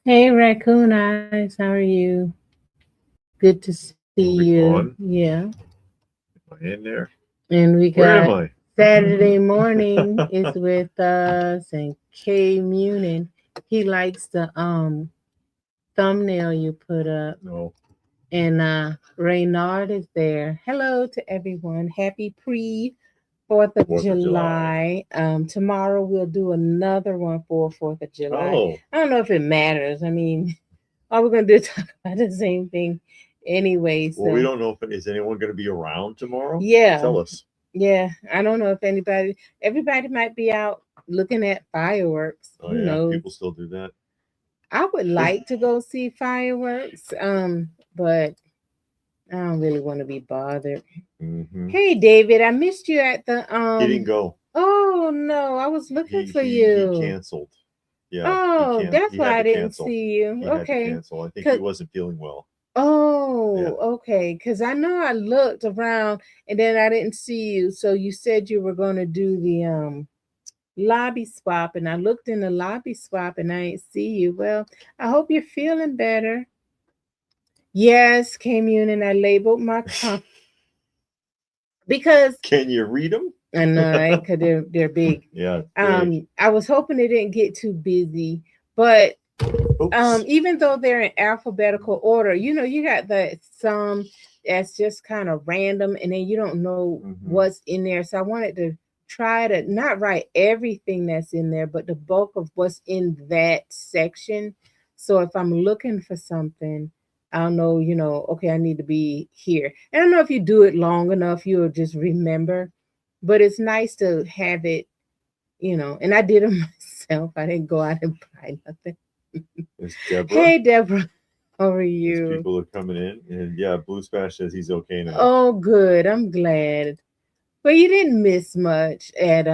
Hey, Raccoon Eyes, how are you? Good to see Are we you. on? Yeah. Am I in there? And we Where got am I? Saturday morning is with us and Kay Munin. He likes the thumbnail you put up. No. And Reynard is there. Hello to everyone. Happy pre 4th of 4th of July. July. Tomorrow we'll do another one for 4th of July. Oh, I don't know if it matters. I mean, all we're gonna do is talk about the same thing anyway. well, we So don't know if is anyone going to be around tomorrow. yeah, Tell us. yeah. I don't know if everybody might be out looking at fireworks. Oh Who yeah, knows? people still do that. I would There's, like to go see fireworks, but I don't really want to be bothered. mm-hmm. Hey, David, I missed you at the He didn't go. Oh no, I was looking He for he he you. canceled. Yeah, he Oh, can't. that's He why had I to didn't cancel. see you. He had to Okay. cancel. I think he 'Cause wasn't feeling well. Yeah. Oh, okay. Because I know I looked around and then I didn't see you. So you said you were going to do the lobby swap, and I looked in the lobby swap and I didn't see you. Well, I hope you're feeling better. Yes, came in and I labeled my because Can you read them? I know, right? Because they're big. Yeah, big. I was hoping it didn't get too busy, but Oops. even though they're in alphabetical order, you got the some that's just kind of random, and then you don't know Mm-hmm. what's in there. So I wanted to try to not write everything that's in there, but the bulk of what's in that section. So if I'm looking for something, I'll know, okay, I need to be here. And I don't know if you do it long enough, you'll just remember. But it's nice to have it, and I did it myself. I didn't go out and buy nothing. It's Deborah. Hey, Deborah, how are These you? people are coming in, and yeah, Blue Splash says he's okay now. Oh, good. I'm glad. But you didn't miss much at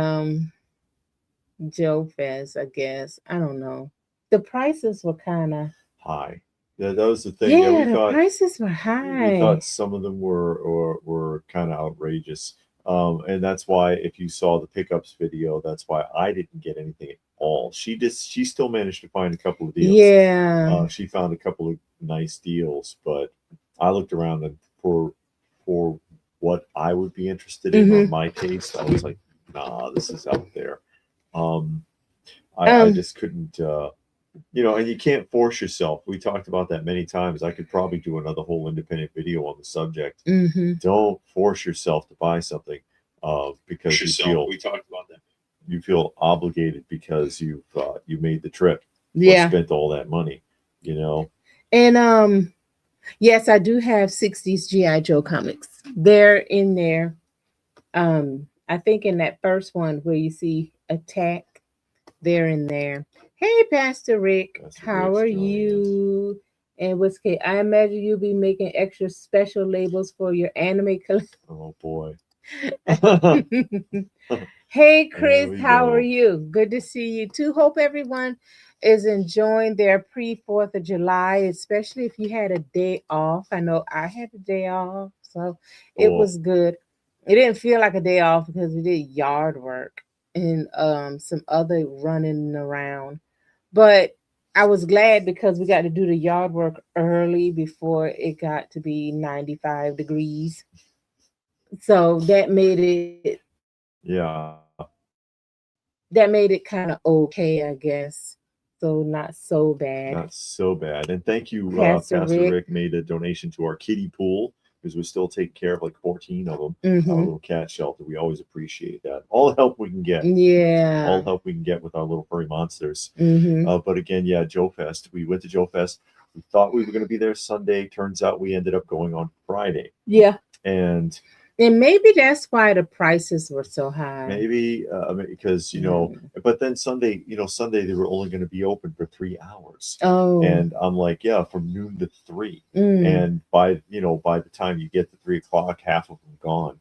Joe Fest, I guess. I don't know. The prices were kind of High. Yeah, that was the thing. Yeah, yeah, the prices were we high. thought some of them were kind of outrageous. And that's why if you saw the pickups video, that's why I didn't get anything at all. She still managed to find a couple of deals. Yeah. She found a couple of nice deals, but I looked around and for what I would be interested in Mm-hmm. on my taste, I was like, nah, this is out there. Um, I Um. just couldn't. And you can't force yourself. We talked about that many times. I could probably do another whole independent video on the subject. Mm-hmm. Don't force yourself to buy something because We talked about that. you feel obligated because you made the trip or Yeah. spent all that money. You know. And yes, I do have 60s GI Joe comics. They're in there. I think in that first one where you see Attack, they're in there. Hey, Pastor Rick, Pastor how Rick's are joining us. you? And what's Kate? I imagine you'll be making extra special labels for your anime collection. Oh boy. Hey, There Chris, we how are go. you? Good to see you too. Hope everyone is enjoying their pre 4th of July, especially if you had a day off. I know I had a day off, so it Cool. was good. It didn't feel like a day off because we did yard work and some other running around. But I was glad because we got to do the yard work early before it got to be 95 degrees. So Yeah. that made it kind of okay, I guess. So not so bad. Not so bad. And thank you, Pastor Pastor Rick. Rick made a donation to our kiddie pool because we're still taking care of like 14 of them. Our Mm-hmm. little cat shelter. We always appreciate that. All the help we can get. Yeah. All the help we can get with our little furry monsters. Mm-hmm. But again, yeah, Joe Fest. We went to Joe Fest. We thought we were going to be there Sunday. Turns out we ended up going on Friday. Yeah. And And maybe that's why the prices were so high. maybe because but then Sunday they were only going to be open for 3 hours, Oh. and I'm like, yeah, from noon to 3, Mm. and by the time you get to 3 o'clock, half of them gone.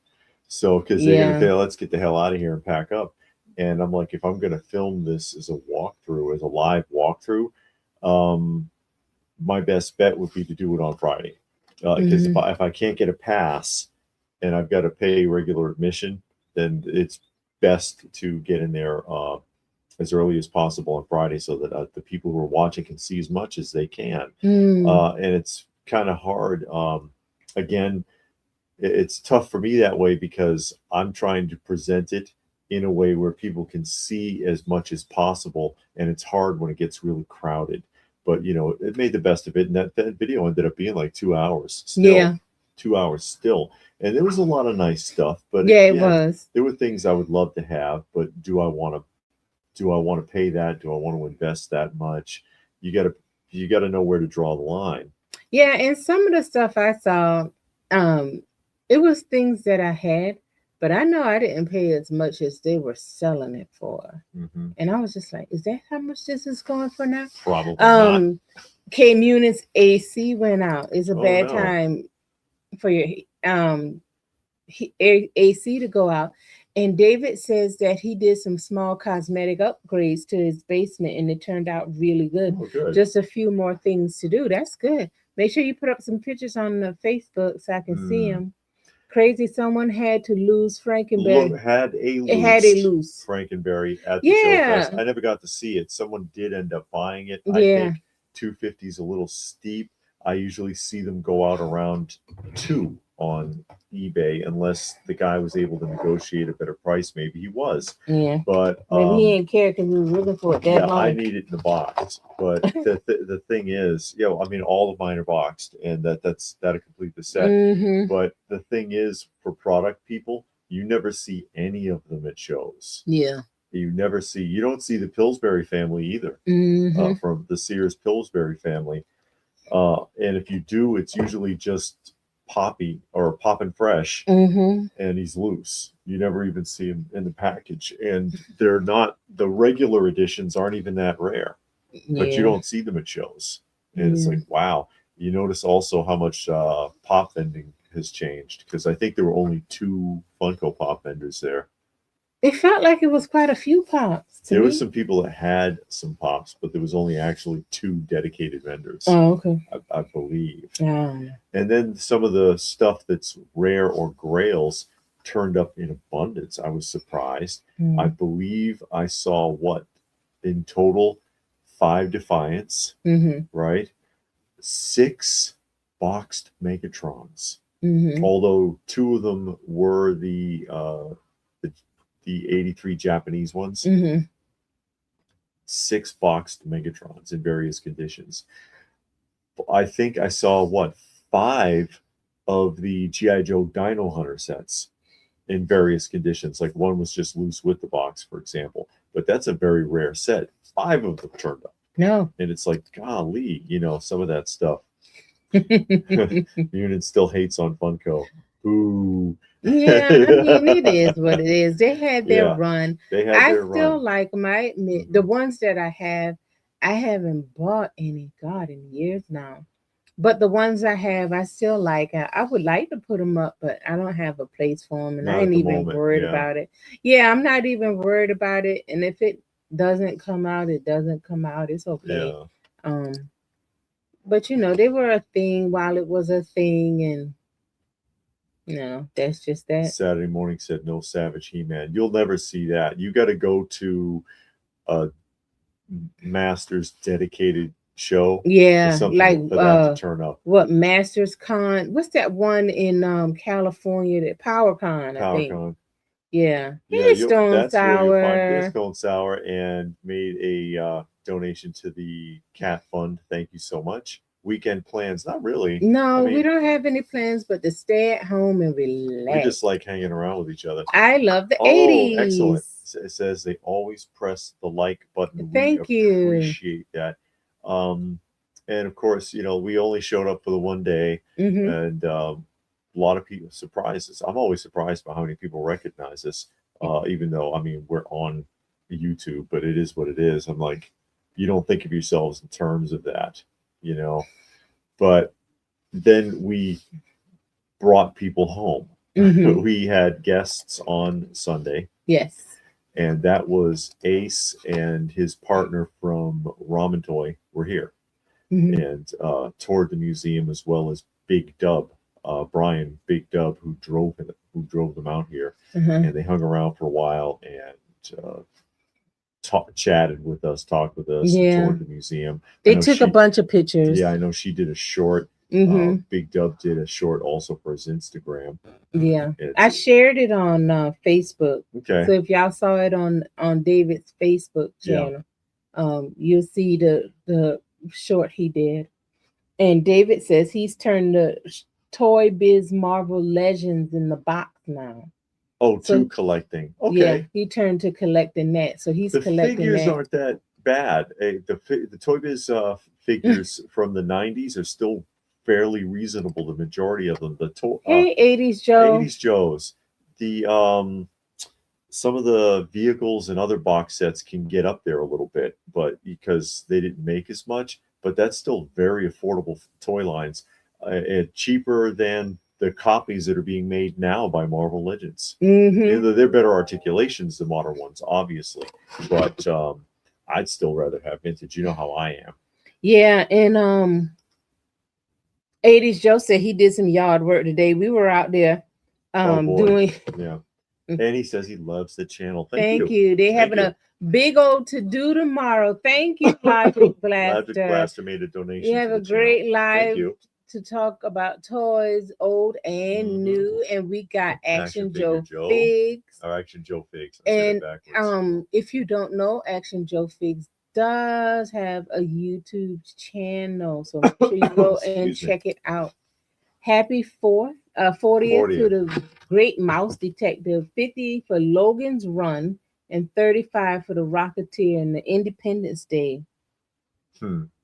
So because they're going to Yeah. say, let's get the hell out of here and pack up, and I'm like, if I'm going to film this as a walkthrough, as a live walkthrough, um, my best bet would be to do it on Friday, because Mm-hmm. if I can't get a pass and I've got to pay regular admission, then it's best to get in there as early as possible on Friday so that the people who are watching can see as much as they can. Mm. And it's kind of hard. Again, it's tough for me that way because I'm trying to present it in a way where people can see as much as possible, and it's hard when it gets really crowded. But it made the best of it, and that video ended up being like 2 hours still. Yeah. 2 hours still, and there was a lot of nice stuff. But Yeah, it again, was. there were things I would love to have, but do I want to pay that? Do I want to invest that much? You got to know where to draw the line. Yeah, and some of the stuff I saw, um, it was things that I had, but I know I didn't pay as much as they were selling it for. Mm-hmm. And I was just like, is that how much this is going for now? Probably not. K Munit's AC went out. It's a Oh bad no. time for your AC to go out. And David says that he did some small cosmetic upgrades to his basement and it turned out really good. Oh, good. Just a few more things to do. That's good. Make sure you put up some pictures on the Facebook so I can see them. Crazy, someone had to lose Frankenberry. Look, had It had a loose. Frankenberry at the show fest. I never got to see it. Someone did end up buying it. I think 250 is a little steep. I usually see them go out around 2 on eBay unless the guy was able to negotiate a better price. Maybe he was. Yeah. But maybe he didn't care because we were looking for it that long. I need it in the box. But the thing is, I mean, all of mine are boxed, and that'll complete the set. Mm-hmm. But the thing is, for product people, you never see any of them at shows. Yeah. You don't see the Pillsbury family either. Mm-hmm. From the Sears Pillsbury family. And if you do, it's usually just Poppy or Poppin' Fresh, and he's loose. You never even see him in the package, and they're not. The regular editions aren't even that rare, but you don't see them at shows, and it's like, wow. You notice also how much pop vending has changed, because I think there were only 2 Funko Pop vendors there. It felt like it was quite a few pops. There were some people that had some pops, but there was only actually 2 dedicated vendors. Oh, okay. I believe. Oh. And then some of the stuff that's rare or grails turned up in abundance. I was surprised. I believe I saw in total 5 Defiants, right? 6 boxed Megatrons. Although 2 of them were the 83 Japanese ones. 6 boxed Megatrons in various conditions. I think I saw 5 of the G.I. Joe Dino Hunter sets in various conditions. Like one was just loose with the box, for example. But that's a very rare set. 5 of them turned up. No. And it's like, golly, some of that stuff. Unit still hates on Funko. Ooh. Yeah, I mean, it is what it is. They had their run. I still like them. I admit, the ones that I haven't bought any, God, in years now. But the ones I have, I still like. I would like to put them up, but I don't have a place for them, and I ain't even worried about it. Yeah, I'm not even worried about it. And if it doesn't come out, it doesn't come out. It's okay. Yeah. But they were a thing while it was a thing, and that's just that. Saturday Morning said no Savage He-Man. You'll never see that. You got to go to a Masters dedicated show. Yeah, like for that to turn up. What Masters Con? What's that one in California? That Power Con, I think. Con. Yeah. Stone Sour. There's Stone Sour, and made a donation to the Cat Fund. Thank you so much. Weekend plans? Not really. No, we don't have any plans but to stay at home and relax. We just like hanging around with each other. I love the 80s. Excellent. It says they always press the like button. Thank you. Appreciate that. And of course, we only showed up for the one day, and a lot of people surprised us. I'm always surprised by how many people recognize us, even though, we're on YouTube, but it is what it is. I'm like, you don't think of yourselves in terms of that, but then we brought people home. We had guests on Sunday. Yes. And that was Ace and his partner from Ramen Toy were here, and toured the museum, as well as Big Dub, Brian Big Dub, who drove them out here, and they hung around for a while and chatted with us, talked with us, Yeah. toured the museum. They took a bunch of pictures. Yeah, I know she did a short. Big Dub did a short also for his Instagram. Yeah, I shared it on Facebook. Okay. So if y'all saw it on David's Facebook channel, you'll see the short he did. And David says he's turned the Toy Biz Marvel Legends in the box now. Oh, so, to collecting. Okay. Yeah, he turned to collecting that. So he's collecting figures that. Aren't that bad. The Toy Biz figures from the 90s are still fairly reasonable. The majority of them. Hey, 80s Joe. 80s Joes. The some of the vehicles and other box sets can get up there a little bit, but because they didn't make as much, but that's still very affordable toy lines, cheaper than the copies that are being made now by Marvel Legends. They're better articulations, the modern ones, obviously, but I'd still rather have vintage. You know how I am. Yeah, and 80s Joe said he did some yard work today. We were out there doing. Yeah. And he says he loves the channel. Thank you. They're having a big old to-do tomorrow. Thank you, Logic Blaster. Logic Blaster made a donation. You have a great live to talk about toys, old and new. And we got Action Joe Figs. Our Action Joe Figs. And if you don't know, Action Joe Figs does have a YouTube channel. So make sure you go and check it out. Happy 40th to the Great Mouse Detective, 50 for Logan's Run, and 35 for the Rocketeer and the Independence Day. 30th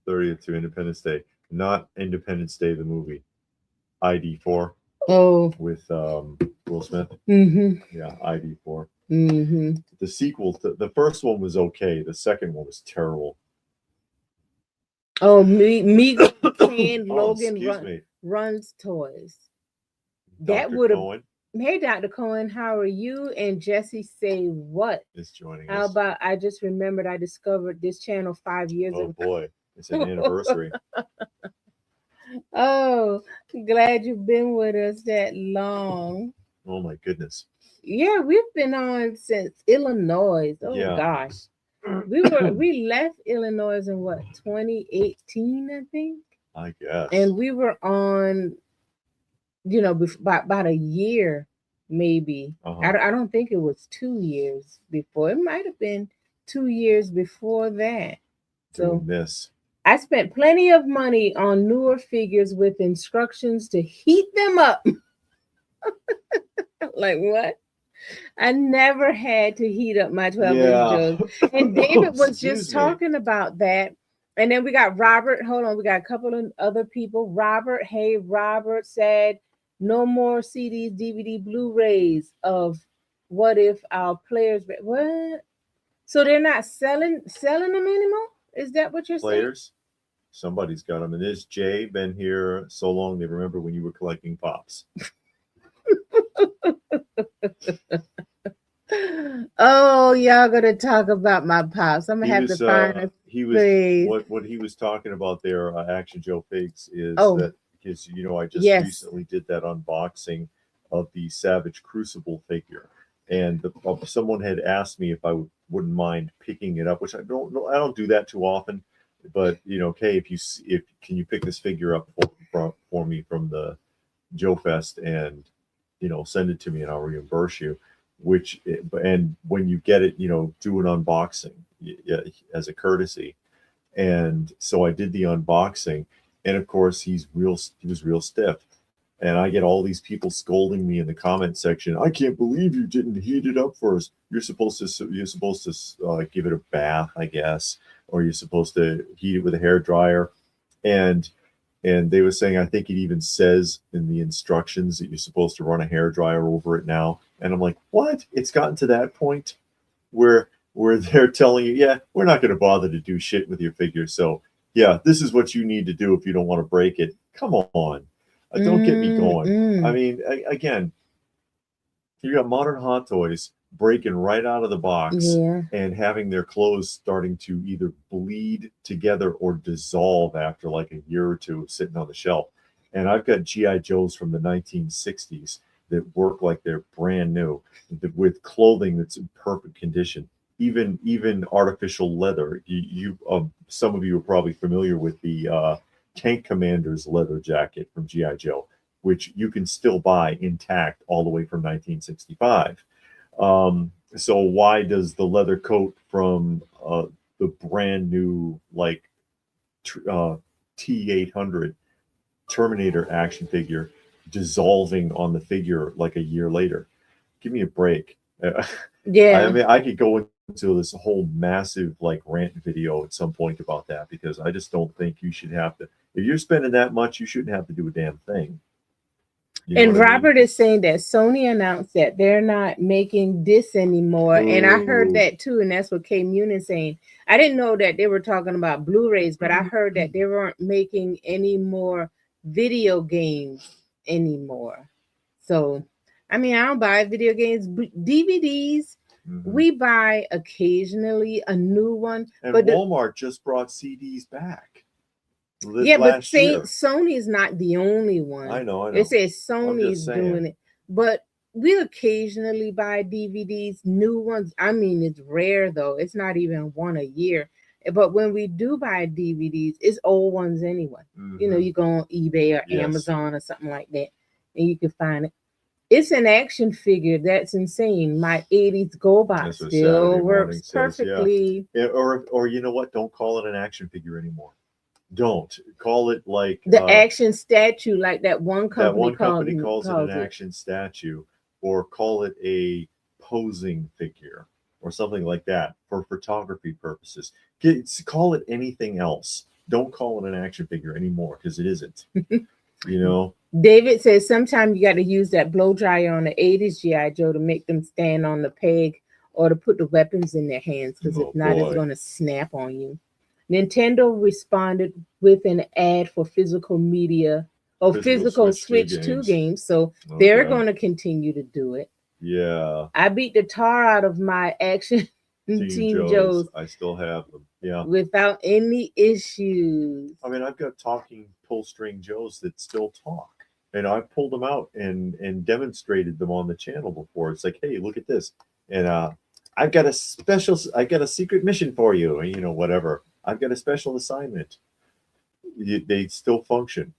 to Independence Day, not Independence Day the movie. ID4. Oh, with Will Smith. Yeah, ID4. The sequel, the first one was okay. The second one was terrible. Oh, me and Logan runs toys. That would have. Hey, Dr. Cohen, how are you? And Jesse say what? Is joining us. How about I just remembered I discovered this channel 5 years ago. Oh boy, it's an anniversary. Oh, glad you've been with us that long. Oh my goodness. Yeah, we've been on since Illinois. Oh gosh. We left Illinois in what, 2018, I think. I guess. And we were on, about a year, maybe. I don't think it was 2 years before. It might have been 2 years before that. So I spent plenty of money on newer figures with instructions to heat them up. Like what? I never had to heat up my 12-inch Joes. And David was just talking about that. And then we got Robert. Hold on. We got a couple of other people. Robert. Hey, Robert said, no more CDs, DVD, Blu-rays of What If Our Players... What? So they're not selling them anymore? Is that what you're saying? Somebody's got them. And there's Jay, been here so long, they remember when you were collecting pops. Oh, y'all gonna talk about my pops. I'm gonna have to find what he was talking about there, Action Joe Figs, is that because I just recently did that unboxing of the Savage Crucible figure, and someone had asked me if I wouldn't mind picking it up, which I don't do that too often, but okay, can you pick this figure up for me from the Joe Fest and send it to me and I'll reimburse you. And when you get it, do an unboxing as a courtesy. And so I did the unboxing, and of course he was real stiff. And I get all these people scolding me in the comment section. I can't believe you didn't heat it up first. You're supposed to give it a bath, I guess, or you're supposed to heat it with a hair dryer. And they were saying, I think it even says in the instructions that you're supposed to run a hair dryer over it now. And I'm like, what? It's gotten to that point where they're telling you, we're not going to bother to do shit with your figure. So this is what you need to do if you don't want to break it. Come on. Don't get me going. I mean, again, you got modern Hot Toys breaking right out of the box and having their clothes starting to either bleed together or dissolve after like a year or two sitting on the shelf. And I've got G.I. Joes from the 1960s that work like they're brand new, with clothing that's in perfect condition. Even artificial leather. Some of you are probably familiar with the Tank Commander's leather jacket from GI Joe, which you can still buy intact all the way from 1965. So why does the leather coat from the brand new like T-800 Terminator action figure dissolving on the figure like a year later? Give me a break. Yeah. I mean, I could go into this whole massive like rant video at some point about that, because I just don't think you should have to. If you're spending that much, you shouldn't have to do a damn thing. You know And what I Robert mean? is saying that Sony announced that they're not making this anymore. And I heard Ooh. that too. And that's what K Mun is saying. I didn't know that they were talking about Blu-rays, but I heard that they weren't making any more video games anymore. So, I mean, I don't buy video games, DVDs. We buy occasionally a new one. And but Walmart just brought CDs back. Yeah, but last year. Sony is not the only one. I know. It says I'm Sony just is saying. doing it, but we occasionally buy DVDs, new ones. I mean, it's rare though. It's not even one a year. But when we do buy DVDs, it's old ones anyway. You know, you go on eBay or Yes. Amazon or something like that, and you can find it. It's an action figure. That's insane. My 80s GoBot That's what still Saturday Morning works says, yeah. perfectly. Yeah, or you know what? Don't call it an action figure anymore. Don't call it like The action statue, like that one company calls it an it. action statue, or call it a posing figure or something like that for photography purposes. Call it anything else. Don't call it an action figure anymore, because it isn't. You know. David says sometimes you got to use that blow dryer on the 80s GI Joe to make them stand on the peg, or to put the weapons in their hands, because if not, it's going to snap on you. Nintendo responded with an ad for physical media or physical Switch 2 games. So they're going to continue to do it. Yeah. I beat the tar out of my action Team Joes. I still have them. Yeah. Without any issues. I mean, I've got talking pull string Joes that still talk. And I've pulled them out and demonstrated them on the channel before. It's like, hey, look at this. And I got a secret mission for you. And, you know, whatever. I've got a special assignment. They still function.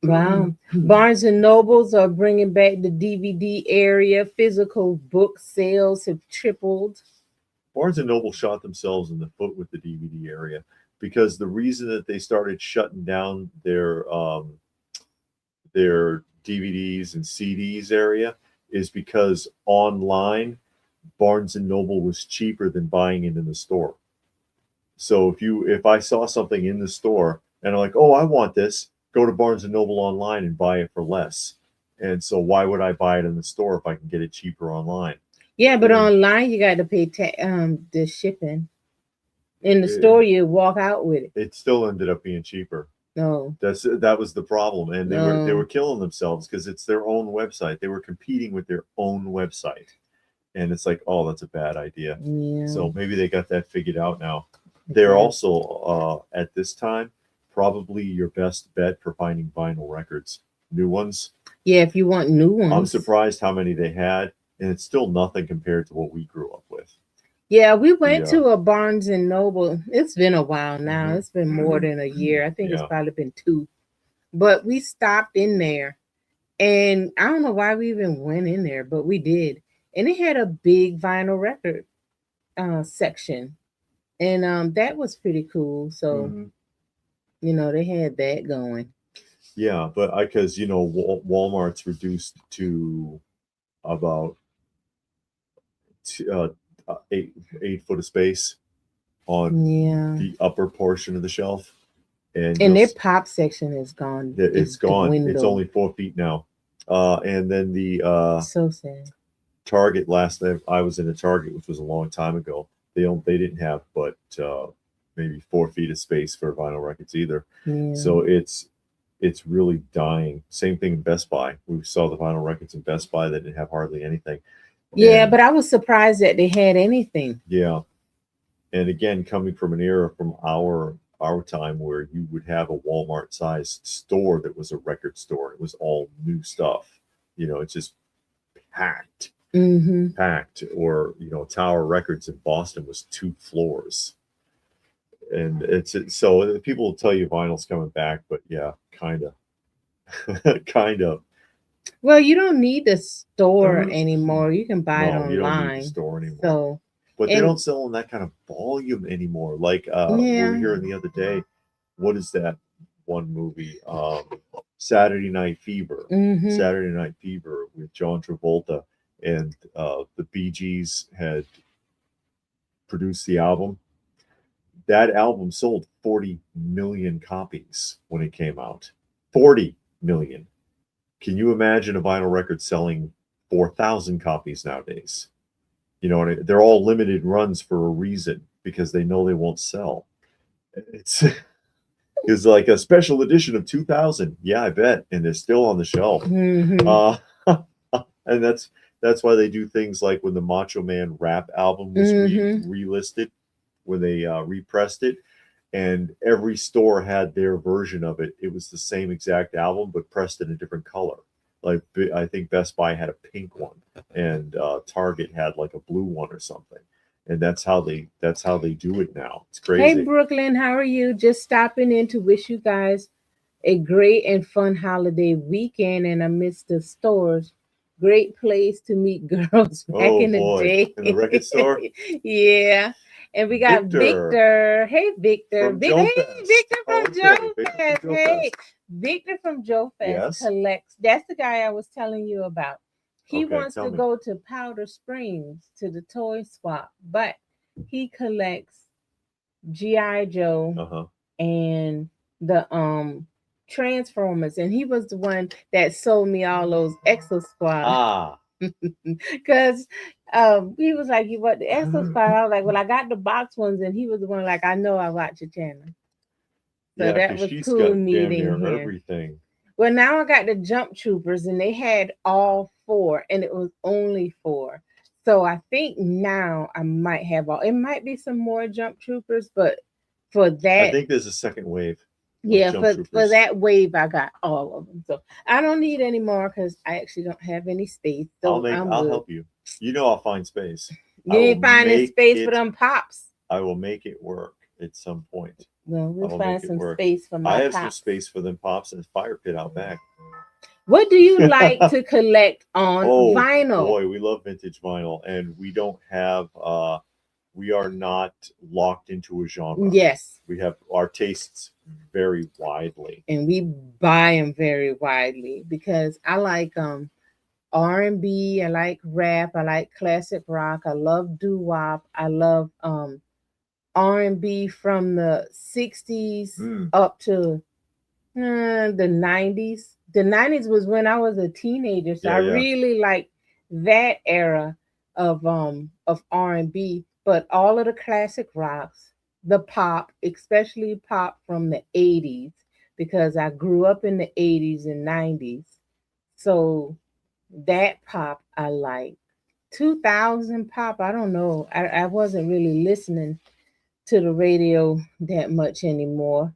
Wow. Barnes and Nobles are bringing back the DVD area. Physical book sales have tripled. Barnes and Noble shot themselves in the foot with the DVD area, because the reason that they started shutting down their DVDs and CDs area is because online Barnes and Noble was cheaper than buying it in the store. So if I saw something in the store and I'm like, oh, I want this, go to Barnes and Noble online and buy it for less. And so why would I buy it in the store if I can get it cheaper online? Yeah, but online you got to pay the shipping. In the store, you walk out with it. It still ended up being cheaper. No, that was the problem, and they were killing themselves because it's their own website. They were competing with their own website, and it's like, oh, that's a bad idea. Yeah. So maybe they got that figured out now. They're also at this time probably your best bet for finding vinyl records, new ones. Yeah, if you want new ones. I'm surprised how many they had, and it's still nothing compared to what we grew up with. Yeah, we went to a Barnes and Noble. It's been a while now. It's been more than a year. I think it's probably been 2. But we stopped in there, and I don't know why we even went in there, but we did. And it had a big vinyl record section, and that was pretty cool. So, you know, they had that going. Yeah, but because you know Walmart's reduced to about 8 foot of space on the upper portion of the shelf, and their pop section is gone. It's gone. It's only 4 feet now. And then the so sad. Target, last time I was in a Target, which was a long time ago, they didn't have but maybe 4 feet of space for vinyl records either. So it's really dying. Same thing in Best Buy. We saw the vinyl records in Best Buy that didn't have hardly anything. Yeah, but I was surprised that they had anything. Yeah. And again, coming from an era from our time where you would have a Walmart sized store that was a record store. It was all new stuff. It's just packed, Mm-hmm. packed. Or Tower Records in Boston was 2 floors, and so people will tell you vinyl's coming back, but yeah, kind of, kind of. Well, you don't need the store anymore. You can buy it No, you don't need the online. store anymore. So, But they and don't sell in that kind of volume anymore. Like we were yeah. hearing the other day, what is that one movie? Saturday Night Fever. Mm-hmm. Saturday Night Fever with John Travolta, and the Bee Gees had produced the album. That album sold 40 million copies when it came out. 40 million. Can you imagine a vinyl record selling 4,000 copies nowadays? They're all limited runs for a reason, because they know they won't sell. It's like a special edition of 2000. Yeah, I bet, and they're still on the shelf. Mm-hmm. And that's why they do things like when the Macho Man rap album was relisted, when they repressed it, and every store had their version of it. It was the same exact album, but pressed in a different color. Like I think Best Buy had a pink one, and Target had like a blue one or something. And that's how they do it now. It's crazy. Hey, Brooklyn, how are you? Just stopping in to wish you guys a great and fun holiday weekend. And amidst the stores, great place to meet girls back in the day. In the record store? Yeah. And we got Victor. Hey, Victor. From Hey, Victor from Joe Victor Fest. from Joe Hey, Fest. Victor from Joe Fest Yes. collects. That's the guy I was telling you about. He Okay, wants tell to me. go to Powder Springs to the toy swap, but he collects G.I. Joe Uh-huh. and the Transformers, and he was the one that sold me all those Exo Squad. Ah. Because he was like, "You want the Exo Squad?" I was like, "Well, I got the box ones," and he was the one like, "I know, I watch your channel." So Yeah, that was she's cool got meeting damn near him. everything. Well, now I got the Jump Troopers, and they had all 4, and it was only 4. So I think now I might have all. It might be some more Jump Troopers, but for that, I think there's a second wave. Yeah, for that wave, I got all of them. So I don't need any more because I actually don't have any space. So I'll help you. I'll find space. You ain't finding space for them pops. I will make it work at some point. Well, we'll find some space for my I have pops. some space for them pops and a fire pit out back. What do you like to collect on vinyl? Boy, we love vintage vinyl, and we don't have we are not locked into a genre. Yes. We have our tastes very widely. And we buy them very widely because I like R&B, I like rap, I like classic rock, I love doo-wop, I love R&B from the 60s up to the 90s. The 90s was when I was a teenager, so I really like that era of R&B, but all of the classic rocks, the pop, especially pop from the 80s, because I grew up in the 80s and 90s. So that pop I like. 2000 pop, I don't know. I wasn't really listening to the radio that much anymore.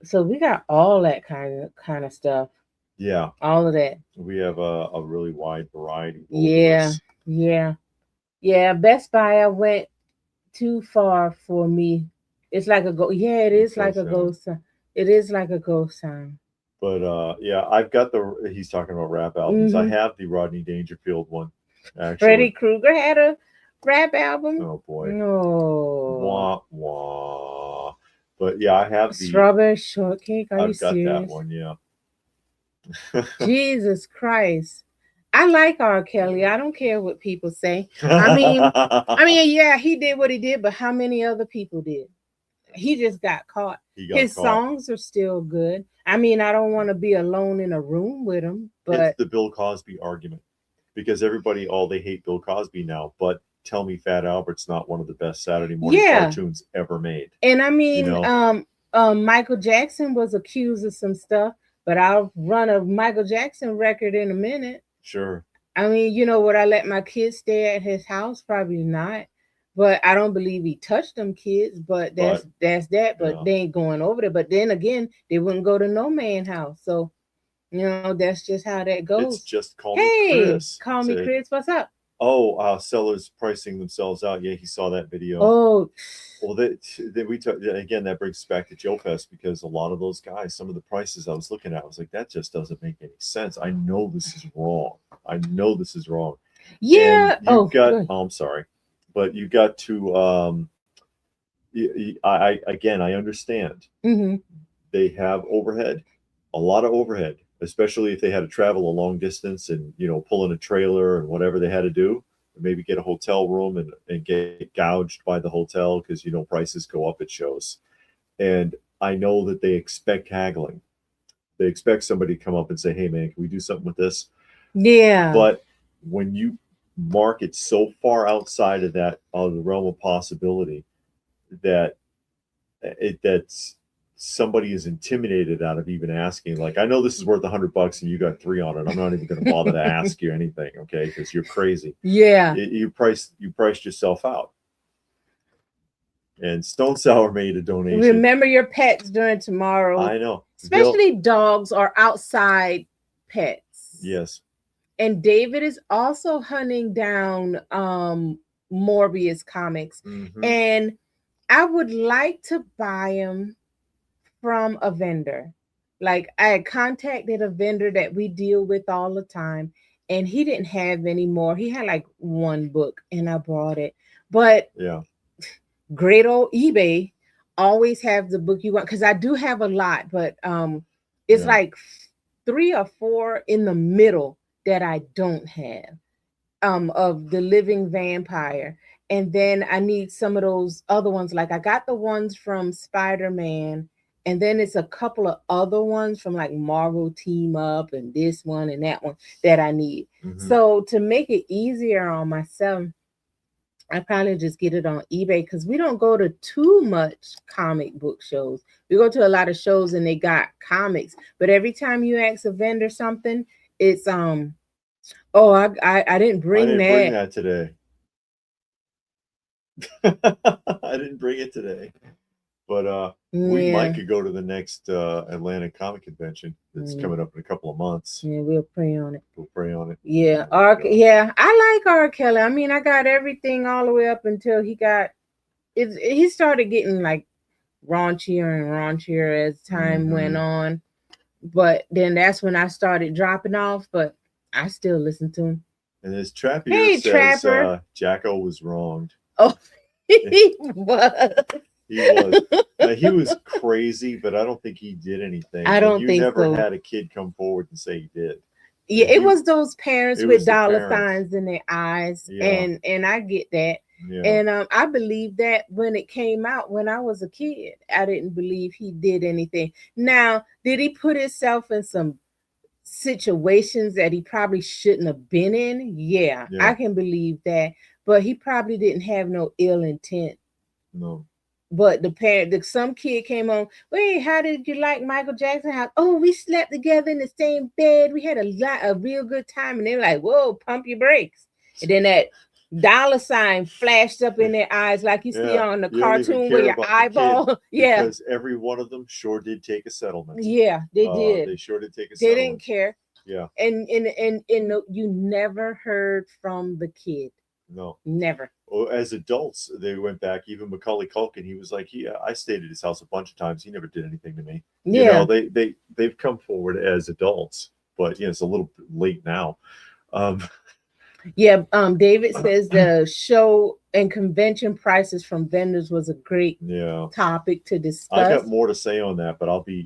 So we got all that kind of stuff. Yeah. All of that. We have a really wide variety. Yeah. Best Buy, I went too far for me. It's like a ghost. Yeah, it is like a ghost town. It is like a ghost town. But I've got he's talking about rap albums. I have the Rodney Dangerfield one. Actually. Freddy Krueger had a rap album. Oh boy. No. Wah wah. But yeah, I have the Strawberry Shortcake. Are you serious? I've got that one, yeah. Jesus Christ. I like R. Kelly. I don't care what people say. I mean, yeah, he did what he did, but how many other people did? He just got caught. His songs are still good. I mean, I don't want to be alone in a room with him, but it's the Bill Cosby argument. Because everybody, they hate Bill Cosby now, but tell me Fat Albert's not one of the best Saturday morning cartoons ever made. And I mean, Michael Jackson was accused of some stuff, but I'll run a Michael Jackson record in a minute. Sure. I mean, would I let my kids stay at his house? Probably not. But I don't believe he touched them kids. But that's that. But they ain't going over there. But then again, they wouldn't go to no man's house. So That's just how that It's goes. just call me Hey, Chris. call me Say, Chris. What's up? oh, sellers pricing themselves out. Yeah, he saw that video. Oh, Well, that we talk again. That brings us back to Joe Fest, because a lot of those guys, some of the prices I was looking at, I was like, that just doesn't make any sense. I know this is wrong. I know this is wrong. And yeah. you've Oh, got, good. oh, I'm sorry, but you got to, again, I understand Mm-hmm. they have overhead, a lot of overhead, especially if they had to travel a long distance and, pull in a trailer and whatever they had to do, maybe get a hotel room and get gouged by the hotel because, prices go up at shows. And I know that they expect haggling. They expect somebody to come up and say, hey, man, can we do something with this? Yeah. But when you market so far outside of that, of the realm of possibility, that that's somebody is intimidated out of even asking. Like, I know this is worth $100 and you got three on it. I'm not even going to bother to ask you anything, okay? Because you're crazy. Yeah. You priced yourself out. And Stone Sour made a donation. Remember your pets during tomorrow. I know. Especially dogs or outside pets. Yes. And David is also hunting down Morbius comics. Mm-hmm. And I would like to buy them from a vendor. Like, I had contacted a vendor that we deal with all the time, and he didn't have any more. He had like one book, and I bought it. But yeah, great old eBay always have the book you want, because I do have a lot, but it's like 3 or 4 in the middle that I don't have of the living vampire. And then I need some of those other ones. Like, I got the ones from Spider-Man, and then it's a couple of other ones from like Marvel Team Up and this one and that one that I need. Mm-hmm. So to make it easier on myself, I probably just get it on eBay, because we don't go to too much comic book shows. We go to a lot of shows and they got comics, but every time you ask a vendor something, it's oh, I didn't bring that. Today. I didn't bring it today. But we might could go to the next Atlanta Comic Convention that's coming up in a couple of months. Yeah, we'll pray on it. We'll pray on it. Yeah, yeah, I like R. Kelly. I mean, I got everything all the way up until he got it. He started getting like raunchier and raunchier as time went on. But then that's when I started dropping off. But I still listen to him. And this Trappier Hey, says Trapper. Jacko was wronged. Oh, he was. He was. Now, he was crazy, but I don't think he did anything. I don't you think never so. had a kid come forward and say he did. Yeah, it was those parents with dollar signs in their eyes, Yeah. and I get that. Yeah. And I believe that when it came out when I was a kid. I didn't believe he did anything. Now, did he put himself in some situations that he probably shouldn't have been in? Yeah, I can believe that. But he probably didn't have no ill intent. No. But some kid came on, wait, how did you like Michael Jackson? Oh, we slept together in the same bed. We had a real good time. And they're like, whoa, pump your brakes. And then that dollar sign flashed up in their eyes, like you see on the cartoon with your eyeball. Yeah. Because every one of them sure did take a settlement. Yeah, they did. They sure did take a settlement. They didn't care. Yeah. And you never heard from the kid. No. Never. Well, as adults, they went back. Even Macaulay Culkin, he was like, I stayed at his house a bunch of times. He never did anything to me. Yeah. They've come forward as adults, but it's a little late now. Yeah, David says the show and convention prices from vendors was a great topic to discuss. I got more to say on that, but I'll do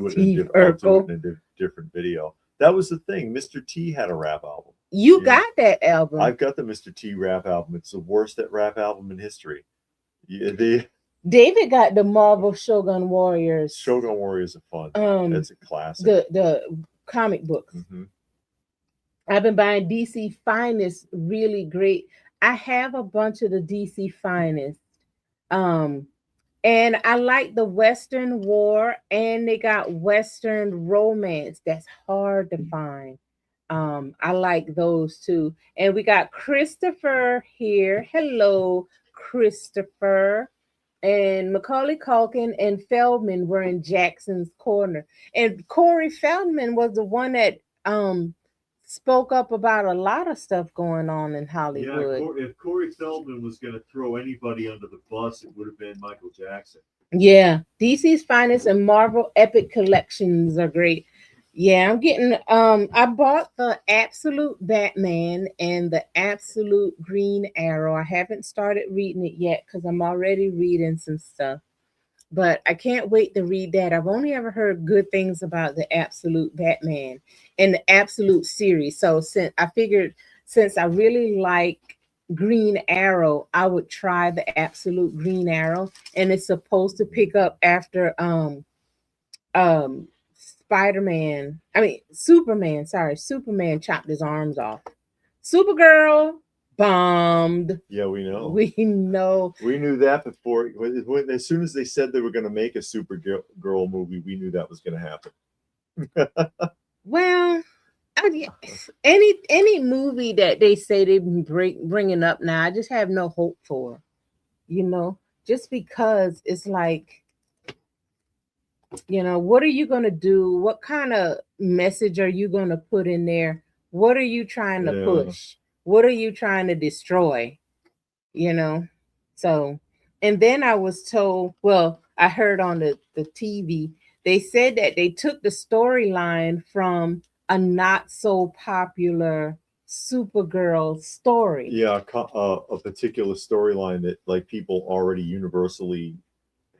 it in a different video. That was the thing. Mr. T had a rap album. You got that album. I've got the Mr. T rap album. It's the worst rap album in history. David got the Marvel Shogun Warriors. Shogun Warriors are fun. That's a classic. The comic books. Mm-hmm. I've been buying DC Finest, really great. I have a bunch of the DC Finest. And I like the Western War, and they got Western Romance. That's hard to find. I like those too. And we got Christopher here. Hello, Christopher. and Macaulay Culkin and Feldman were in Jackson's corner. And Corey Feldman was the one that spoke up about a lot of stuff going on in Yeah, Hollywood. If Corey Feldman was going to throw anybody under the bus, it would have been Michael Jackson. Yeah, DC's finest and Marvel Epic collections are great. Yeah, I'm getting I bought the Absolute Batman and the Absolute Green Arrow. I haven't started reading it yet cuz I'm already reading some stuff. But I can't wait to read that. I've only ever heard good things about the Absolute Batman and the Absolute series. So since I really like Green Arrow, I would try the Absolute Green Arrow, and it's supposed to pick up after um Spider-Man. I mean Superman, sorry, Superman chopped his arms off. Supergirl bombed. Yeah, we know. We know. We knew that before. As soon as they said they were going to make a Supergirl movie, we knew that was going to happen. Well, any movie that they say they bringing up now, I just have no hope for. You know, just because it's like, what are you going to do? What kind of message are you going to put in there? What are you trying to push? What are you trying to destroy? You know? So, and then I was told, well, I heard on the TV, they said that they took the storyline from a not so popular Supergirl story. Yeah, a particular storyline that like people already universally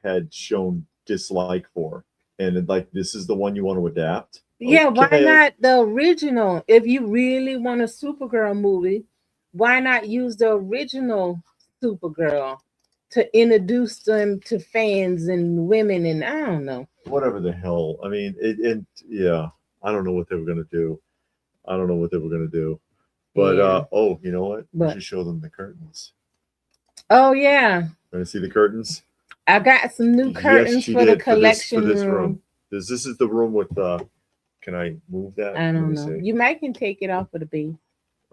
had shown dislike for, and like this is the one you want to adapt. Yeah, why not the original? If you really want a Supergirl movie, why not use the original Supergirl to introduce them to fans and women, and I don't know. Whatever the hell. I mean, and yeah, I don't know what they were gonna do. I don't know what they were gonna do. But Yeah. Oh, you know what? We should show them the curtains. Oh yeah. Want to see the curtains? I got some new curtains for the collection for this room. This is the room with can I move that? I don't know. You might can take it off of the base.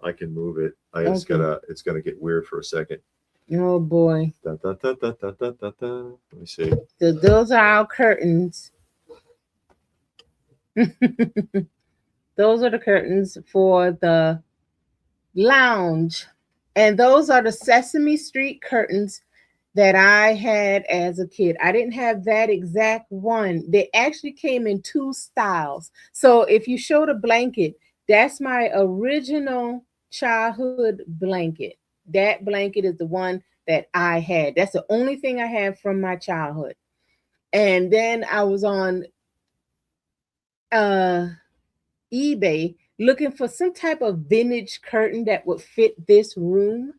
I can move it. It's gonna get weird for a second. Oh boy. Da, da, da, da, da, da, da, da. Let me see. So those are our curtains. Those are the curtains for the lounge. And those are the Sesame Street curtains that I had as a kid. I didn't have that exact one. They actually came in two styles. So if you show the blanket, that's my original childhood blanket. That blanket is the one that I had. That's the only thing I have from my childhood. And then I was on eBay looking for some type of vintage curtain that would fit this room,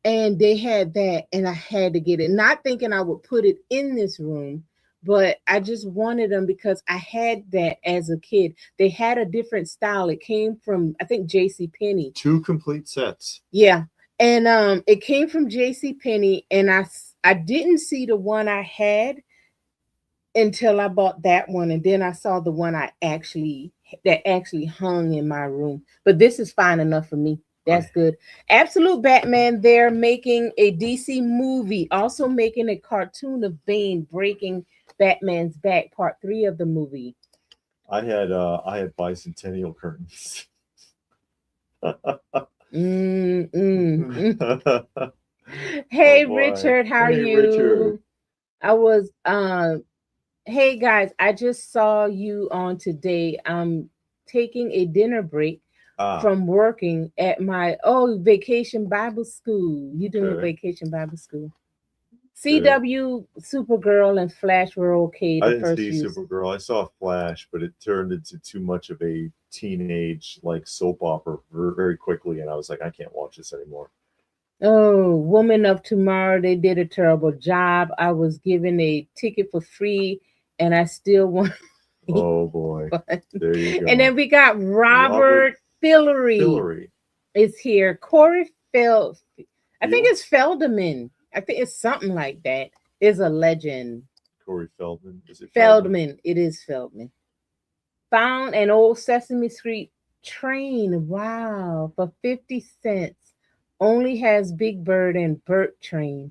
and they had that, and I had to get it, not thinking I would put it in this room, but I just wanted them because I had that as a kid. They had a different style. It came from, I think, JC Penney. 2 complete sets. Yeah. And it came from JC Penney, and I didn't see the one I had until I bought that one, and then I saw the one that actually hung in my room. But this is fine enough for me. That's good. Absolute Batman, they're making a DC movie, also making a cartoon of Bane breaking Batman's back, part 3 of the movie. I had bicentennial curtains. Hey, oh, Richard, how are you? Richard. I was hey guys, I just saw you on today. I'm taking a dinner break from working at my vacation Bible school. You doing a vacation Bible school? CW, Supergirl, and Flash were okay. I didn't see Supergirl. I saw Flash, but it turned into too much of a teenage like soap opera very quickly, and I was like, I can't watch this anymore. Oh, Woman of Tomorrow, they did a terrible job. I was given a ticket for free, and I still want. Oh boy, there you go. And then we got Robert Fillery is here. Corey I think it's Feldman. I think it's something like that. Is a legend. Corey Feldman. Is it Feldman? It is Feldman. Found an old Sesame Street train. Wow, for 50 cents. Only has Big Bird and Bert train.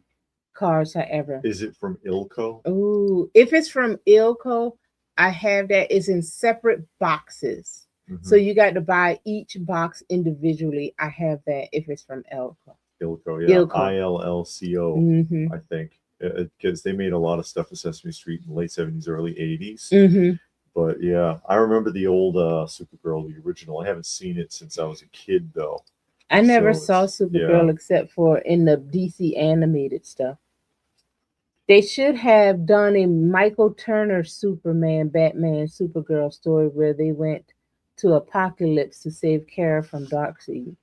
cars, however. Is it from Ilko? Oh, if it's from Ilco, I have that. It's in separate boxes. So you got to buy each box individually. I have that if it's from Ilco. Ilko, yeah, Ilco. ILLCO, Mm-hmm. I think, because they made a lot of stuff at Sesame Street in the late 70s, early 80s. Mm-hmm. But yeah, I remember the old Supergirl, the original. I haven't seen it since I was a kid, though. I never So saw it's, yeah, Supergirl except for in the DC animated stuff. They should have done a Michael Turner Superman, Batman, Supergirl story where they went to Apocalypse to save Kara from Darkseid.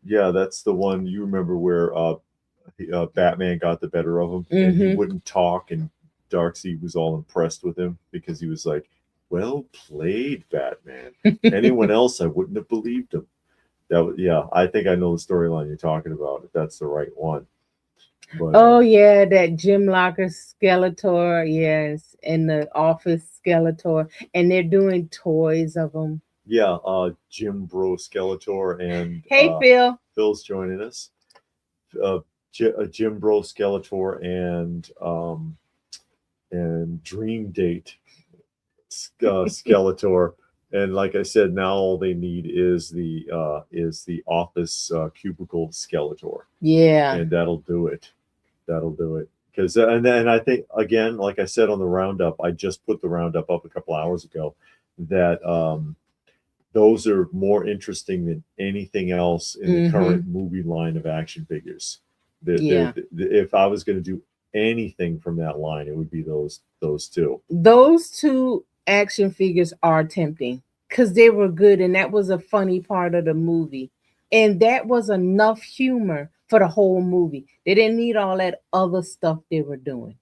yeah, that's the one you remember where Batman got the better of him, and he Mm-hmm. wouldn't talk, and Darkseid was all impressed with him because he was like, "Well played, Batman." Anyone else, I wouldn't have believed him. That was, yeah, I think I know the storyline you're talking about. If that's the right one, but Oh yeah, that Jim Locker Skeletor, yes, and the Office Skeletor, and they're doing toys of them. yeah, Jim Bro Skeletor and Hey Phil. Phil's joining us. Uh, Jim Bro Skeletor and Dream Date Skeletor. And like I said, now all they need is the office cubicle Skeletor, Yeah. and that'll do it. That'll do it. Because and then I think again, like I said on the roundup, I just put the roundup up a couple hours ago. That those are more interesting than anything else in the current movie line of action figures. Yeah. If I was going to do anything from that line, it would be those two. Those two action figures are tempting because they were good, and that was a funny part of the movie. And that was enough humor for the whole movie. They didn't need all that other stuff they were doing.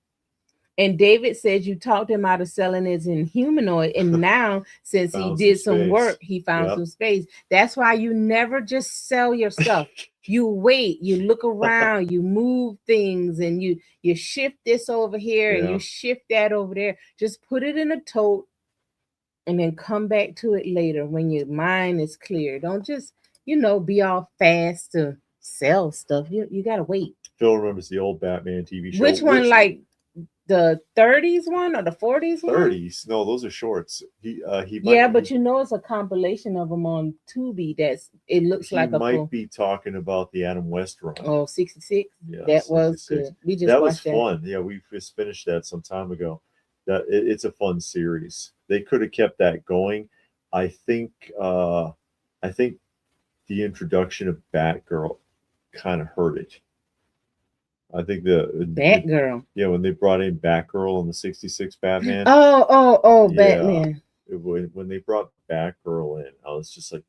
And David says you talked him out of selling his Inhumanoid, and now since he Found did some some work, space. he found Yep. some space. That's why you never just sell your stuff. You wait, you look around, you move things, and you shift this over here and Yeah. you shift that over there. Just put it in a tote and then come back to it later when your mind is clear. Don't just, be all fast to sell stuff. You gotta wait. Phil remembers the old Batman TV show. Which one, like the 30s one or the 40s one? 30s? No, those are shorts. Yeah, but it's a compilation of them on Tubi. It looks he like a might full. be talking about the Adam West run. Oh, 66. Yeah, That was 66. good. We just that was watched that. fun. Yeah, we just finished that some time ago. It's a fun series. They could have kept that going. I think the introduction of Batgirl kind of hurt it. I think Batgirl. Yeah, when they brought in Batgirl in the 66 Batman. Oh, yeah, Batman. When they brought Batgirl in, I was just like,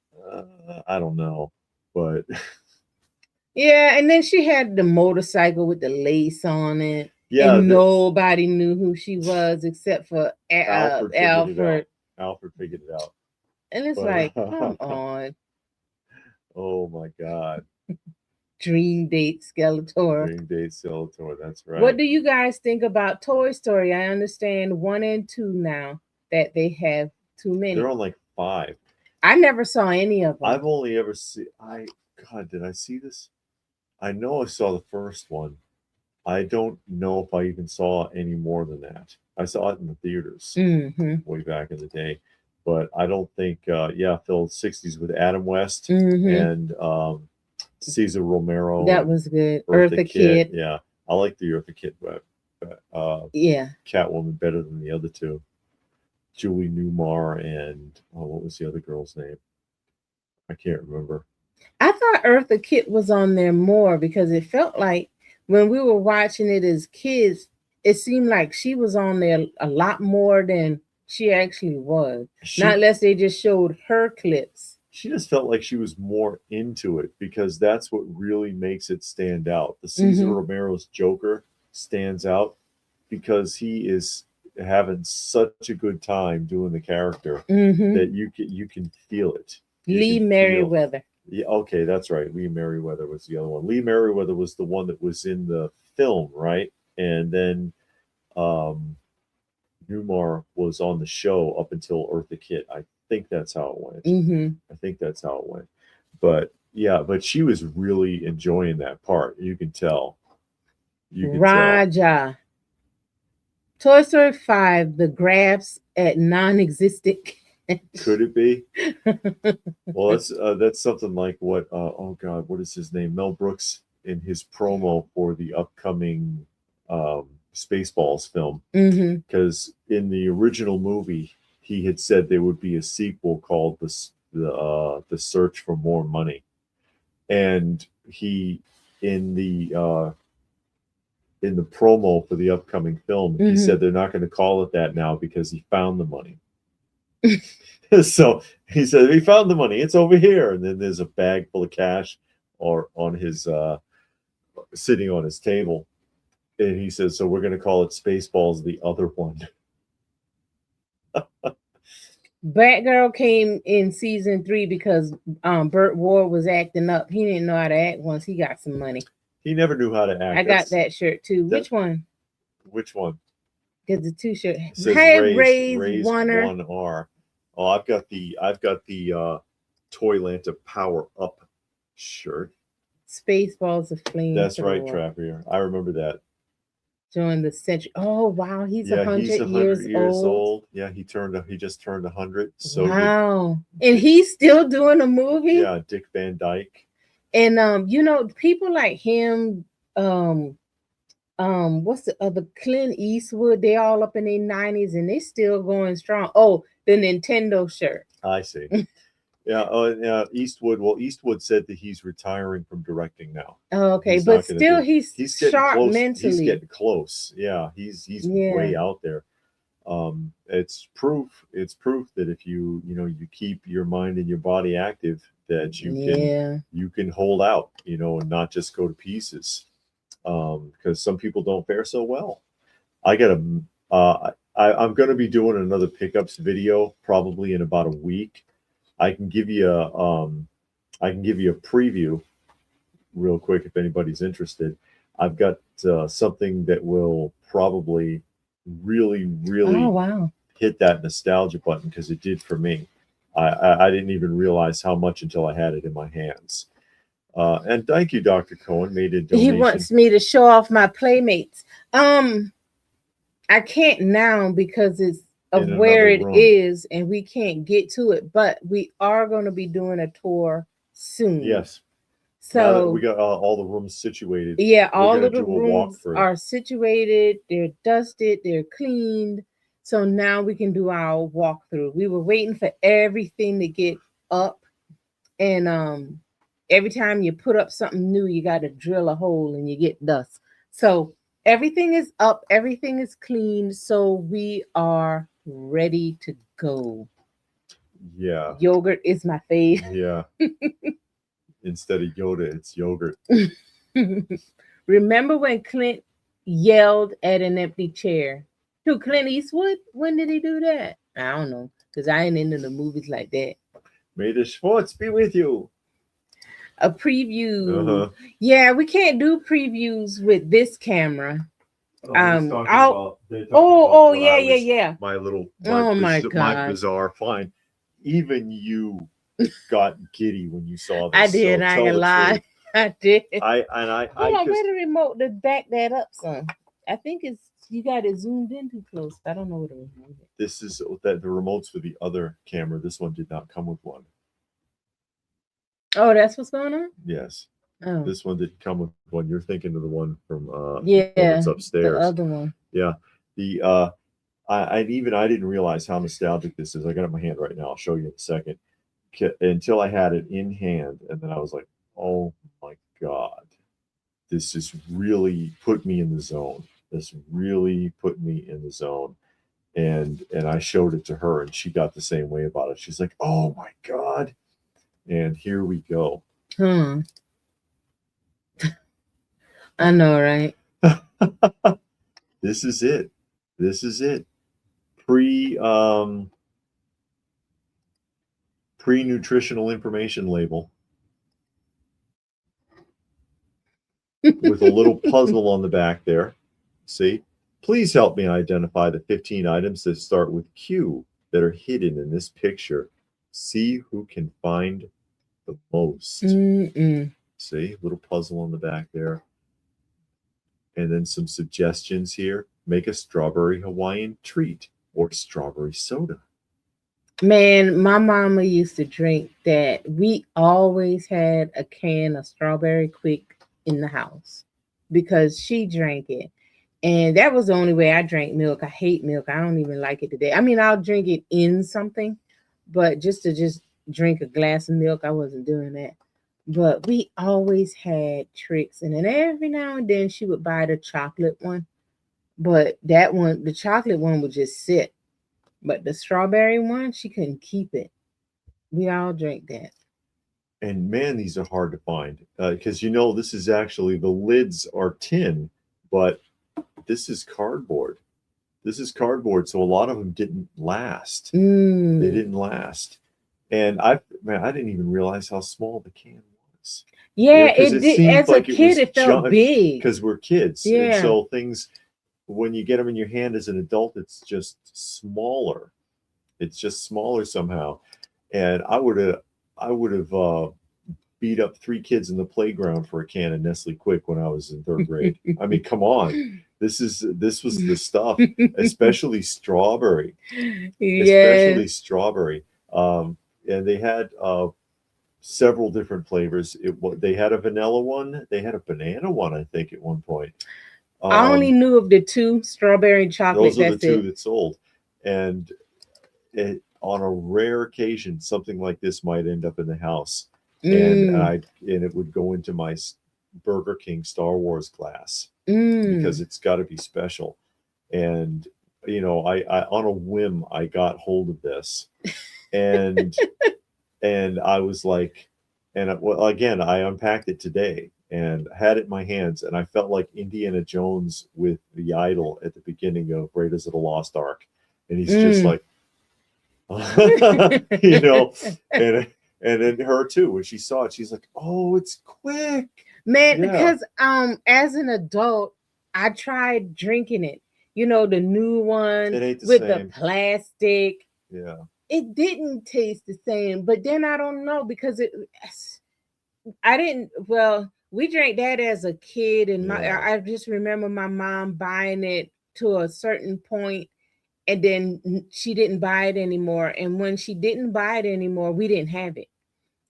I don't know. But yeah, and then she had the motorcycle with the lace on it. Yeah, and nobody knew who she was except for Alfred. Alfred. Alfred figured it out. And it's like, come on. Oh my God. Dream Date Skeletor. Dream Date Skeletor, that's right. What do you guys think about Toy Story? I understand 1 and 2 now that they have too many. They're on like 5. I never saw any of them. I've only ever seen. God, did I see this? I know I saw the first one. I don't know if I even saw any more than that. I saw it in the theaters way back in the day, but I don't think. Phil, 60s with Adam West and Cesar Romero. That was good. Eartha Kitt. Yeah, I like the Eartha Kitt, but Catwoman better than the other two. Julie Newmar and what was the other girl's name? I can't remember. I thought Eartha Kitt was on there more because it felt like when we were watching it as kids, it seemed like she was on there a lot more than she actually was. Not unless they just showed her clips. She just felt like she was more into it because that's what really makes it stand out. The Cesar Romero's Joker stands out because he is having such a good time doing the character that you can feel it. Lee Merriweather. Yeah, okay, that's right. Lee Merriweather was the other one. Lee Merriweather was the one that was in the film, right? And then Newmar was on the show up until Eartha Kitt. I think that's how it went. I think that's how it went. But yeah, but she was really enjoying that part. You can tell. You could Raja. Toy Story 5, the graphs at non-existent. Could it be? Well, that's something like what? Oh God, what is his name? Mel Brooks in his promo for the upcoming Spaceballs film. Because in the original movie, he had said there would be a sequel called the Search for More Money, and he in the promo for the upcoming film, he said they're not going to call it that now because he found the money. So he said, "We found the money. It's over here." And then there's a bag full of cash or on his sitting on his table. And he says, "So we're going to call it Spaceballs, the other one." Batgirl came in season 3 because Burt Ward was acting up. He didn't know how to act once he got some money. He never knew how to act. I got that shirt too. Which one? Which one? Because the two shirts. Hey, raise 1R. Oh, I've got the Toylanta Power Up shirt. Spaceballs of Flame. That's right, Trappier. I remember that. During the century. Oh wow, he's 100 years old. Yeah, he just turned 100. So wow. And he's still doing a movie. Yeah, Dick Van Dyke. And people like him, what's the other, Clint Eastwood, they all up in their 90s and they still going strong. Oh, the Nintendo shirt. I see. Yeah, Eastwood. Well, Eastwood said that he's retiring from directing now. Oh, okay, but still he's sharp close. Mentally. He's getting close. Yeah, he's way out there. It's proof. It's proof that if you keep your mind and your body active, that you can hold out, and not just go to pieces. Because some people don't fare so well. I'm going to be doing another pickups video probably in about a week. I can give you a preview real quick if anybody's interested. I've got something that will probably really hit that nostalgia button because it did for me. I didn't even realize how much until I had it in my hands. And thank you, Dr. Cohen, made a donation. He wants me to show off my Playmates. I can't now because it's of where it is and we can't get to it, but we are going to be doing a tour soon. Yes. So now that we got all the rooms situated. Yeah, all of the rooms are situated, they're dusted, they're cleaned. So now we can do our walkthrough. We were waiting for everything to get up, and every time you put up something new, you got to drill a hole and you get dust. So everything is up, everything is clean, so we are ready to go. Yeah. Yogurt is my fave. Yeah. Instead of Yoda, it's yogurt. Remember when Clint yelled at an empty chair? Who, Clint Eastwood? When did he do that? I don't know, because I ain't into the movies like that. May the Schwartz be with you. A preview. Yeah, we can't do previews with this camera. Yeah. My bizarre find. Even you got giddy when you saw this. I did. I ain't lie. I did. Hold on, where the remote to back that up, son? I think you got it zoomed in too close. I don't know what the remote is. This is the remotes for the other camera. This one did not come with one. Oh, that's what's going on? Yes. Oh. This one didn't come with one. You're thinking of the one from it's upstairs. The other one. Yeah. The I didn't realize how nostalgic this is. I got it in my hand right now. I'll show you in a second. Until I had it in hand, and then I was like, "Oh my God, this just really put me in the zone. This really put me in the zone." And I showed it to her, and she got the same way about it. She's like, "Oh my God." And here we go. I know, right? This is it. This is it. Pre-nutritional information label with a little puzzle on the back there. See? Please help me identify the 15 items that start with Q that are hidden in this picture. See who can find the most. See? Little puzzle on the back there. And then some suggestions here. Make a strawberry Hawaiian treat or strawberry soda. Man, my mama used to drink that. We always had a can of strawberry quick in the house because she drank it. And that was the only way I drank milk. I hate milk. I don't even like it today. I mean, I'll drink it in something, but just drink a glass of milk, I wasn't doing that. But we always had tricks. And then every now and then she would buy the chocolate one. But that one, the chocolate one would just sit. But the strawberry one, she couldn't keep it. We all drink that. And man, these are hard to find because this is actually, the lids are tin, but this is cardboard. This is cardboard, so a lot of them didn't last. They didn't last, and I didn't even realize how small the can was. Yeah, it did. As a kid, it felt big because we're kids. Yeah. And so things, when you get them in your hand as an adult, it's just smaller. It's just smaller somehow. And I would have beat up 3 kids in the playground for a can of Nestle Quick when I was in 3rd grade. I mean, come on. This was the stuff, especially strawberry. Especially strawberry. And they had several different flavors. They had a vanilla one. They had a banana one, I think, at one point. I only knew of the 2, strawberry and chocolate. Those are the 2 that sold. And on a rare occasion, something like this might end up in the house. And it would go into my Burger King Star Wars glass because it's got to be special. And I on a whim, I got hold of this, and I was like, again, I unpacked it today and had it in my hands, and I felt like Indiana Jones with the idol at the beginning of Raiders of the Lost Ark, and he's just like, and then her too, when she saw it, she's like, "Oh, it's quick, man!" Yeah. Because as an adult, I tried drinking it. The new one with the plastic. Yeah, it didn't taste the same. But then I don't know because I didn't. Well, we drank that as a kid, and I just remember my mom buying it to a certain point. And then she didn't buy it anymore. And when she didn't buy it anymore, we didn't have it.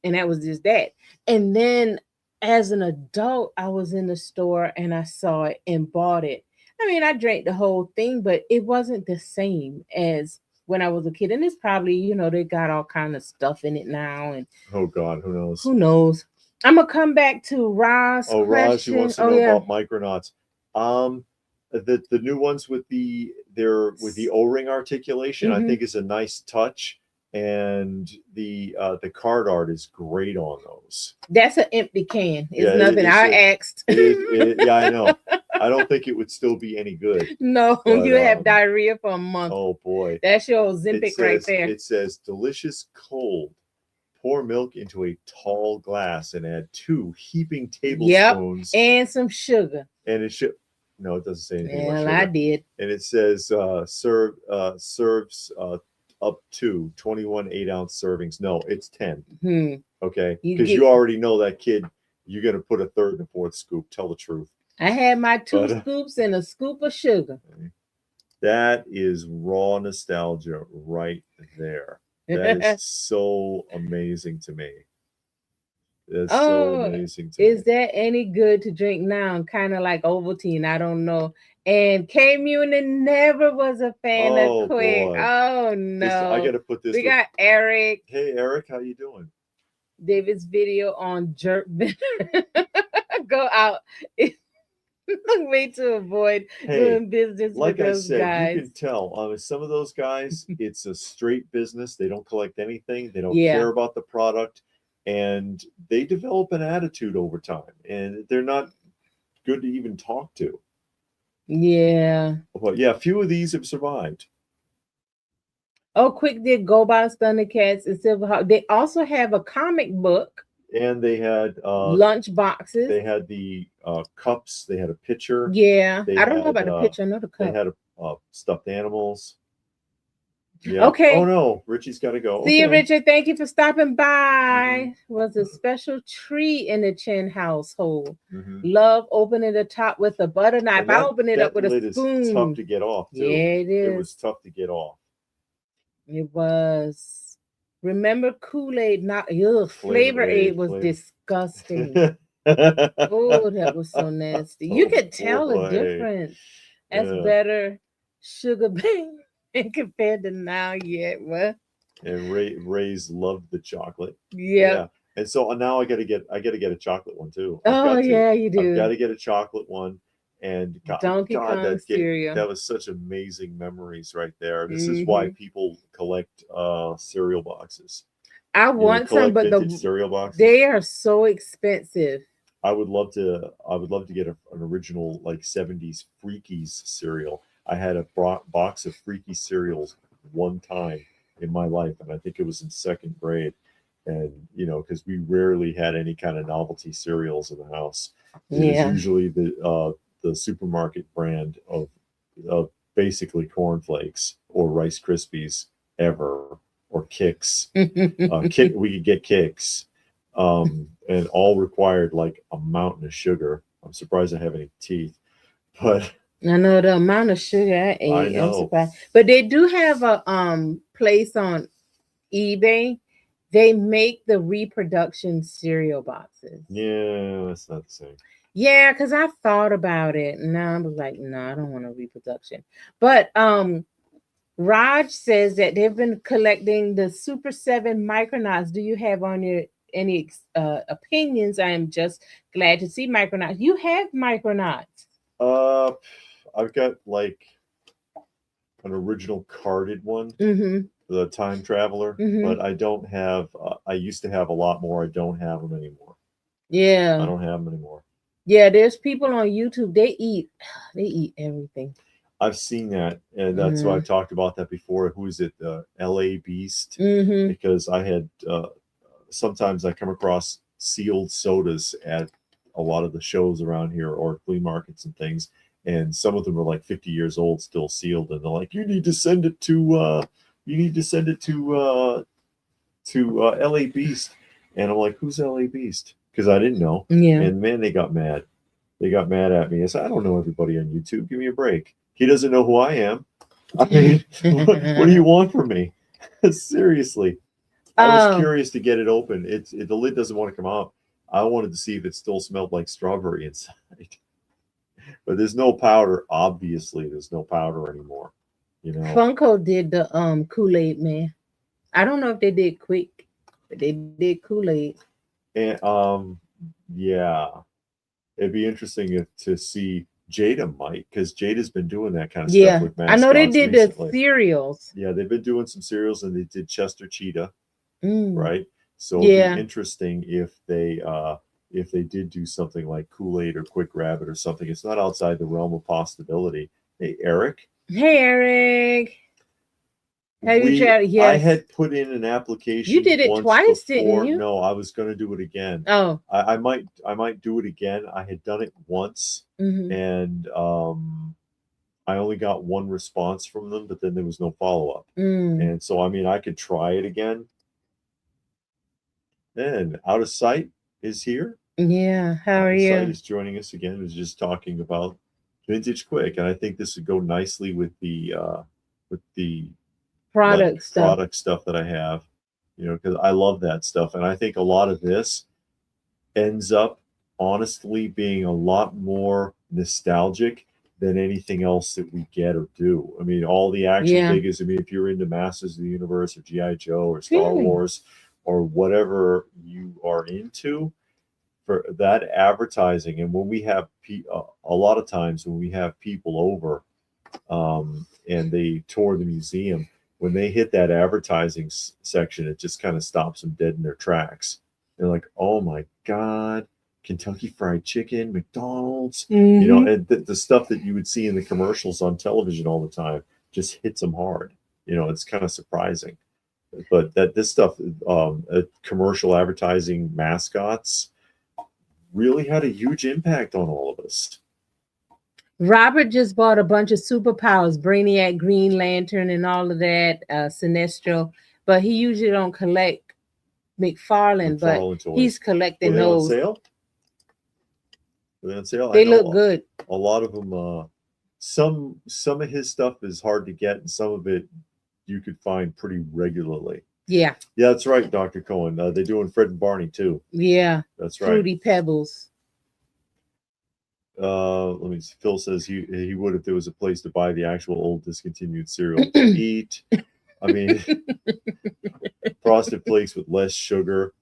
And that was just that. And then as an adult, I was in the store and I saw it and bought it. I mean, I drank the whole thing, but it wasn't the same as when I was a kid. And it's probably, they got all kind of stuff in it now. And oh God, who knows? Who knows? I'm going to come back to Ross. Oh, question. Ross, she wants to know about Micronauts. The new ones with the O-ring articulation, I think, is a nice touch, and the card art is great on those. That's an empty can. It's nothing. I asked. Yeah, I know. I don't think it would still be any good. No, but, you have diarrhea for a month. Oh boy, that's your Ozempic right there. It says delicious cold. Pour milk into a tall glass and add 2 heaping tablespoons and some sugar. And it should. No, it doesn't say anything. Well, I did. And it says serves up to 21 8-ounce servings. No, it's 10. Okay, because you already know that kid. You're gonna put a 3rd and 4th scoop. Tell the truth. I had my 2 scoops and a scoop of sugar. That is raw nostalgia right there. That is so amazing to me. That's so amazing to me. Is that any good to drink now? Kind of like Ovaltine, I don't know. And K Munin never was a fan of Quick. Boy. Oh no. I gotta put this. We got Eric. Hey Eric, how you doing? David's video on jerk. Go out. Way to avoid doing business with those guys. You can tell some of those guys, it's a straight business. They don't collect anything. They don't care about the product. And they develop an attitude over time, and they're not good to even talk to. Yeah. But yeah, a few of these have survived. Oh, Quick did Go Box Thundercats and Silverhawk. They also have a comic book. And they had lunch boxes. They had the cups. They had a pitcher. Yeah. I don't know about the pitcher. I know the cup. They had stuffed animals. Yeah. Okay. Oh no, Richie's got to go. See you, Okay. Richard. Thank you for stopping by. Mm-hmm. Was a special treat in the Chin household. Mm-hmm. Love opening the top with a butter knife. And I open it up that with a lid is tough spoon. to get off too. Yeah, it It is. was tough to get off. It was. Remember Kool-Aid? Not Flavor Aid was disgusting. Oh, that was so nasty. You could tell the difference. That's better sugar cane compared to now. Yeah, what? And Ray's loved the chocolate. Yep. Yeah. And so now I gotta get a chocolate one too. Oh yeah, you do. I've got to get a chocolate one. And Donkey Kong cereal. That was such amazing memories right there. This is why people collect cereal boxes. I want some, but the cereal boxes. They are so expensive. I would love to get an original like 70s Freakies cereal. I had a box of Freaky cereals one time in my life, and I think it was in second grade. And because we rarely had any kind of novelty cereals in the house. It was usually the supermarket brand of basically cornflakes or Rice Krispies ever, or Kix. We could get Kix, and all required like a mountain of sugar. I'm surprised I have any teeth, but I know the amount of sugar I ate. I know. I'm surprised. But they do have a place on eBay. They make the reproduction cereal boxes. Yeah, that's not the same. Yeah, because I thought about it, and now I was like, no, I don't want a reproduction. But Raj says that they've been collecting the Super 7 Micronauts. Do you have on your any opinions? I am just glad to see Micronauts. You have Micronauts. I've got like an original carded one, the Time Traveler, but I don't have. I used to have a lot more. I don't have them anymore. Yeah, I don't have them anymore. Yeah, there's people on YouTube. They eat everything. I've seen that, and that's why I talked about that before. Who is it? L.A. Beast. Because I had sometimes I come across sealed sodas at a lot of the shows around here or flea markets and things, and some of them are like 50 years old, still sealed, and they're like, "You need to send it to L.A. Beast," and I'm like, "Who's L.A. Beast?" Because I didn't know. Yeah. And man, they got mad. They got mad at me. I said, "I don't know everybody on YouTube. Give me a break." He doesn't know who I am. I mean, what do you want from me? Seriously. I was curious to get it open. The lid doesn't want to come out. I wanted to see if it still smelled like strawberry inside. But there's no powder. Obviously, there's no powder anymore. Funko did the Kool-Aid Man. I don't know if they did Quick, but they did Kool-Aid. And yeah. It'd be interesting to see Jada might, because Jada's been doing that kind of stuff with mascots. I know they did recently. The cereals. Yeah, they've been doing some cereals, and they did Chester Cheetah, right? So it'd be interesting if they did do something like Kool-Aid or Quick Rabbit or something. It's not outside the realm of possibility. Hey, Eric. Hey, Eric. I had put in an application. You did it twice, didn't you? No, I was going to do it again. Oh, I might do it again. I had done it once, and I only got one response from them, but then there was no follow up. And so, I mean, I could try it again. And Out of Sight is here. Yeah, how are you? Out of Sight is joining us again. Is just talking about Vintage Quick, and I think this would go nicely with the product stuff that I have, because I love that stuff. And I think a lot of this ends up honestly being a lot more nostalgic than anything else that we get or do. I mean, all the action figures, I mean, if you're into Masters of the Universe or G.I. Joe or Star Wars or whatever you are into, for that advertising, and when we have a lot of times when we have people over and they tour the museum, when they hit that advertising section, it just kind of stops them dead in their tracks. They're like, "Oh my God, Kentucky Fried Chicken, McDonald's," and the stuff that you would see in the commercials on television all the time just hits them hard. It's kind of surprising. But this stuff, commercial advertising mascots, really had a huge impact on all of us. Robert just bought a bunch of superpowers, Brainiac, Green Lantern, and all of that, Sinestro. But he usually don't collect McFarlane, but McFarlane toys. he's Were collecting they on those. sale? Were they on sale? I They look know good. a lot of them. Some of his stuff is hard to get, and some of it you could find pretty regularly. Yeah. Yeah, that's right, Dr. Cohen. They're doing Fred and Barney too. Yeah. That's right. Fruity Pebbles. Let me see. Phil says he would if there was a place to buy the actual old discontinued cereal to eat. I mean, Frosted Flakes with less sugar.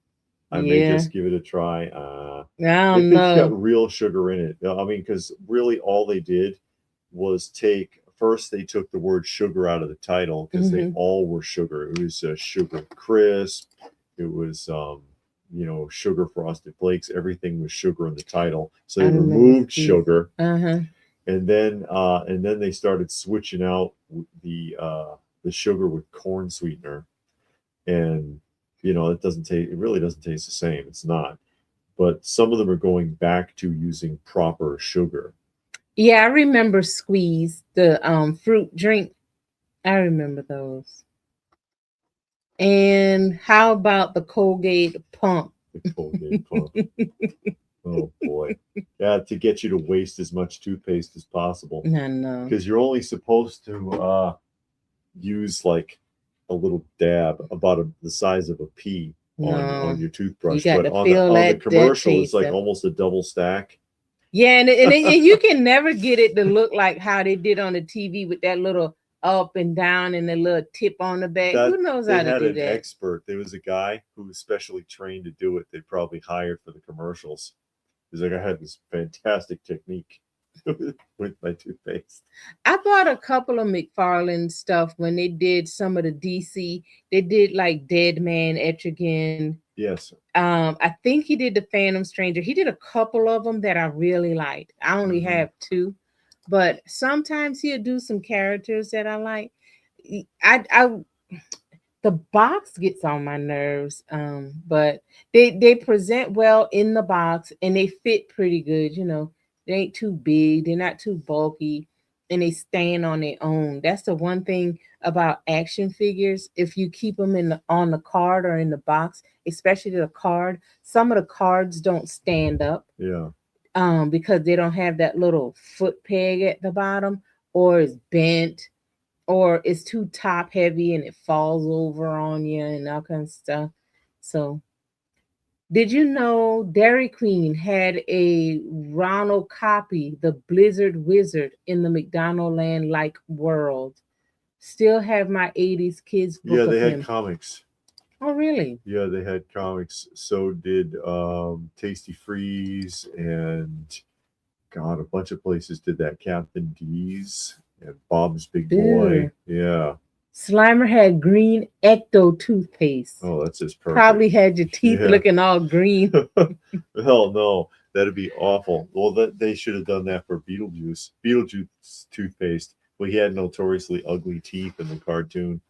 I may just give it a try. I If don't it's know. got real sugar in it. I mean, because really all they did was first they took the word sugar out of the title because they all were sugar. It was Sugar Crisp. It was Sugar Frosted Flakes. Everything was sugar in the title. So they removed sugar. And then they started switching out the sugar with corn sweetener. And it really doesn't taste the same. It's not. But some of them are going back to using proper sugar. Yeah, I remember Squeeze, the fruit drink. I remember those. And how about the Colgate pump? The Colgate pump. Oh boy. Yeah, to get you to waste as much toothpaste as possible. I know. Because you're only supposed to use like a little dab about the size of a pea on your toothbrush. You got but to on feel the commercial, it's like of... almost a double stack. Yeah, and you can never get it to look like how they did on the TV with that little up and down and the little tip on the back. Who knows how to do that? They had an expert. There was a guy who was specially trained to do it. They probably hired for the commercials. He's like, I had this fantastic technique with my toothpaste. I bought a couple of McFarlane stuff when they did some of the DC. They did like Dead Man Etrigan. Yes. I think he did the Phantom Stranger. He did a couple of them that I really liked. I only have 2, but sometimes he'll do some characters that I like. The box gets on my nerves, but they present well in the box and they fit pretty good. They ain't too big, they're not too bulky, and they stand on their own. That's the one thing about action figures. If you keep them on the card or in the box, especially the card, some of the cards don't stand up. Yeah. Because they don't have that little foot peg at the bottom, or it's bent, or it's too top heavy and it falls over on you and all kinds of stuff. So, did you know Dairy Queen had a Ronald copy, the Blizzard Wizard, in the McDonaldland like world? Still have my 80s kids book. Yeah, they had comics. Oh, really? Yeah, they had comics. So did Tasty Freeze, and God, a bunch of places did that. Captain D's and Bob's Big Boy. Yeah. Slimer had green Ecto toothpaste. Oh, that's just perfect. Probably had your teeth looking all green. Hell no, that'd be awful. Well, they should have done that for Beetlejuice. Beetlejuice toothpaste. Well, he had notoriously ugly teeth in the cartoon.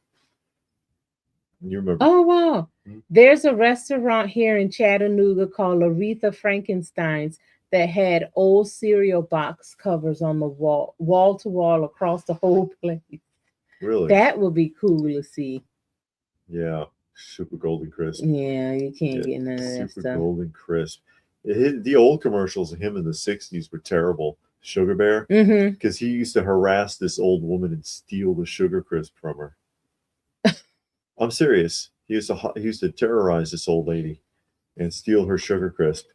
You remember? Oh, wow. There's a restaurant here in Chattanooga called Aretha Frankenstein's that had old cereal box covers on the wall to wall across the whole place. Really? That would be cool to see. Yeah. Super Golden Crisp. Yeah, you can't get none of that stuff. Super Golden Crisp. The old commercials of him in the 60s were terrible. Sugar Bear. Because he used to harass this old woman and steal the Sugar Crisp from her. I'm serious. He used to terrorize this old lady and steal her Sugar Crisp.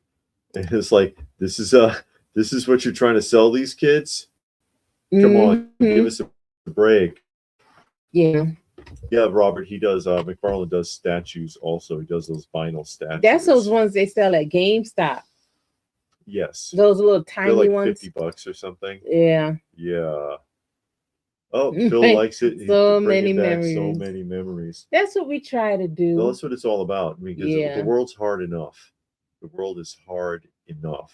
And it's like, this is what you're trying to sell these kids? Come on, give us a break. Yeah. Yeah, Robert, he does. McFarlane does statues also. He does those vinyl statues. That's those ones they sell at GameStop. Yes. Those little tiny They're like ones. $50 or something. Yeah. Yeah. Oh, Phil likes it. So many memories. So many memories. That's what we try to do. Well, that's what it's all about. I mean, because the world's hard enough. The world is hard enough.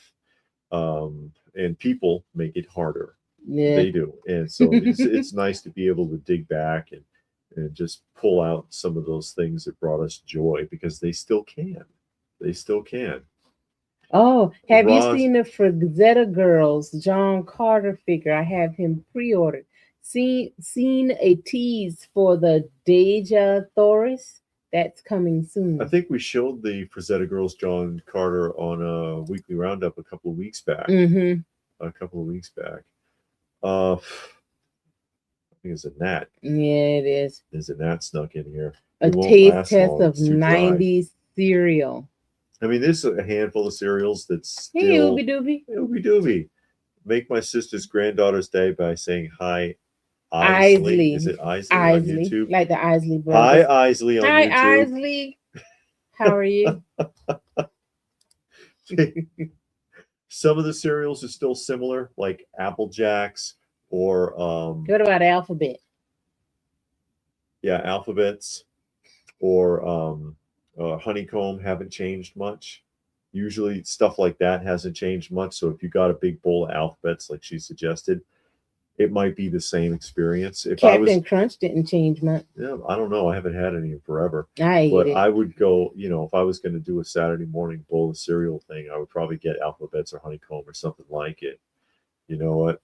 And people make it harder. Yeah. They do. And so it's nice to be able to dig back and just pull out some of those things that brought us joy, because they still can. They still can. Oh, have you Roz, seen the Frazetta Girls John Carter figure? I have him pre-ordered. Seen a tease for the Deja Thoris that's coming I soon. think we showed the Frazetta Girls John Carter on a weekly roundup a couple of weeks back. Mm-hmm. A couple of weeks back. I think it's a gnat. Yeah, it is. There's a gnat snuck in here. A It won't taste last test long. of It's too dry. 90s cereal. I mean, there's a handful of cereals that Hey, still Ooby Dooby. ooby dooby. Make my sister's granddaughter's day by saying hi, Isley. Is Isley. it Isley on Isley. YouTube? Like the Isley Hi, brothers. Isley on Hi, YouTube. Isley. How are you? Some of the cereals are still similar, like Apple Jacks or What about Alphabet? yeah, Alphabets or Honeycomb haven't changed much. Usually stuff like that hasn't changed much. So if you got a big bowl of Alphabets, like she suggested, it might be the same experience. If I was, Captain Crunch didn't change much. yeah, I don't know. I haven't had any in forever. I ate But it. I would go, if I was going to do a Saturday morning bowl of cereal thing, I would probably get Alphabets or Honeycomb or something like it. You know what?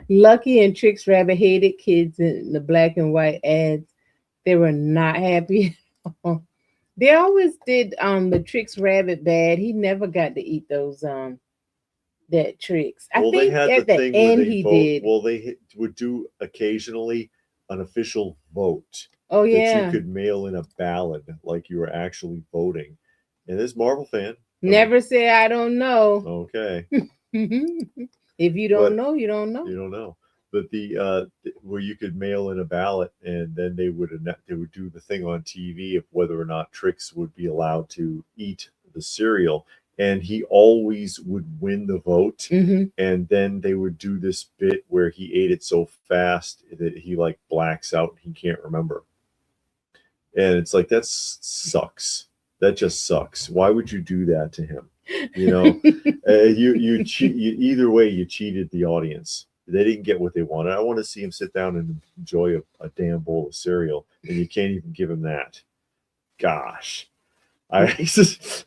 Lucky and Trix Rabbit hated kids in the black and white ads. They were not happy. They always did the Trix Rabbit bad. He never got to eat those that Trix. I Well, they think had the at the thing where end they he vote. did. Well, they would do occasionally an official vote Oh that you yeah. could mail in a ballot, like you were actually voting. And this Marvel fan, Never say I don't know. okay, If you don't but know, you don't know. you don't know. But the where you could mail in a ballot, and then they would do the thing on TV of whether or not Trix would be allowed to eat the cereal, and he always would win the vote. Mm-hmm. And then they would do this bit where he ate it so fast that he like blacks out, he can't remember, and it's like that sucks. That just sucks. Why would you do that to him? You know, either way you cheated the audience. They didn't get what they wanted. I want to see him sit down and enjoy a damn bowl of cereal, and you can't even give him that. Gosh, I just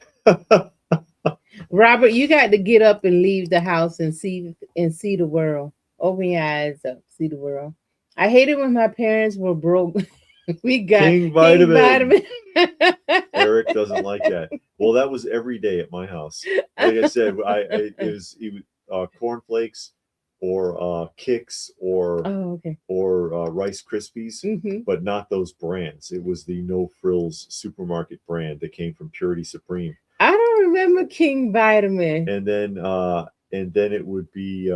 Robert, you got to get up and leave the house and see the world. Open your eyes up, see the world. I hated when my parents were broke. We got King Vitamin. Eric doesn't like that. Well, that was every day at my house. Like I said, it was cornflakes or Kicks or Rice Krispies, Mm-hmm. but not those brands. It was the No Frills supermarket brand that came from Purity Supreme. I don't remember King Vitamin. And then it would be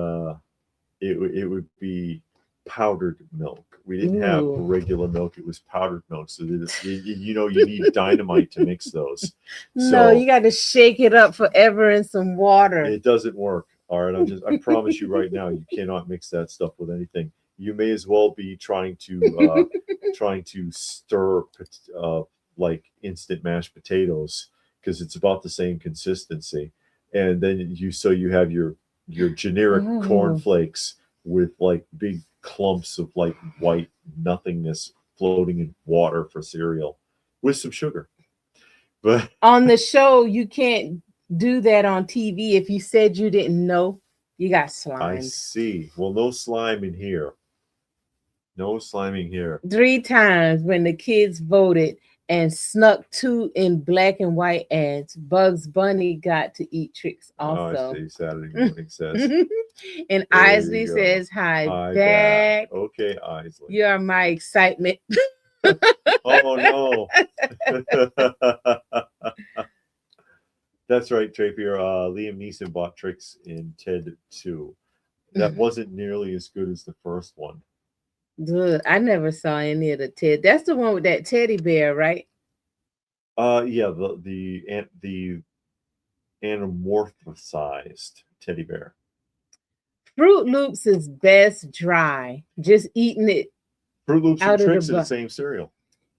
it would be powdered milk. We didn't have regular milk; it was powdered milk. So you need dynamite to mix those. No, you got to shake it up forever in some water. It doesn't work. All right, I promise you right now, you cannot mix that stuff with anything. You may as well be trying to stir like instant mashed potatoes, because it's about the same consistency. And then you have your generic cornflakes with like big clumps of like white nothingness floating in water for cereal with some sugar. But on the show, you can't do that on TV. If you said you didn't know, you got slimed. I see. Well, no slime in here. No sliming here. 3 times when the kids voted and snuck 2 in black and white ads. Bugs Bunny got to eat Trix also. Oh, I see. Saturday morning says. And Isley says, hi back. Okay, Isley. You are my excitement. Oh, no. That's right, Trapier. Liam Neeson bought Trix in Ted 2. That wasn't nearly as good as the first one. I never saw any of the Ted. That's the one with that teddy bear, right? Yeah, the anamorphosized teddy bear. Fruit Loops is best dry. Just eating it. Fruit Loops and Trix are the same cereal.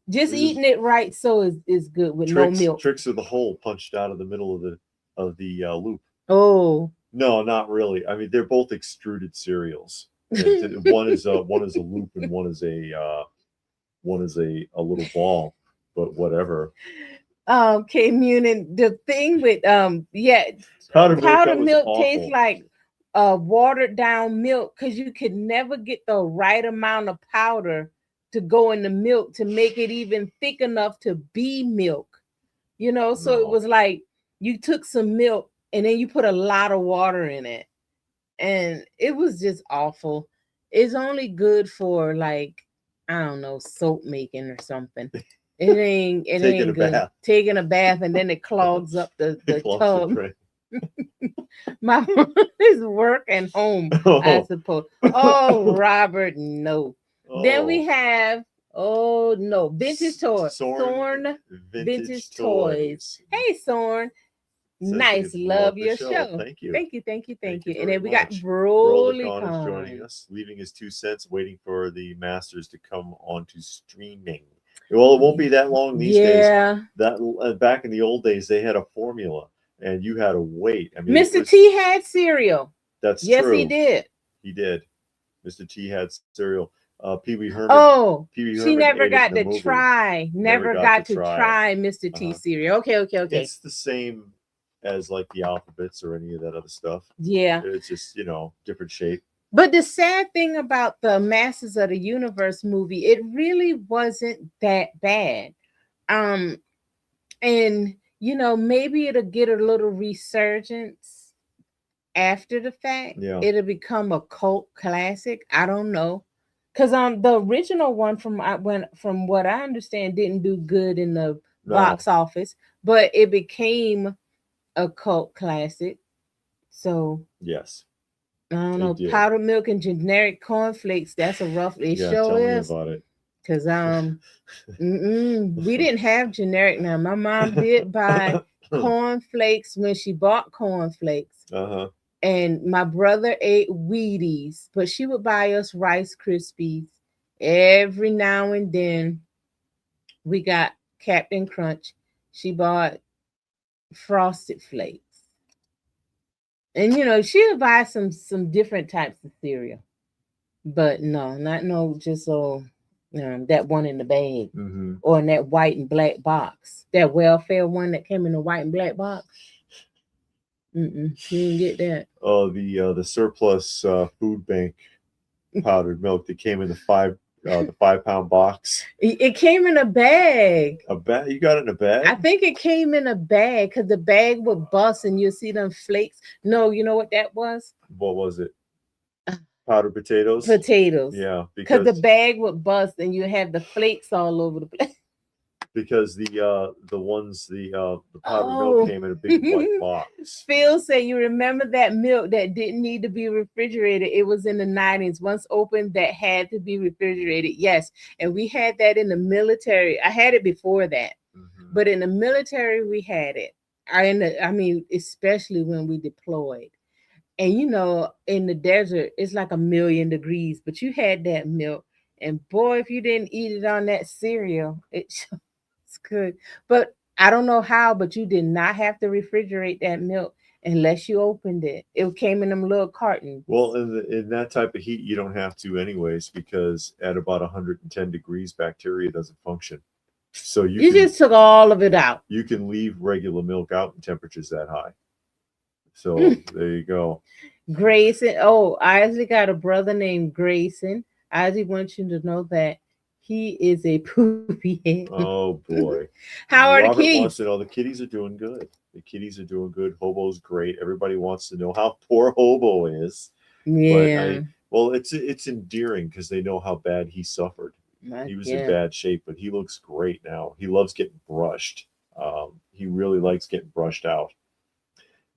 Just eating it right so is good with no milk. Trix are the hole punched out of the middle of the loop. Oh. No, not really. I mean, they're both extruded cereals. One is a loop and one is a little ball, but whatever. Communion. The thing with yeah, Powdered milk, that powdered was milk tastes awful. like watered down milk because you could never get the right amount of powder to go in the milk to make it even thick enough to be milk. So it No. was like you took some milk and then you put a lot of water in it, and it was just awful. It's only good for like, I don't know, soap making or something. It ain't Taking a good. bath. Taking a bath and then it clogs up the It clogs the tub. drain. My is work and home, I Oh. suppose. Oh, Robert, no. Then we Oh. have, oh no, vintage toy. Sorn Thorn Vintage Vintage Toys. Toys. Hey, Sorn. Says they Nice. love Love the your show. show. Thank you. Thank you, thank you, thank Thank you you. And very then we got much. Broly Rollicon is joining Con. us, leaving his 2 cents, waiting for the masters to come onto streaming. Well, it won't be that long these days. Yeah. That back in the old days, they had a formula, and you had to wait. I mean, it Mr. was. T had cereal. That's Yes, he true. did. He did. Mr. T had cereal. Pee Wee Herman. Oh, Pee Wee she Herman never ate it in got the to movie. try. Never Never got to got to try it. try Mr. T Uh-huh. cereal. Okay, okay, okay. It's the same as like the alphabets or any of that other stuff. Yeah. It's just different shape. But the sad thing about the Masters of the Universe movie, it really wasn't that bad. Um, and maybe it'll get a little resurgence after the fact. Yeah. It'll become a cult classic. I don't know. Cause the original one from what I understand didn't do good in the No. box office, but it became a cult classic. So Yes, I don't know, it did. powdered milk and generic cornflakes. That's a rough. It Yeah, sure tell me is. about it. Cause we didn't have generic. Now my mom did buy cornflakes when she bought cornflakes, Uh-huh. and my brother ate Wheaties, but she would buy us Rice Krispies every now and then. We got Captain Crunch. She bought Frosted Flakes, and she would buy some different types of cereal. But no, not no just that one in the bag Mm-hmm. or in that white and black box. That welfare one that came in a white and black box. You didn't get that. Oh, the surplus food bank powdered milk that came in the 5 pound box. It came in a bag. A bag? You got it in a bag? I think it came in a bag because the bag would bust and you'll see them flakes. No, you know what that was? What was it? Powdered potatoes. Potatoes. Yeah, Because the bag would bust and you have the flakes all over the place. Because the powdered milk came in a big white box. Phil said, you remember that milk that didn't need to be refrigerated? It was in the 90s. Once opened, that had to be refrigerated. Yes. And we had that in the military. I had it before that. Mm-hmm. But in the military, we had it. I mean, especially when we deployed. And in the desert, it's like 1,000,000 degrees, but you had that milk. And boy, if you didn't eat it on that cereal, it's good. But I don't know how, but you did not have to refrigerate that milk unless you opened it. It came in them little cartons. Well, in that type of heat, you don't have to anyways, because at about 110 degrees, bacteria doesn't function. So you just took all of it out. You can leave regular milk out in temperatures that high. So there you go. Grayson. Oh, I actually got a brother named Grayson. I just want you to know that he is a poopy head. Oh boy. How are Robert the kitties? Wants to know the kitties are doing good. The kitties are doing good. Hobo's great. Everybody wants to know how poor Hobo is. Yeah. Well, it's endearing because they know how bad he suffered. He was in bad shape, but he looks great now. He loves getting brushed. He really likes getting brushed out.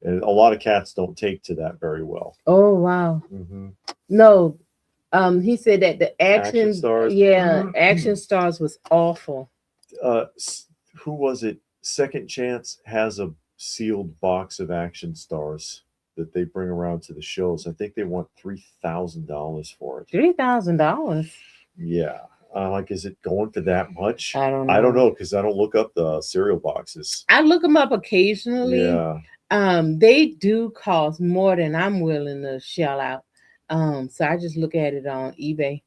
And a lot of cats don't take to that very well. Oh wow. Mm-hmm. No, he said that the Action Stars. Action Stars was awful. Who was it? Second Chance has a sealed box of Action Stars that they bring around to the shows. I think they want $3,000 for it. $3,000. Yeah. Like, is it going for that much? I don't know. I don't know because I don't look up the cereal boxes. I look them up occasionally. Yeah. They do cost more than I'm willing to shell out. So I just look at it on eBay.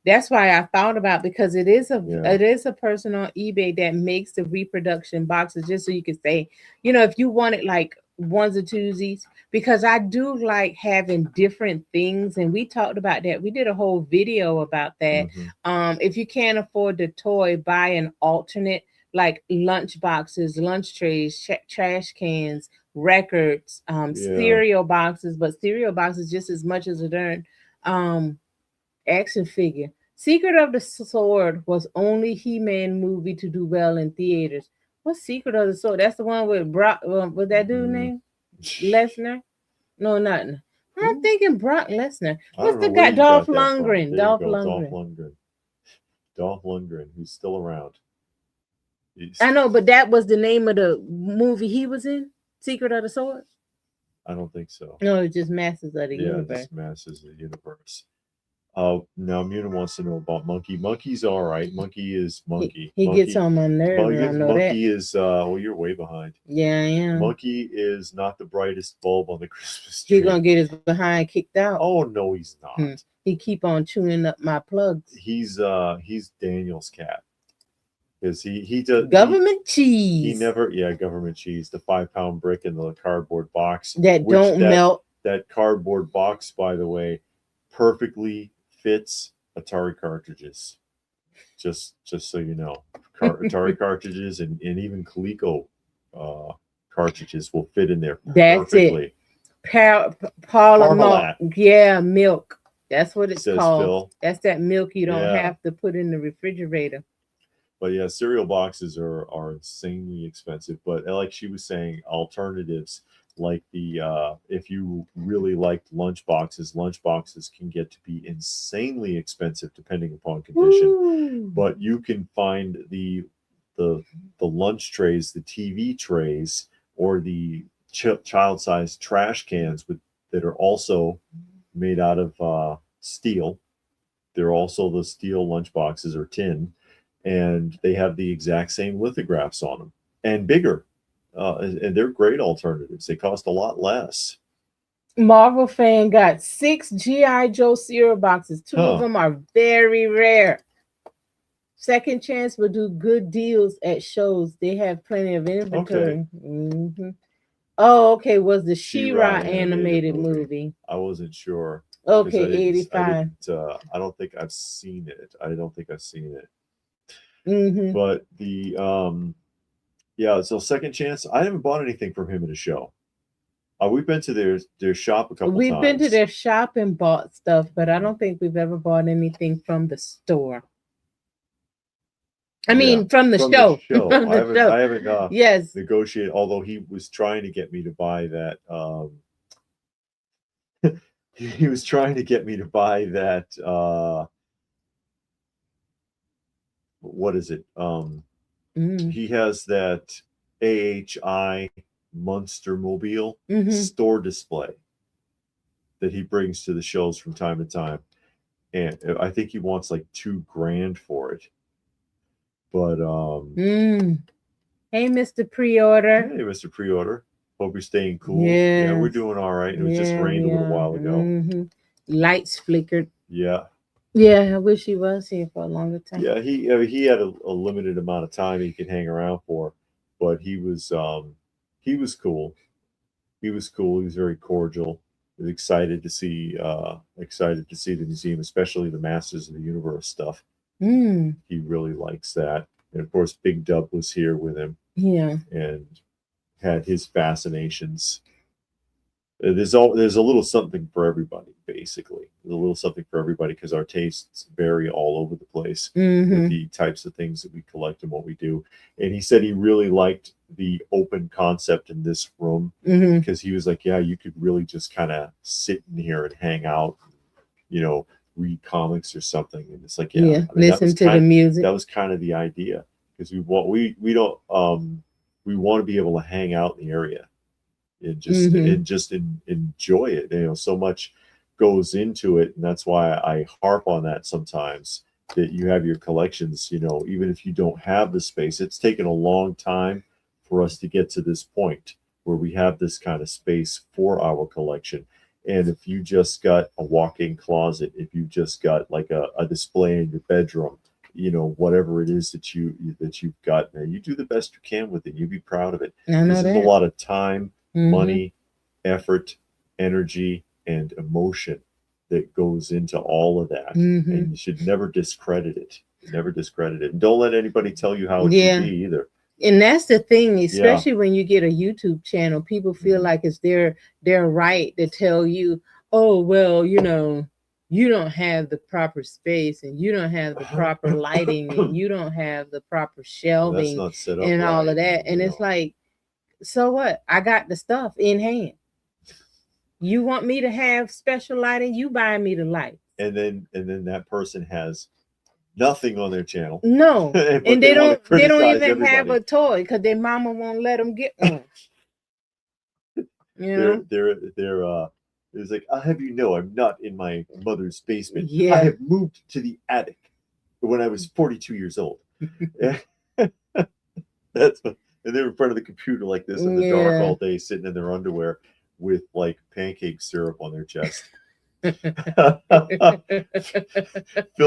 That's why I thought about, because it is Yeah. a person on eBay that makes the reproduction boxes, just so you can say, if you wanted like ones or twosies, because I do like having different things, and we talked about that. We did a whole video about that. Hmm. If you can't afford the toy, buy an alternate, like lunch boxes, lunch trays, trash cans, records, Yeah. cereal boxes, but cereal boxes just as much as a darn um action figure. Secret of the Sword was only He-Man movie to do well in theaters. What's Secret of the Sword? That's the one with Brock. What's that dude Mm. name? Lesnar? No, nothing. I'm Who? thinking Brock Lesnar. I What's don't know the where guy? you Dolph got that from. Lundgren. There you Dolph go, Dolph Lundgren. Lundgren. Dolph Lundgren, who's still around. I know, but that was the name of the movie he was in. Secret of the Sword. I don't think so. No, it's just Masters of the Yeah, Universe. just Masters of the Universe. Now Muna wants to know about Monkey. Monkey's all right. Monkey is Monkey. He gets Monkey. on my nerves. I know that. Monkey is well, you're way behind. Yeah, I am. Monkey is not the brightest bulb on the Christmas tree. He gonna get his behind kicked out. Oh no, he's not. He keep on chewing up my plugs. He's Daniel's cat. Because he does government cheese. He never government cheese. The 5-pound brick in the cardboard box that don't melt. That cardboard box, by the way, perfectly fits Atari cartridges. Just so you know, Atari cartridges and even Coleco cartridges will fit in there perfectly. That's it. Parmalat. Yeah, milk. That's what it's called. Phil. That's that milk you don't have to put in the refrigerator. But yeah, cereal boxes are insanely expensive. But like she was saying, alternatives like the if you really liked lunch boxes can get to be insanely expensive depending upon condition. Ooh. But you can find the lunch trays, the TV trays, or the child-sized trash cans that are also made out of steel. They're also the steel lunch boxes or tin, and they have the exact same lithographs on them and bigger. And they're great alternatives. They cost a lot less. Marvel fan got 6 G.I. Joe cereal boxes. 2 of them are very rare. Second Chance will do good deals at shows. They have plenty of inventory. Okay. Mm-hmm. Oh, okay. Was the She-Ra animated movie? I wasn't sure. Okay, 85. I don't think I've seen it. Mm-hmm. But the so Second Chance, I haven't bought anything from him at a show. We've been to their shop a couple times. We've been to their shop and bought stuff, but I don't think we've ever bought anything from the store. I mean, from the show. I haven't yes. negotiated, although he was trying to get me to buy that. He was trying to get me to buy that. What is it? He has that AHI Monster Mobile store display that he brings to the shows from time to time, and I think he wants like $2,000 for it. But hey, Mr. Pre-order. Hey, Mr. Pre-order. Hope you're staying cool. Yes. Yeah, we're doing all right. It was just rained a little while ago. Mm-hmm. Lights flickered. Yeah. Yeah, I wish he was here for a longer time. Yeah, he had a limited amount of time he could hang around for, but he was cool. He was cool. He was very cordial. He was excited to see the museum, especially the Masters of the Universe stuff. He really likes that. And of course, Big Dub was here with him. Yeah. And had his fascinations. There's a little something for everybody, basically. There's a little something for everybody because our tastes vary all over the place with the types of things that we collect and what we do. And he said he really liked the open concept in this room because he was like, yeah, you could really just kind of sit in here and hang out, read comics or something. And it's like, listen to the music. That was kind of the idea because we want to be able to hang out in the area and just enjoy it. So much goes into it, and that's why I harp on that sometimes, that you have your collections, even if you don't have the space. It's taken a long time for us to get to this point where we have this kind of space for our collection. And if you just got a walk-in closet, if you just got like a display in your bedroom, you know, whatever it is that you've got, man, you do the best you can with it. You be proud of it. I know This is a that. lot of time, Mm-hmm. money, effort, energy, and emotion that goes into all of that. Mm-hmm. And you should never discredit it. Never discredit it. And don't let anybody tell you how it Yeah. should be either. And that's the thing, especially when you get a YouTube channel, people feel like it's their right to tell you, oh, well, you know, you don't have the proper space and you don't have the proper lighting and you don't have the proper shelving That's not set up and right, all of that. And it's like, so what? I got the stuff in hand. You want me to have special lighting? You buy me the light. And then that person has nothing on their channel. No, and they don't even everybody. have a toy because their mama won't let them get one. You know, it's like, I'll have you know, I'm not in my mother's basement. Yeah. I have moved to the attic when I was 42 years old. That's what, and they're in front of the computer like this in the dark all day, sitting in their underwear with like pancake syrup on their chest. Phil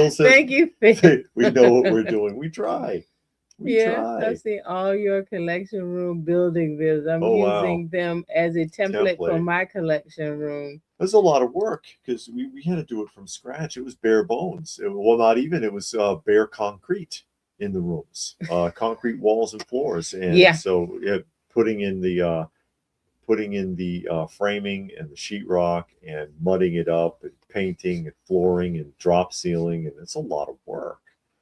says, "Thank you, Phil. We know what we're doing. We try. We try." I see all your collection room building vids. I'm using them as a template for my collection room. There's a lot of work because we had to do it from scratch. It was bare bones. Well, not even. It was bare concrete in the rooms, concrete walls and floors, and so putting in the framing and the sheetrock and mudding it up and painting and flooring and drop ceiling, and it's a lot of work.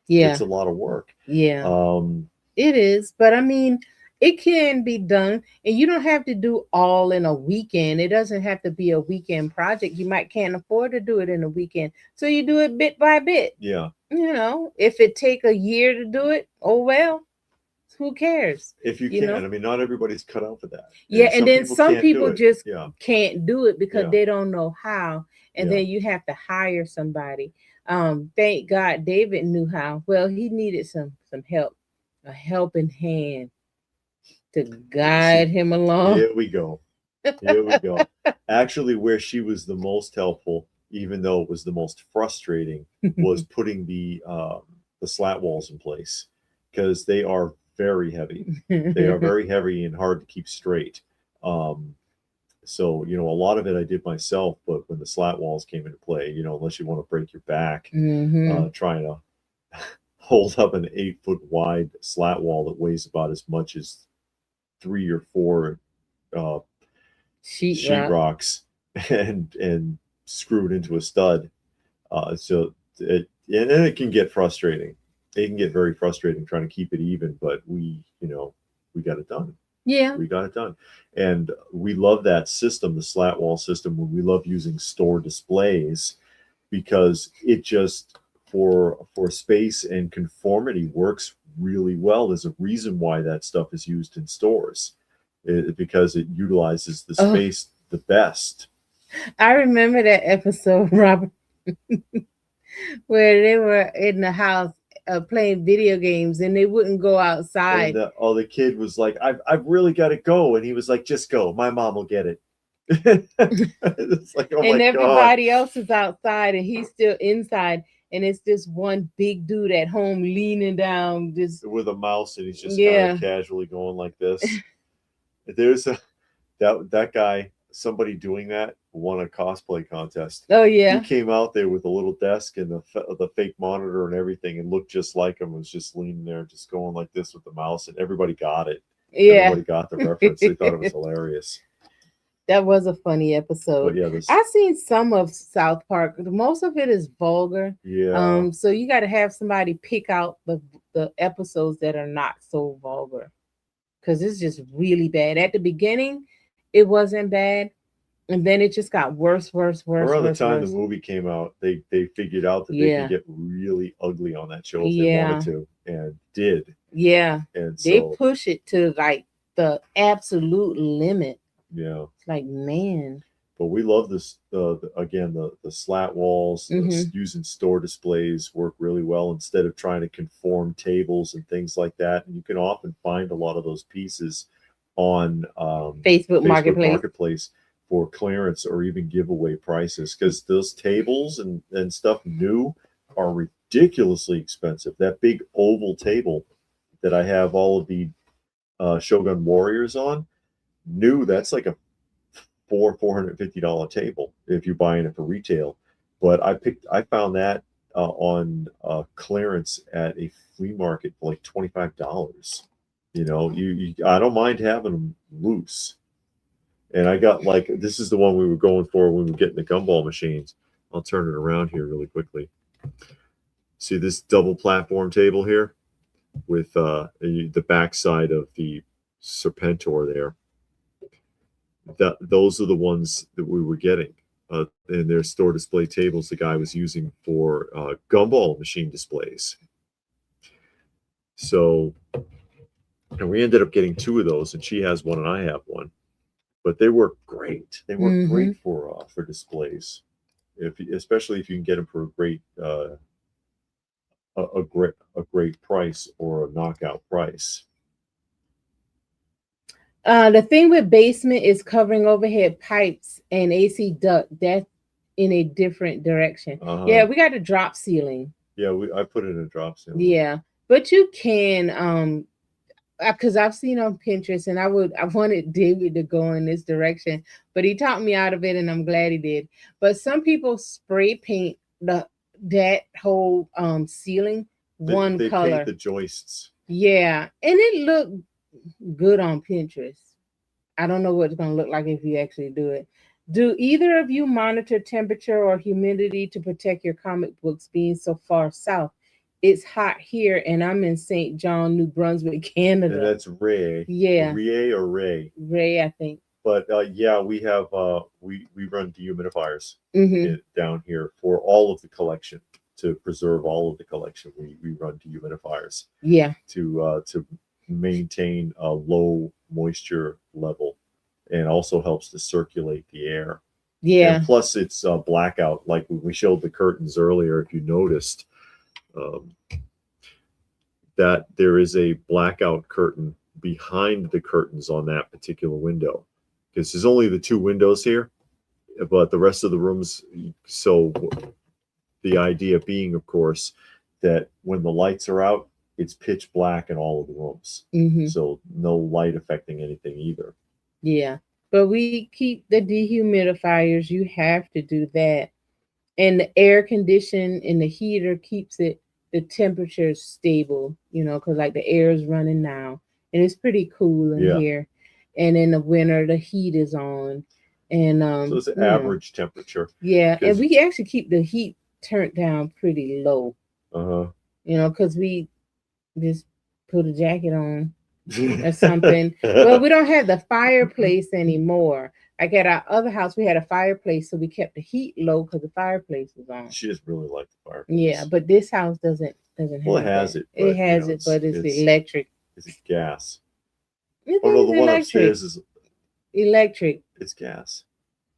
It's a lot of work. It is, but I mean, it can be done, and you don't have to do all in a weekend. It doesn't have to be a weekend project. You might can't afford to do it in a weekend, so you do it bit by bit. Yeah, you know, if it take a year to do it, oh well. Who cares? If you can. I mean, not everybody's cut out for that. And then some people just can't do it because they don't know how. And then you have to hire somebody. Thank God David knew how. Well, he needed some help, a helping hand to guide him along. Here we go. Here we go. Actually, where she was the most helpful, even though it was the most frustrating, was putting the slat walls in place, because they are very heavy. They are very heavy and hard to keep straight. So, you know, a lot of it I did myself, but when the slat walls came into play, you know, unless you want to break your back, trying to hold up an 8-foot wide slat wall that weighs about as much as 3 or 4 sheet rocks and screw it into a stud. So it can get frustrating. It can get very frustrating trying to keep it even, but we got it done. Yeah. We got it done. And we love that system, the slat wall system. We love using store displays because it just, for space and conformity, works really well. There's a reason why that stuff is used in stores, because it utilizes the space the best. I remember that episode, Robert, where they were in the house playing video games and they wouldn't go outside. And the kid was like, I've really got to go. And he was like, just go. My mom will get it. It's like, oh and my everybody God. else is outside and he's still inside. And it's this one big dude at home leaning down just with a mouse, and he's just kind of casually going like this. There's that guy, somebody doing that won a cosplay contest. Oh yeah. He came out there with a little desk and the fake monitor and everything, and looked just like him. Was just leaning there, just going like this with the mouse, and everybody got it. Yeah. Everybody got the reference. They thought it was hilarious. That was a funny episode. But yeah, I've seen some of South Park. Most of it is vulgar. Yeah. So you got to have somebody pick out the episodes that are not so vulgar, because it's just really bad. At the beginning, it wasn't bad, and then it just got worse. Around the time the movie came out, they figured out that they could get really ugly on that show if they wanted to, and did. Yeah. And they push it to like the absolute limit. Yeah. It's like, man. But we love this. Again, the slat walls, using store displays work really well instead of trying to conform tables and things like that. And you can often find a lot of those pieces on Facebook Marketplace for clearance or even giveaway prices, because those tables and stuff new are ridiculously expensive. That big oval table that I have all of the Shogun Warriors on, new, that's like a $450 table if you're buying it for retail. But I found that on clearance at a flea market for like $25. I don't mind having them loose. And I got, like, this is the one we were going for when we were getting the gumball machines. I'll turn it around here really quickly. See this double platform table here with the backside of the Serpentor there. Those are the ones that we were getting. And their store display tables the guy was using for gumball machine displays. So, and we ended up getting 2 of those, and she has one and I have one. But they work great. They work great for displays, especially if you can get them for a great price or a knockout price. The thing with basement is covering overhead pipes and AC duct. That's in a different direction. Yeah, we got a drop ceiling. Yeah, I put it in a drop ceiling. Yeah, but you can because I've seen on Pinterest, and I wanted David to go in this direction, but he talked me out of it, and I'm glad he did. But some people spray paint that whole ceiling one they color. Paint the joists. Yeah, and it looked good on Pinterest. I don't know what it's going to look like if you actually do it. Do either of you monitor temperature or humidity to protect your comic books being so far south? It's hot here, and I'm in St. John, New Brunswick, Canada. And that's Ray. Yeah. Ray or Ray? Ray, I think. But yeah, we have we run dehumidifiers down here for all of the collection, to preserve all of the collection. We run dehumidifiers. Yeah. To maintain a low moisture level, and also helps to circulate the air. Yeah. And plus, it's blackout. Like when we showed the curtains earlier, if you noticed, that there is a blackout curtain behind the curtains on that particular window, because there's only the 2 windows here, but the rest of the rooms. So the idea being, of course, that when the lights are out, it's pitch black in all of the rooms. So no light affecting anything either. Yeah, but we keep the dehumidifiers. You have to do that. And the air condition and the heater keeps the temperature stable, because like the air is running now, and it's pretty cool in here. And in the winter, the heat is on. And so it's an average temperature. Yeah, and we actually keep the heat turned down pretty low. Because we just put a jacket on or something. Well, we don't have the fireplace anymore. Like at our other house, we had a fireplace, so we kept the heat low because the fireplace was on. She just really liked the fireplace. Yeah, but this house doesn't have it. Well, it has it. It has it, but it's electric. It's gas. Oh no, the one upstairs is electric. It's gas.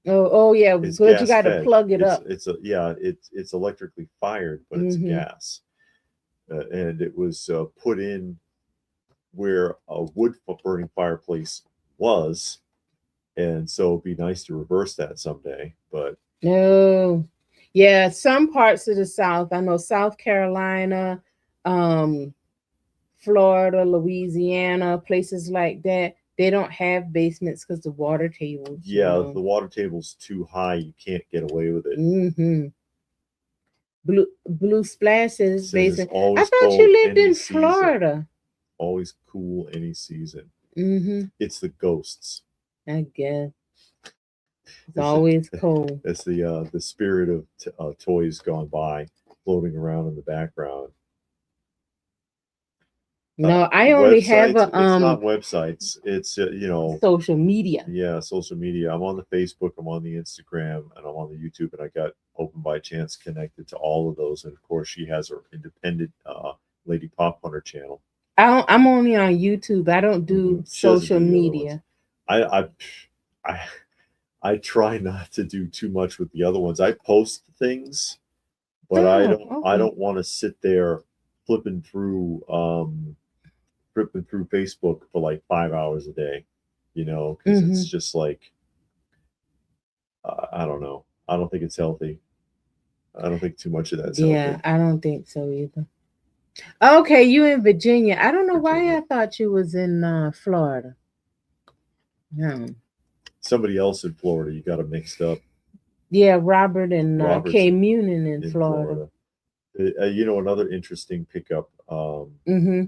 Oh yeah, but you got to plug it up. It's electrically fired, but it's gas. And it was put in where a wood burning fireplace was, and so it'd be nice to reverse that someday. But no, yeah, some parts of the South, I know South Carolina, Florida, Louisiana, places like that, they don't have basements because the water table. Yeah, the water table's too high. You can't get away with it. Blue Splashes basement. I thought you lived in Florida. Season. Always cool any season. It's the ghosts. I guess it's always cold. It's the spirit of toys gone by floating around in the background. No, I only have a It's not websites. It's social media. Yeah, social media. I'm on the Facebook, I'm on the Instagram, and I'm on the YouTube, and I got Open by Chance connected to all of those. And of course, she has her independent Lady Pop Hunter channel. I'm only on YouTube. I don't do social media. I try not to do too much with the other ones. I post things, but I don't want to sit there flipping through Facebook for like 5 hours a day, because it's just like, I don't know. I don't think it's healthy. I don't think too much of that's Yeah, healthy. I don't think so either. Okay, you in Virginia. I don't know why Virginia. I thought you was in Florida. No. Somebody else in Florida, you got them mixed up. Yeah, Robert and Robert's Kay Munin in in Florida. Florida. You know, another interesting pickup Mm-hmm.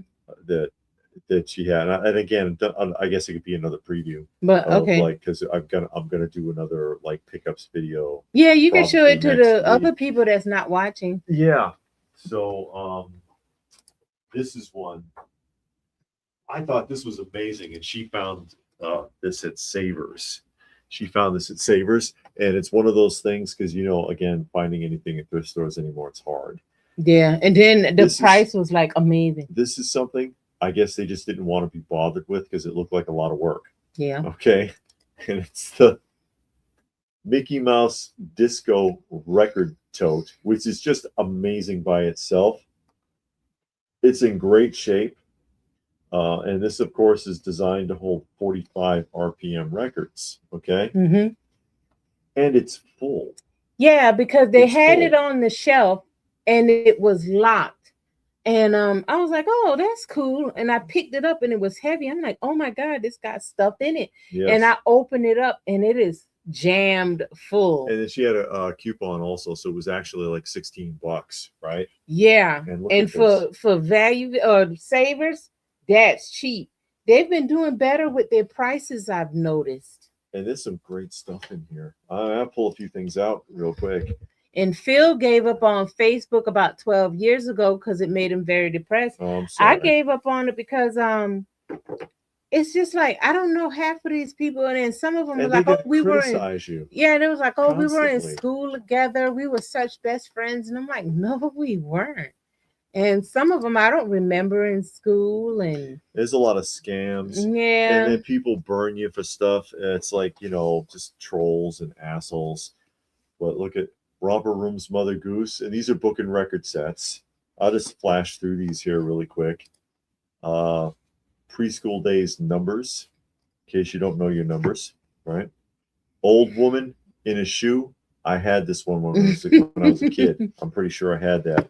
that she had, and again, I guess it could be another preview But of okay. like, because I'm gonna do another like pickups video Yeah, you can show probably it to next the week. other people that's not watching. Yeah. So this is one. I thought this was amazing, and she found this at Savers. She found this at Savers, and it's one of those things because you know, again, finding anything at thrift stores anymore, it's hard. Yeah, and then the This price was like amazing. This is something I guess they just didn't want to be bothered with because it looked like a lot of work. Yeah. Okay, and it's the Mickey Mouse Disco record tote, which is just amazing by itself. It's in great shape. And this, of course, is designed to hold 45 RPM records. Okay. Mm-hmm. And it's full. Yeah, because they It's had full. it on the shelf and it was locked. And I was like, oh, that's cool. And I picked it up and it was heavy. I'm like, oh my God, this got stuff in it. Yes. And I opened it up and it is jammed full. And then she had a coupon also, so it was actually like $16, right? Yeah. And for value or savers, that's cheap. They've been doing better with their prices, I've noticed. And there's some great stuff in here. I'll pull a few things out real quick. And Phil gave up on Facebook about 12 years ago because it made him very depressed. Oh, I'm sorry. I gave up on it because it's just like I don't know half of these people, and then some of them were like, "Oh, we were in." You. Yeah, and it was like, "Oh, constantly. We were in school together. We were such best friends," and I'm like, "No, we weren't." And some of them I don't remember in school, and there's a lot of scams. Yeah, and then people burn you for stuff. It's like, you know, just trolls and assholes. But look at Romper Room's Mother Goose, and these are book and record sets. I'll just flash through these here really quick. Preschool days numbers, in case you don't know your numbers, right? Old Woman in a Shoe. I had this one when I was a kid. I'm pretty sure I had that.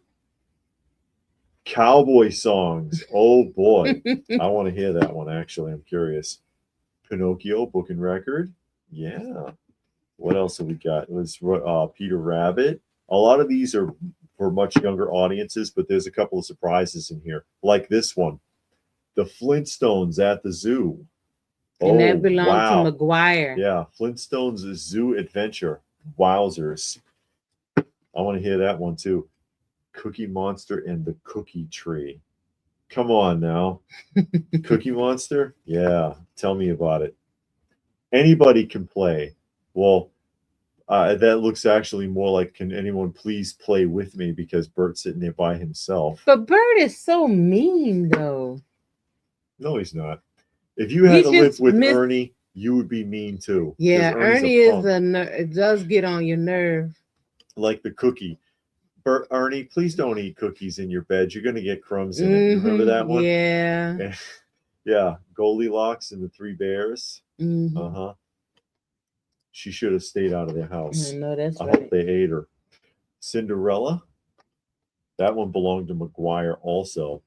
Cowboy songs. Oh boy, I want to hear that one. Actually, I'm curious. Pinocchio book and record. Yeah. What else have we got? It was Peter Rabbit. A lot of these are for much younger audiences, but there's a couple of surprises in here, like this one, The Flintstones at the Zoo. And that belonged to McGuire. Yeah, Flintstones Zoo Adventure. Wowzers. I want to hear that one too. Cookie Monster and the Cookie Tree. Come on now. Cookie Monster? Yeah, tell me about it. Anybody can play. Well, that looks actually more like, can anyone please play with me, because Bert's sitting there by himself. But Bert is so mean, though. No, he's not. If you had to live with Ernie, you would be mean too. Yeah, Ernie is it does get on your nerve. Like the cookie. Bert, Ernie, please don't eat cookies in your bed. You're going to get crumbs in it. You remember that one? Yeah. Yeah, Goldilocks and the Three Bears. Mm-hmm. Uh-huh. She should have stayed out of their house. No, that's I right. hope they ate her. Cinderella. That one belonged to McGuire also.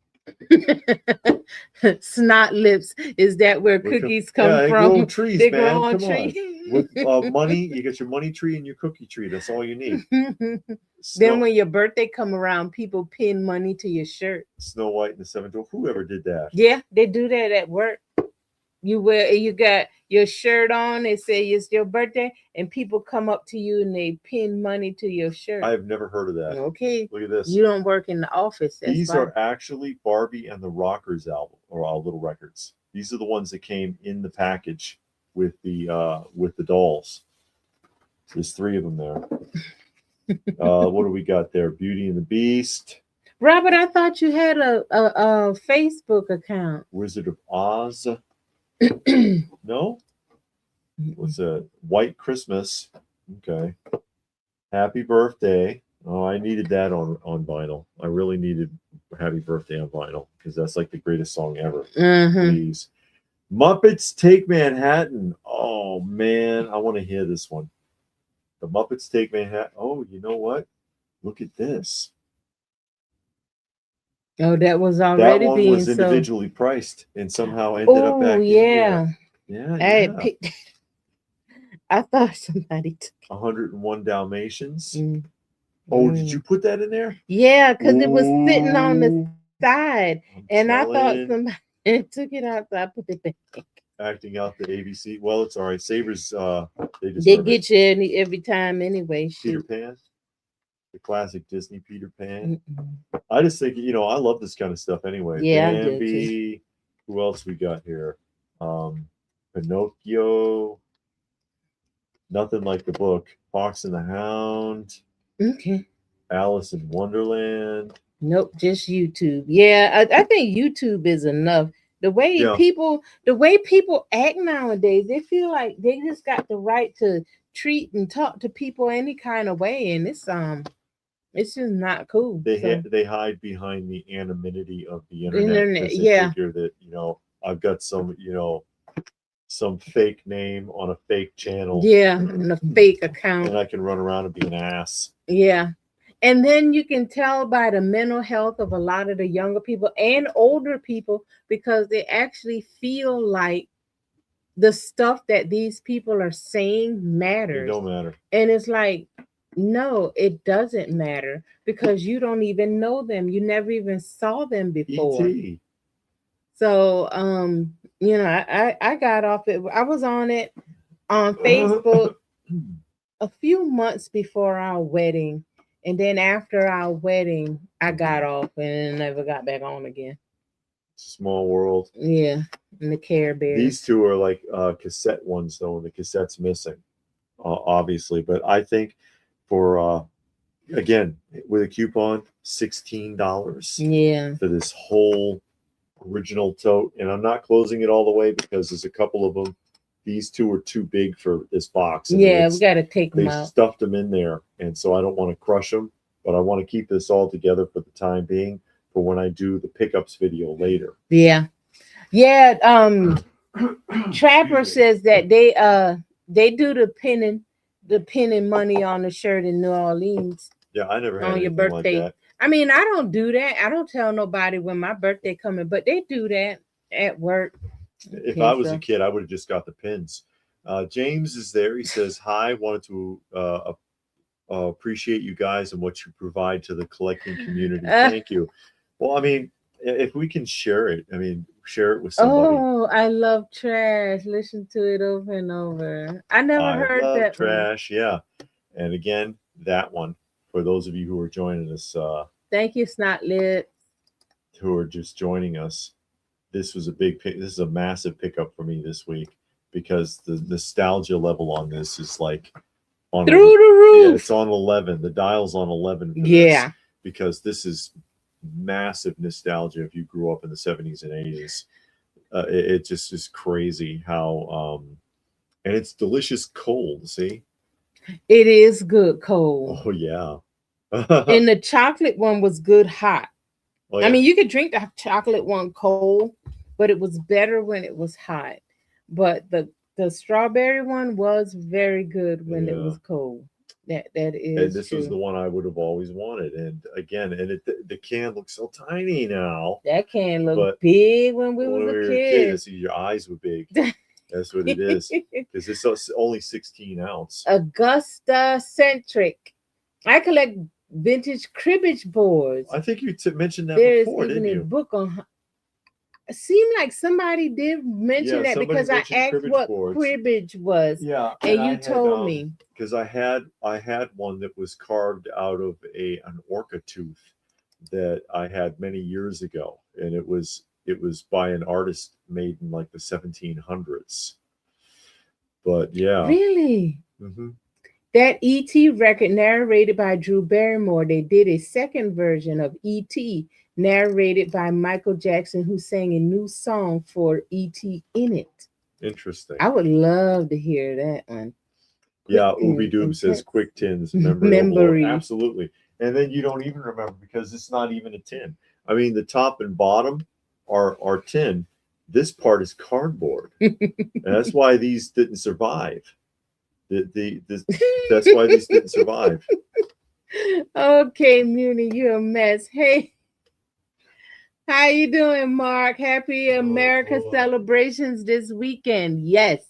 Snot lips. Is that where cookies come from? Grow trees, they man. grow on Come trees. On. With money, you get your money tree and your cookie tree. That's all you need. Then when your birthday come around, people pin money to your shirt. Snow White and the Seven Dwarfs. Whoever did that? Yeah, they do that at work. You got your shirt on, they say it's your birthday, and people come up to you and they pin money to your shirt. I've never heard of that. Okay. Look at this. You don't work in the office. These are actually Barbie and the Rockers album, or little records. These are the ones that came in the package with the dolls. There's 3 of them there. What do we got there? Beauty and the Beast. Robert, I thought you had a Facebook account. Wizard of Oz. No? What's that? White Christmas. Okay. Happy Birthday. Oh, I needed that on vinyl. I really needed Happy Birthday on vinyl, because that's like the greatest song ever. Mm-hmm. Please. Muppets Take Manhattan. Oh, man. I want to hear this one. The Muppets Take Manhattan. Oh, you know what? Look at this. Oh, that was That already one being was so. individually priced and somehow ended up Oh back in yeah, here. I had picked. I thought somebody took 101 Dalmatians. it. Oh, did you put that in there? Yeah, because it was sitting on the side, I'm and I thought telling. somebody took it out, so I put it back. Acting out the ABC. Well, it's all right. Sabres, they They deserve get it. you every time anyway. Peter Shoot. Pan, the classic Disney Peter Pan. Mm-mm. I just think, I love this kind of stuff anyway. Yeah, I do too. Bambi. Who else we got here? Pinocchio. Nothing like the book. Fox and the Hound. Okay. Alice in Wonderland. Nope, just YouTube. Yeah, I think YouTube is enough. The way Yeah. people act nowadays, they feel like they just got the right to treat and talk to people any kind of way, and it's just not cool. They hide behind the anonymity of the Internet, internet because they yeah. figure that I've got some fake name on a fake channel. Yeah, and a fake account. And I can run around and be an ass. Yeah. And then you can tell by the mental health of a lot of the younger people and older people because they actually feel like the stuff that these people are saying matters. It don't matter. And it's like, no, it doesn't matter because you don't even know them. You never even saw them before. E.T. So, I got off it. I was on it on Facebook a few months before our wedding. And then after our wedding, I got off and never got back on again. Small world. Yeah. And the Care Bears. These two are like cassette ones, though, and the cassette's missing, obviously. But I think for, again, with a coupon, $16. Yeah. For this whole original tote. And I'm not closing it all the way because there's a couple of them. These two are too big for this box. Yeah, we got to take them out. They stuffed them in there, and so I don't want to crush them, but I want to keep this all together for the time being for when I do the pickups video later. Yeah. Yeah, Trapper says that they do the pinning money on the shirt in New Orleans. Yeah, I never had on your birthday. Like that. I mean, I don't do that. I don't tell nobody when my birthday coming, but they do that at work. If I was a kid, I would have just got the pins. James is there. He says, hi, wanted to appreciate you guys and what you provide to the collecting community. Thank you. Well, I mean, if we can share it, share it with somebody. Oh, I love trash. Listen to it over and over. I never heard that trash. One. Yeah. And again, that one, for those of you who are joining us. Thank you, Snot Lid. Who are just joining us. This was this is a massive pickup for me this week because the nostalgia level on this is like through the roof. Yeah, it's on 11. The dial's on 11. Yeah. Because this is massive nostalgia if you grew up in the 70s and 80s. It just is crazy how and it's delicious cold, see? It is good cold. Oh yeah. And the chocolate one was good hot. Oh, yeah. I mean, you could drink the chocolate one cold, but it was better when it was hot. But the strawberry one was very good when it was cold. That is. And this was the one I would have always wanted. And again, the can looks so tiny now. That can look big when we were a kid. See, your eyes were big. That's what it is. Because it's only 16 ounce. Augusta centric. I collect vintage cribbage boards. I think you mentioned that before, didn't you? Book on. It seemed like somebody did mention that because I asked what cribbage was. Yeah, and you told me. Because I had one that was carved out of an orca tooth that I had many years ago, and it was by an artist made in like the 1700s. But yeah, really. Mm-hmm. That E.T. record narrated by Drew Barrymore. They did a second version of E.T. narrated by Michael Jackson, who sang a new song for E.T. in it. Interesting. I would love to hear that one. Yeah, Ubi Doob says Quick Tins memory. Absolutely. And then you don't even remember because it's not even a tin. I mean, the top and bottom are tin. This part is cardboard. And that's why these didn't survive. That's why these didn't survive. Okay, Muni, you're a mess. Hey, how you doing, Mark? Happy America celebrations this weekend. Yes,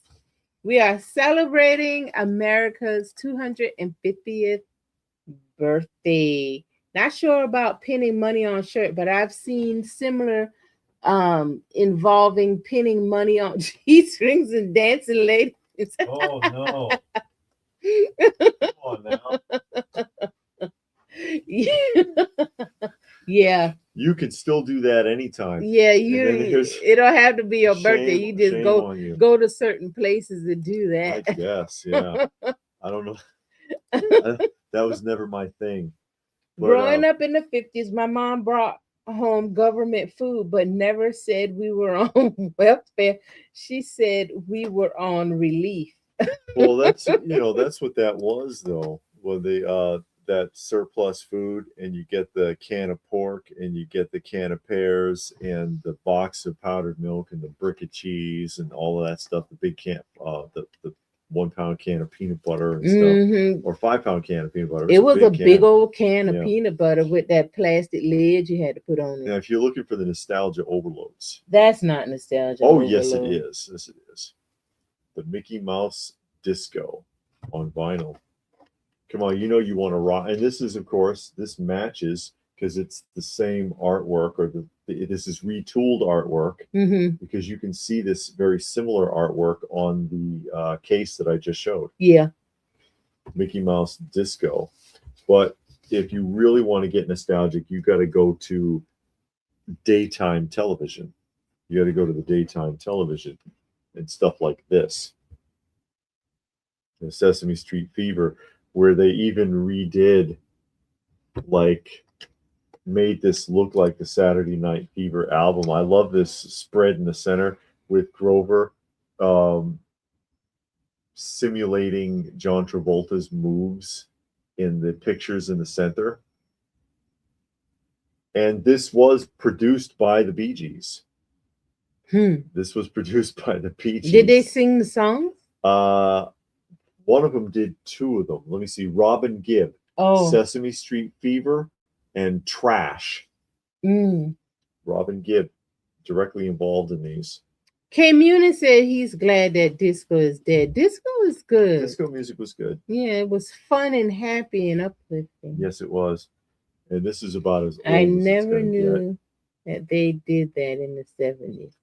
we are celebrating America's 250th birthday. Not sure about pinning money on shirt, but I've seen similar involving pinning money on G-strings and dancing ladies. Oh no. Come on now. Yeah. You can still do that anytime. Yeah, it don't have to be your birthday. You just you. go to certain places to do that. I guess, yeah. I don't know. That was never my thing. But, growing up in the 50s, my mom brought home government food, but never said we were on welfare. She said we were on relief. well, that's that's what that was though. Well, the that surplus food, and you get the can of pork, and you get the can of pears, and the box of powdered milk, and the brick of cheese, and all of that stuff. The big can, the 1 pound can of peanut butter and stuff, or 5 pound can of peanut butter. It was a big old can of peanut butter with that plastic lid you had to put on it. Now, if you're looking for the nostalgia overloads, that's not nostalgia. Oh, yes, it is. Yes, it is. The Mickey Mouse Disco on vinyl. Come on, you want to rock. And this is, of course, this matches because it's the same artwork, or this is retooled artwork, because you can see this very similar artwork on the case that I just showed. Yeah. Mickey Mouse Disco. But if you really want to get nostalgic, you got to go to daytime television. You got to go to the daytime television and stuff like this. The Sesame Street Fever, where they even redid, made this look like the Saturday Night Fever album. I love this spread in the center with Grover simulating John Travolta's moves in the pictures in the center. And this was produced by the Bee Gees. This was produced by the Bee Gees. Did they sing the songs? One of them did 2 of them. Let me see. Robin Gibb, Sesame Street Fever, and Trash. Robin Gibb, directly involved in these. K. Muni said he's glad that disco is dead. Disco is good. Disco music was good. Yeah, it was fun and happy and uplifting. Yes, it was. And this is about as old I as never knew that they did that in the 70s.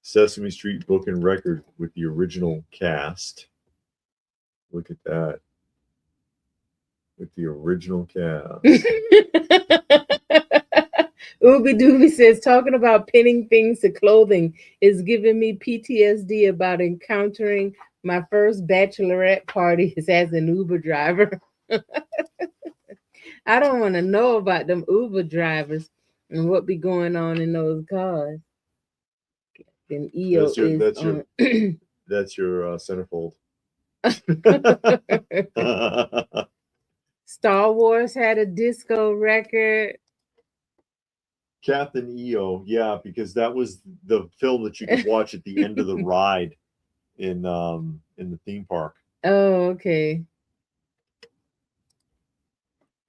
Sesame Street book and record with the original cast. Look at that. With the original cast. Ooby Dooby says, talking about pinning things to clothing is giving me PTSD about encountering my first bachelorette party as an Uber driver. I don't want to know about them Uber drivers and what be going on in those cars. Then EO that's your centerfold. Star Wars had a disco record. Captain EO, yeah, because that was the film that you could watch at the end of the ride in the theme park. Oh, okay.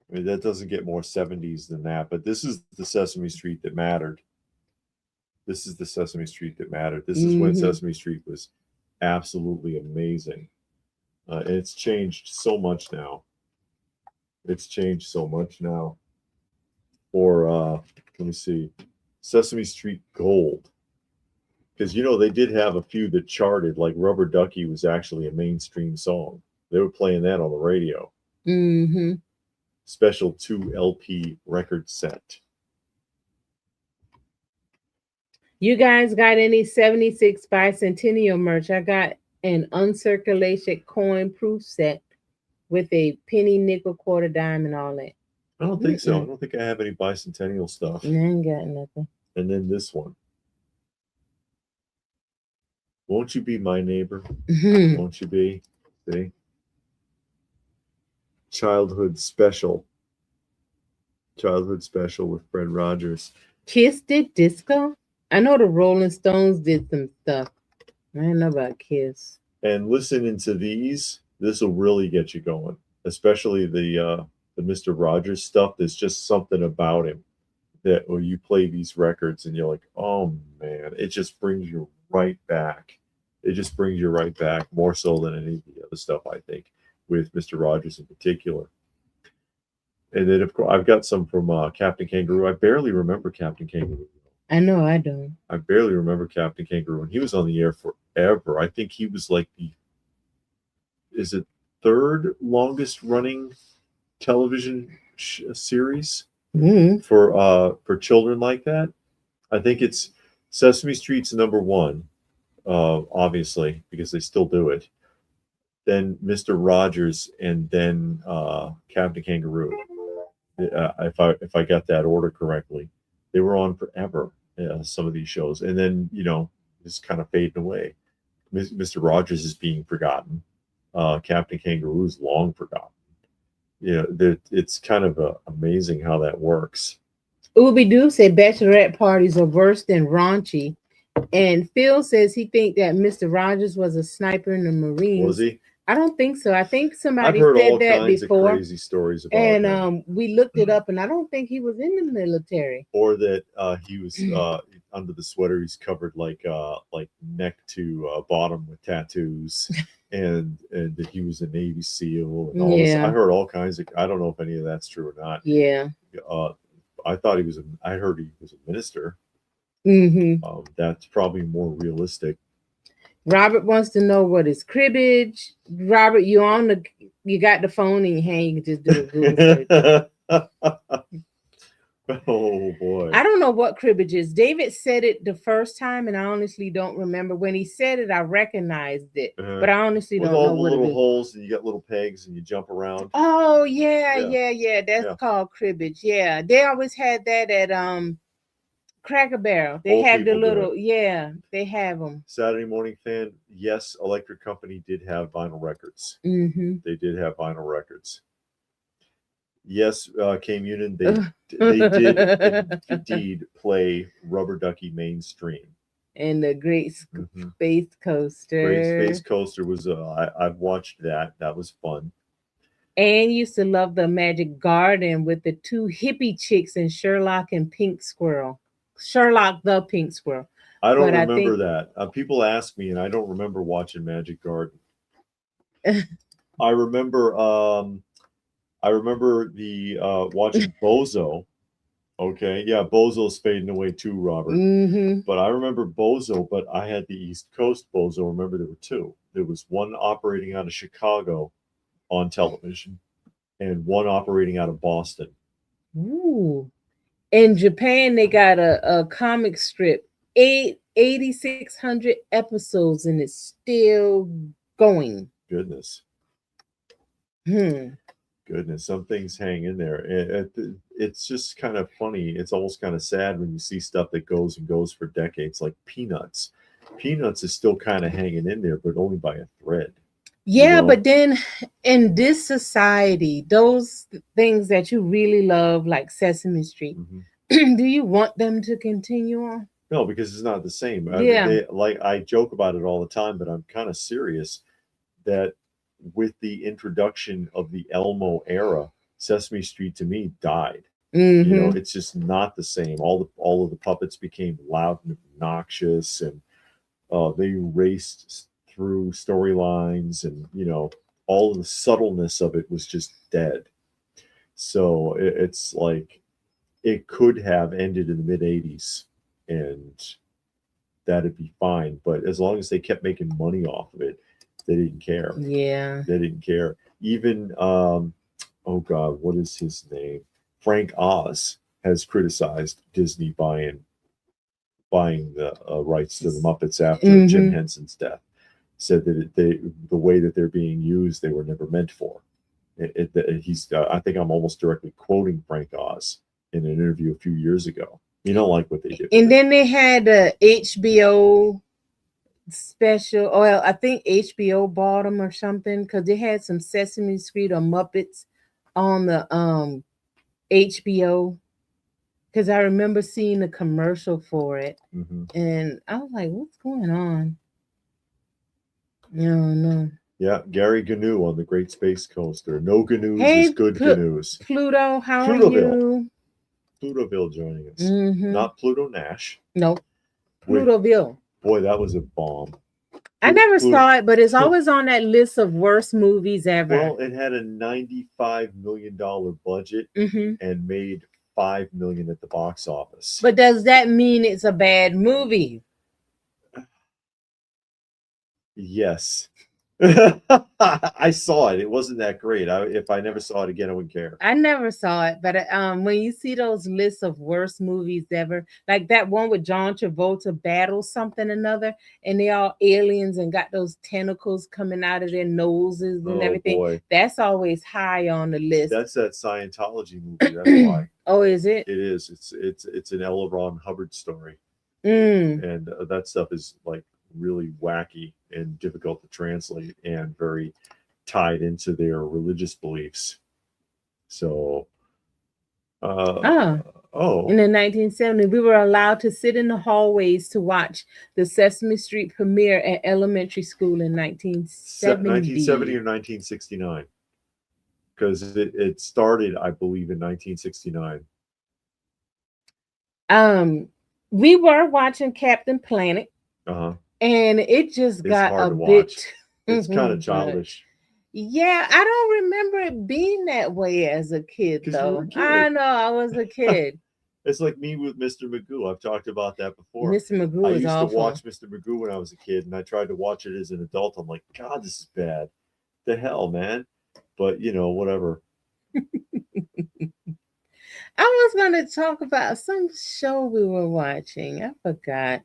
I mean, that doesn't get more 70s than that, but this is the Sesame Street that mattered. This is the Sesame Street that mattered. This is when Sesame Street was absolutely amazing. And it's changed so much now. It's changed so much now. Or, let me see, Sesame Street Gold. Because, they did have a few that charted, like Rubber Ducky was actually a mainstream song. They were playing that on the radio. Special 2 LP record set. You guys got any 76 bicentennial merch? I got an uncirculated coin proof set with a penny, nickel, quarter, dime, and all that. I don't think so. I don't think I have any bicentennial stuff. I ain't got nothing. And then this one. Won't you be my neighbor? Won't you be? See? Childhood special. Childhood special with Fred Rogers. Kiss did disco? I know the Rolling Stones did some stuff. I don't know about Kiss. And listening to these, this will really get you going, especially the Mr. Rogers stuff. There's just something about him that when you play these records and you're like, oh man, it just brings you right back. It just brings you right back more so than any of the other stuff, I think, with Mr. Rogers in particular. And then, of course, I've got some from Captain Kangaroo. I barely remember Captain Kangaroo. I know I don't. I barely remember Captain Kangaroo, and he was on the air forever. I think he was like is it third longest running television series for children like that. I think it's Sesame Street's number one, obviously because they still do it. Then Mr. Rogers, and then Captain Kangaroo. If I got that order correctly, they were on forever. Some of these shows, and then just kind of fading away. Mr. Rogers is being forgotten. Captain Kangaroo is long forgotten. It's kind of amazing how that works. Ubi Doo said bachelorette parties are worse than raunchy. And Phil says he think that Mr. Rogers was a sniper in the Marines. Was he? I don't think so. I think somebody I've heard said all that kinds before. Of crazy stories about and him. We looked it up, and I don't think he was in the military. Or that he was under the sweater. He's covered like neck to bottom with tattoos, and that he was a Navy SEAL. And all this. I heard all kinds of. I don't know if any of that's true or not. Yeah. I thought he was. I heard he was a minister. That's probably more realistic. Robert wants to know what is cribbage. Robert, you got the phone in your hand. You can just do a Google search. Oh boy. I don't know what cribbage is. David said it the first time, and I honestly don't remember. When he said it, I recognized it, but I honestly don't know what it is. With all the little holes, and you got little pegs, and you jump around. Oh yeah. That's called cribbage. Yeah, they always had that at Cracker Barrel. They have the little, they have them. Saturday Morning Fan, yes, Electric Company did have vinyl records. They did have vinyl records. Yes, K Munin, they did indeed play Rubber Ducky Mainstream. And the Great Space Coaster. Great Space Coaster was, I've watched that. That was fun. Anne used to love the Magic Garden with the two hippie chicks and Sherlock and Pink Squirrel. Sherlock the Pink Squirrel. I don't remember that. People ask me, and I don't remember watching Magic Garden. I remember the watching Bozo. Okay, yeah, Bozo's fading away too, Robert. But I remember Bozo, but I had the East Coast Bozo. Remember, there were two. There was one operating out of Chicago on television, and one operating out of Boston. Ooh. In Japan, they got a comic strip, 8,600 episodes, and it's still going. Goodness. Goodness, some things hang in there. It's just kind of funny. It's almost kind of sad when you see stuff that goes and goes for decades, like Peanuts. Peanuts is still kind of hanging in there, but only by a thread. Yeah, but then in this society, those things that you really love, like Sesame Street, do you want them to continue on? No, because it's not the same. Yeah. I joke about it all the time, but I'm kind of serious that with the introduction of the Elmo era, Sesame Street to me died. It's just not the same. All of the puppets became loud and obnoxious, and they raced through storylines, and all of the subtleness of it was just dead. So it's like it could have ended in the mid 80s, and that'd be fine. But as long as they kept making money off of it, they didn't care. Yeah, they didn't care. Even oh God, what is his name? Frank Oz has criticized Disney buying the rights to the Muppets after Jim Henson's death. Said that the way that they're being used, they were never meant for. I think I'm almost directly quoting Frank Oz in an interview a few years ago. You don't like what they did. And then they had a HBO special. Well, I think HBO bought them or something, because they had some Sesame Street or Muppets on the HBO. Because I remember seeing a commercial for it, and I was like, "What's going on?" No, no. Yeah, Gary Gnu on the Great Space Coaster. No Gnu's is Hey, good Gnu's. Pluto, how are Plutoville. you? Plutoville joining us. Mm-hmm. Not Pluto Nash. No, Wait, Plutoville. boy, that was a bomb. I never Pluto, saw it, but it's always on that list of worst movies ever. well, it had a $95 million budget and made $5 million at the box office. But does that mean it's a bad movie? Yes. I saw it. It wasn't that great. If I never saw it again, I wouldn't care. I never saw it, but when you see those lists of worst movies ever, like that one with John Travolta battles something another, and they all aliens and got those tentacles coming out of their noses and everything. Boy. That's always high on the list. That's that Scientology movie. That's why. Oh, is it? It is. It's an L. Ron Hubbard story, and that stuff is like really wacky and difficult to translate and very tied into their religious beliefs. So, in the 1970s, we were allowed to sit in the hallways to watch the Sesame Street premiere at elementary school in 1970. 1970 or 1969? Because it started, I believe, in 1969. We were watching Captain Planet. And it just got a bit. It's kind of childish. Yeah, I don't remember it being that way as a kid, though. I know I was a kid. It's like me with Mr. Magoo. I've talked about that before. Mr. Magoo is awful. I used to watch Mr. Magoo when I was a kid, and I tried to watch it as an adult. I'm like, God, this is bad. The hell, man. But, whatever. I was going to talk about some show we were watching. I forgot.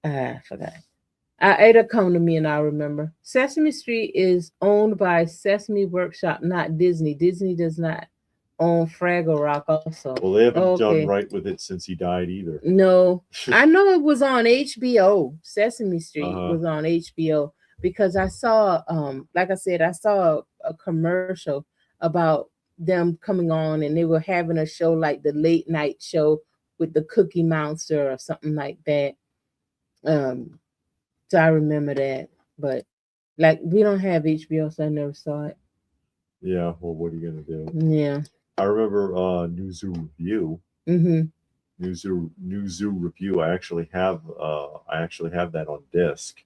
It'll come to me and I'll remember. Sesame Street is owned by Sesame Workshop, not Disney. Disney does not own Fraggle Rock also. Well, they haven't done right with it since he died either. No. I know it was on HBO. Sesame Street was on HBO because I saw, like I said, I saw a commercial about them coming on and they were having a show like the late night show with the Cookie Monster or something like that. So I remember that, but like we don't have HBO, so I never saw it. Yeah, well, what are you gonna do? Yeah, I remember New Zoo Review. New Zoo Review. I actually have that on disc,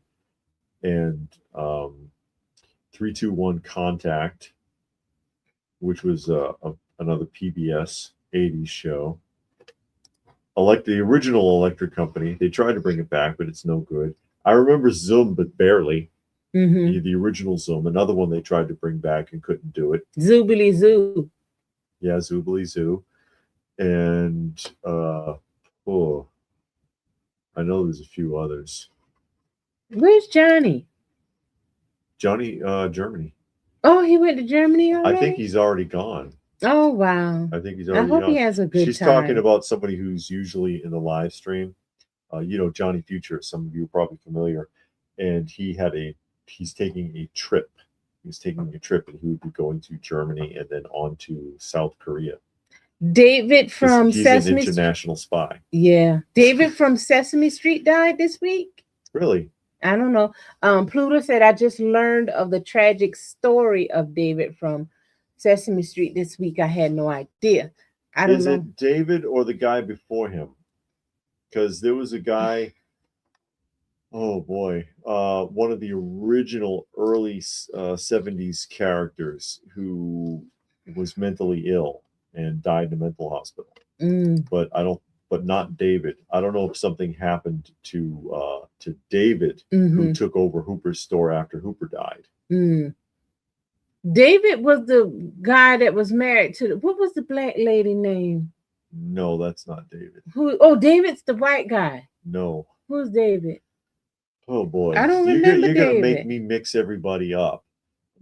and 321 Contact, which was another PBS '80s show. Like the original Electric Company, they tried to bring it back, but it's no good. I remember Zoom, but barely. The original Zoom, another one they tried to bring back and couldn't do it. Zoobly Zoo. Yeah, Zoobly Zoo. And I know there's a few others. Where's Johnny? Johnny, Germany. Oh, he went to Germany already? I think he's already gone. Oh, wow. I think he's already gone. I hope he has a good time. She's talking about somebody who's usually in the live stream. Johnny Future, some of you are probably familiar. And he's taking a trip. He's taking a trip and he would be going to Germany and then on to South Korea. David from he's an international spy. Yeah. David from Sesame Street died this week. Really? I don't know. Pluto said, I just learned of the tragic story of David from Sesame Street this week. I had no idea. I don't know. Is it David or the guy before him? Because there was a guy, oh boy, one of the original early 70s characters who was mentally ill and died in a mental hospital. But not David. I don't know if something happened to David, who took over Hooper's store after Hooper died. David was the guy that was married to what was the black lady name? No, that's not David. Who? Oh, David's the white guy. No. Who's David? Oh boy, I don't remember. You're gonna make me mix everybody up.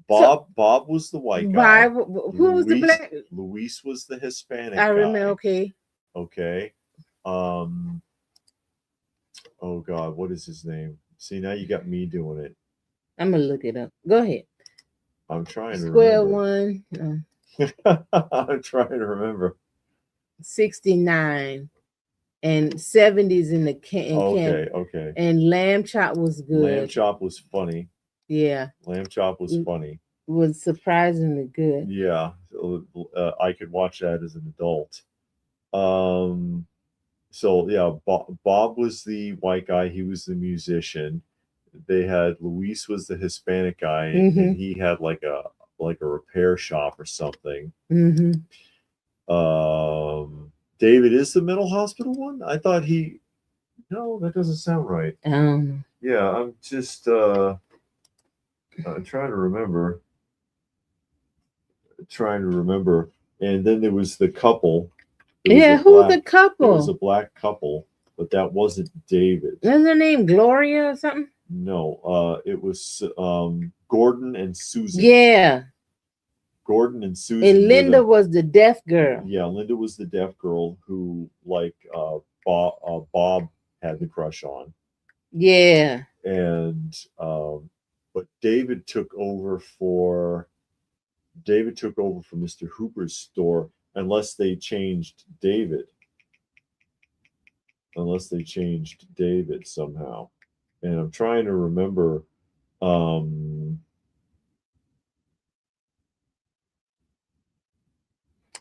Bob was the white guy. Who was the black? Luis was the Hispanic. I remember. Guy. Okay. Oh God, what is his name? See, now you got me doing it. I'm gonna look it up. Go ahead. I'm trying to Square remember. One. I'm trying to remember. 69. and 70s in the Okay, Canada. okay. And Lamb Chop was Lamb good. Chop was funny. Yeah, Lamb Chop was funny. was surprisingly good. Yeah, I could watch that as an adult. Um, so yeah, Bob was the white guy. He was the musician. They had Luis was the Hispanic guy, and he had like a repair shop or something. David is the mental hospital one. I thought he. No, that doesn't sound right. Yeah, I'm just I'm trying to remember. Trying to remember. And then there was the couple. Who's the couple? There was a black couple, but that wasn't David. Wasn't her name Gloria or something? No, it was Gordon and Susan. Yeah. Gordon and Susan. And Linda was the deaf girl. Yeah, Linda was the deaf girl who, like, Bob had the crush on. Yeah. And but David took over for Mr. Hooper's store unless they changed David. Somehow. And I'm trying to remember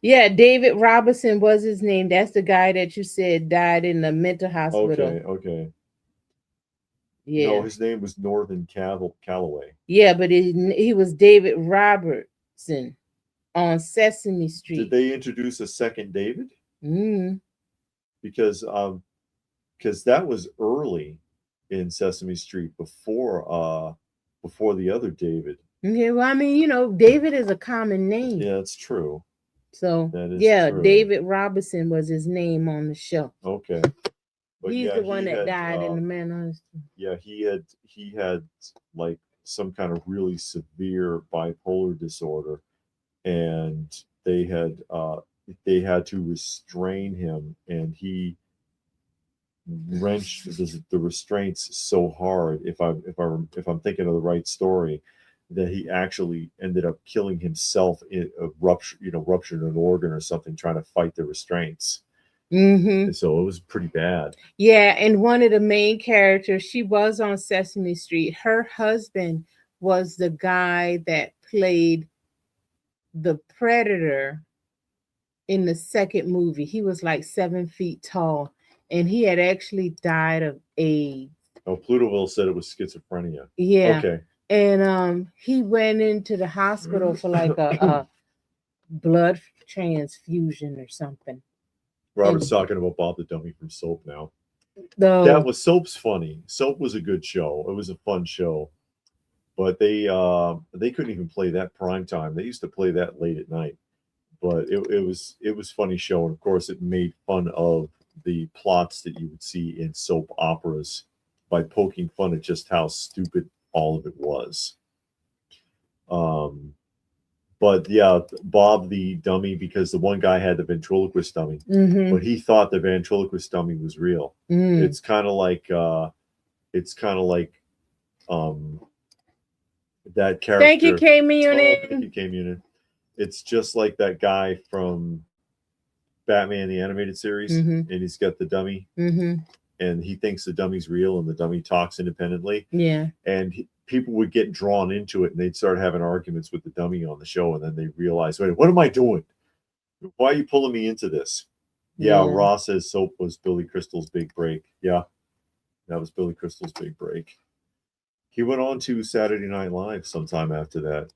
yeah, David Robinson was his name. That's the guy that you said died in the mental hospital. Okay. Yeah. No, his name was Northern Calloway. Yeah, but he was David Robertson on Sesame Street. Did they introduce a second David? Because that was early in Sesame Street before the other David. Okay, well, I mean, David is a common name. Yeah, that's true. So that is true. David Robinson was his name on the show. Okay. But he's the one that died in the mental hospital. Yeah, he had like some kind of really severe bipolar disorder, and they had to restrain him, and he wrenched the restraints so hard. If I'm thinking of the right story, that he actually ended up killing himself in a ruptured an organ or something, trying to fight the restraints. So it was pretty bad. Yeah, and one of the main characters, she was on Sesame Street. Her husband was the guy that played the Predator in the second movie. He was like 7 feet tall, and he had actually died of AIDS. Oh, Plutowille said it was schizophrenia. Yeah. Okay. And he went into the hospital for like a blood transfusion or something. Robert's talking about Bob the Dummy from Soap now. That was Soap's funny. Soap was a good show. It was a fun show, but they couldn't even play that prime time. They used to play that late at night, but it was funny show, and of course it made fun of the plots that you would see in soap operas by poking fun at just how stupid all of it was. But yeah, Bob the dummy, because the one guy had the ventriloquist dummy, but he thought the ventriloquist dummy was real. It's kind of like that character. Thank you, K-Munit. Thank you, K-Munit. It's just like that guy from Batman the Animated Series, and he's got the dummy, and he thinks the dummy's real, and the dummy talks independently. Yeah, and people would get drawn into it, and they'd start having arguments with the dummy on the show, and then they realize, wait, what am I doing? Why are you pulling me into this? Yeah, Ross says Soap was Billy Crystal's big break. Yeah, that was Billy Crystal's big break. He went on to Saturday Night Live sometime after that.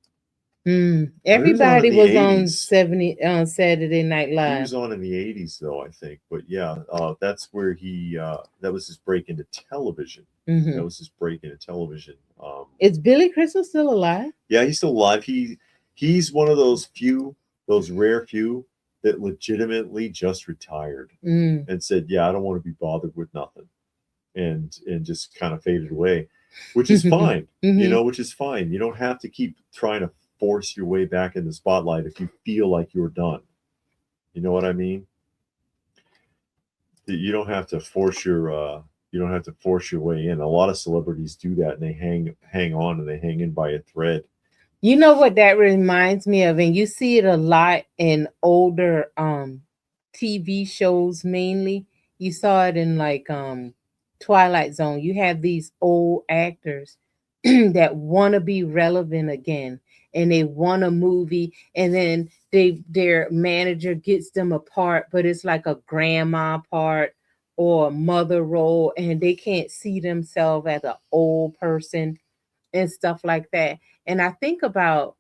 Everybody was on Saturday Night Live. He was on in the 80s, though, I think. But yeah, that's where that was his break into television. That was his break into television. Is Billy Crystal still alive? Yeah, he's still alive. He's one of those rare few that legitimately just retired and said, yeah, I don't want to be bothered with nothing, and just kind of faded away, which is fine. Which is fine. You don't have to keep trying to force your way back in the spotlight if you feel like you're done. You know what I mean? You don't have to force your way in. A lot of celebrities do that, and they hang on, and they hang in by a thread. You know what that reminds me of, and you see it a lot in older TV shows mainly, You saw it in like Twilight Zone. You have these old actors that want to be relevant again, and they want a movie, and then their manager gets them a part, but it's like a grandma part or a mother role, and they can't see themselves as an old person and stuff like that. And I think about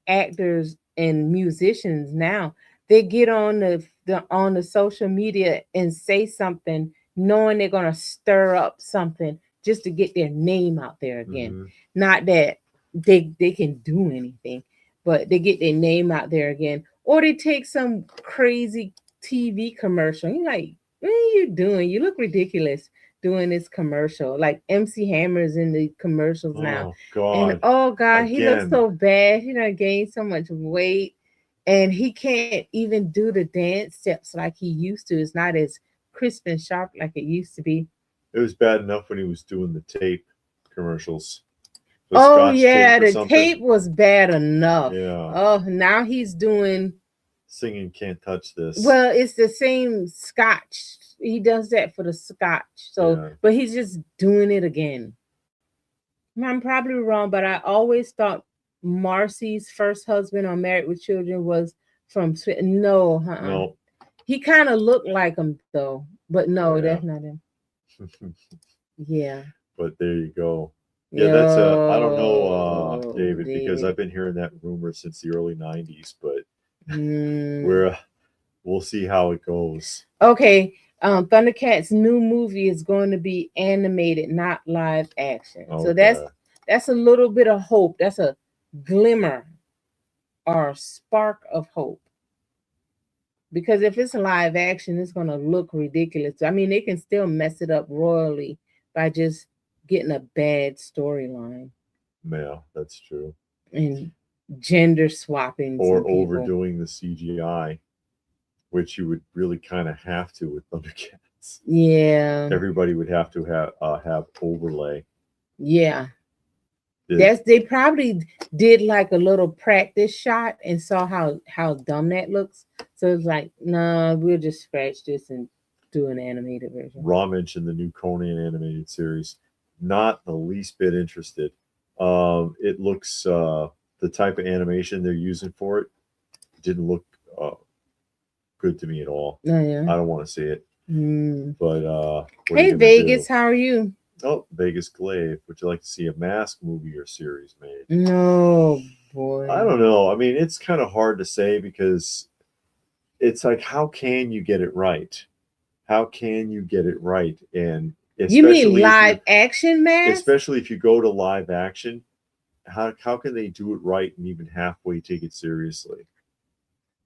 actors and musicians now. They get on the social media and say something knowing they're going to stir up something just to get their name out there again. Mm-hmm. Not that they can do anything, but they get their name out there again. Or they take some crazy TV commercial. You're like, what are you doing? You look ridiculous doing this commercial. Like MC Hammer's in the commercials now. Oh And God. oh God, he looks Again. so bad. He done gained so much weight. And he can't even do the dance steps like he used to. It's not as crisp and sharp like it used to be. It was bad enough when he was doing the tape commercials. The Oh Scotch yeah, tape or the something. tape was bad enough. Yeah. Oh, now he's doing, Singing Can't Touch This. well, it's the same scotch. He does that for the scotch. So, Yeah. but he's just doing it again. I'm probably wrong, but I always thought Marcy's first husband on Married with Children was from no, No. he kind of looked like him though, but no, that's Yeah. not him. Yeah. But there you go. Yeah, that's I don't know, Yo, David, because David. I've been hearing that rumor since the early '90s. But Mm. we'll see how it goes. Okay. Thundercats' new movie is going to be animated, not live action. So Okay. that's a little bit of hope. That's a glimmer or spark of hope. Because if it's live action, it's going to look ridiculous. I mean, they can still mess it up royally by just getting a bad storyline Yeah, that's true. and gender swapping Or some people. overdoing the CGI, which you would really kind of have to with Thundercats. Yeah. Everybody would have to have overlay. Yeah. They probably did like a little practice shot and saw how dumb that looks. So it's like, no, we'll just scratch this and do an animated version. Raw mentioned the new Conan animated series. Not the least bit interested. It looks the type of animation they're using for it didn't look good to me at all. Oh, yeah. I don't want to see it. But hey Vegas, how are you? Oh, Vegas Glaive. Would you like to see a Mask movie or series made? No, boy. I don't know. I mean, it's kind of hard to say because it's like, how can you get it right? How can you get it right? And you mean live action Mask? Especially if you go to live action, how can they do it right and even halfway take it seriously?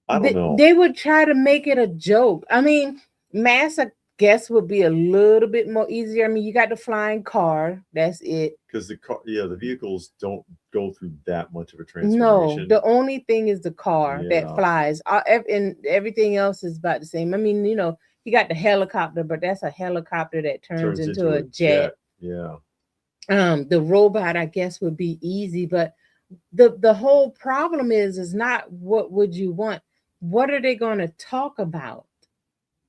I don't know. They would try to make it a joke. I mean, Mask, I guess, would be a little bit more easier. I mean, you got the flying car. That's it. Because the vehicles don't go through that much of a transformation. No, the only thing is the car that flies. And everything else is about the same. I mean, you got the helicopter, but that's a helicopter that turns into a jet. Yeah. The robot, I guess, would be easy, but the whole problem is not what would you want. What are they going to talk about?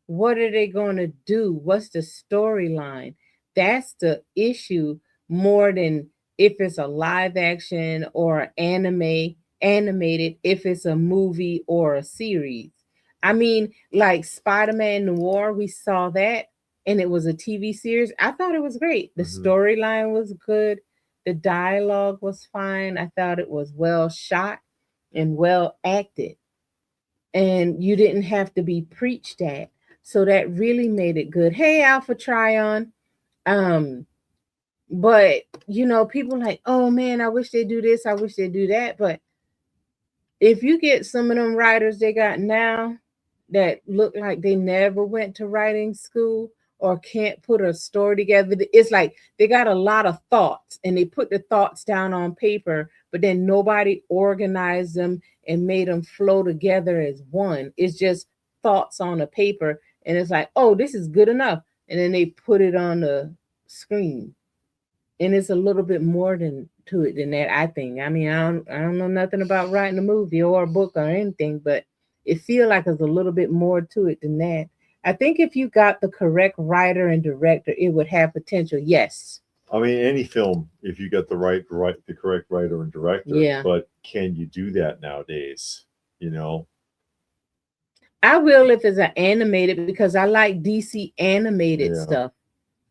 What are they going to do? What's the storyline? That's the issue more than if it's a live action or animated, if it's a movie or a series. I mean, like Spider-Man Noir, we saw that and it was a TV series. I thought it was great. The storyline was good. The dialogue was fine. I thought it was well shot and well acted. And you didn't have to be preached at. So that really made it good. Hey, Alpha Tryon. But people like, oh man, I wish they do this, I wish they do that. But if you get some of them writers they got now that look like they never went to writing school or can't put a story together, it's like they got a lot of thoughts and they put the thoughts down on paper, but then nobody organized them and made them flow together as one. It's just thoughts on a paper, and it's like, oh, this is good enough, and then they put it on the screen, and it's a little bit more to it than that, I think. I mean, I don't know nothing about writing a movie or a book or anything, but it feels like there's a little bit more to it than that. I think if you got the correct writer and director, it would have potential. Yes. I mean, any film, if you got the correct writer and director, Yeah. but can you do that nowadays? You know? I will if it's an animated because I like DC animated Yeah. stuff.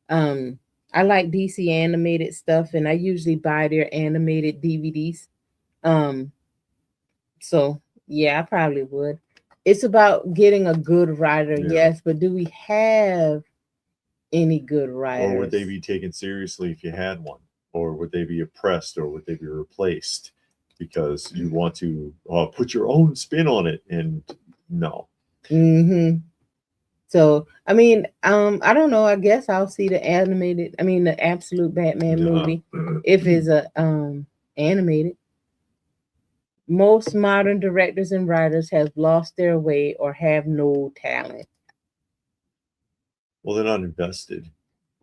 Um, I like DC animated stuff, and I usually buy their animated DVDs. Um, so yeah, I probably would. It's about getting a good writer, Yeah. yes, but do we have any good Or would they writers? be taken seriously if you had one? Or would they be oppressed or would they be replaced because you want to put your own spin on it? And no. Mm-hmm. So I mean, I don't know. I guess I'll see the animated. I mean, the absolute Batman movie if it's a animated. Most modern directors and writers have lost their way or have no talent. Well, they're not invested.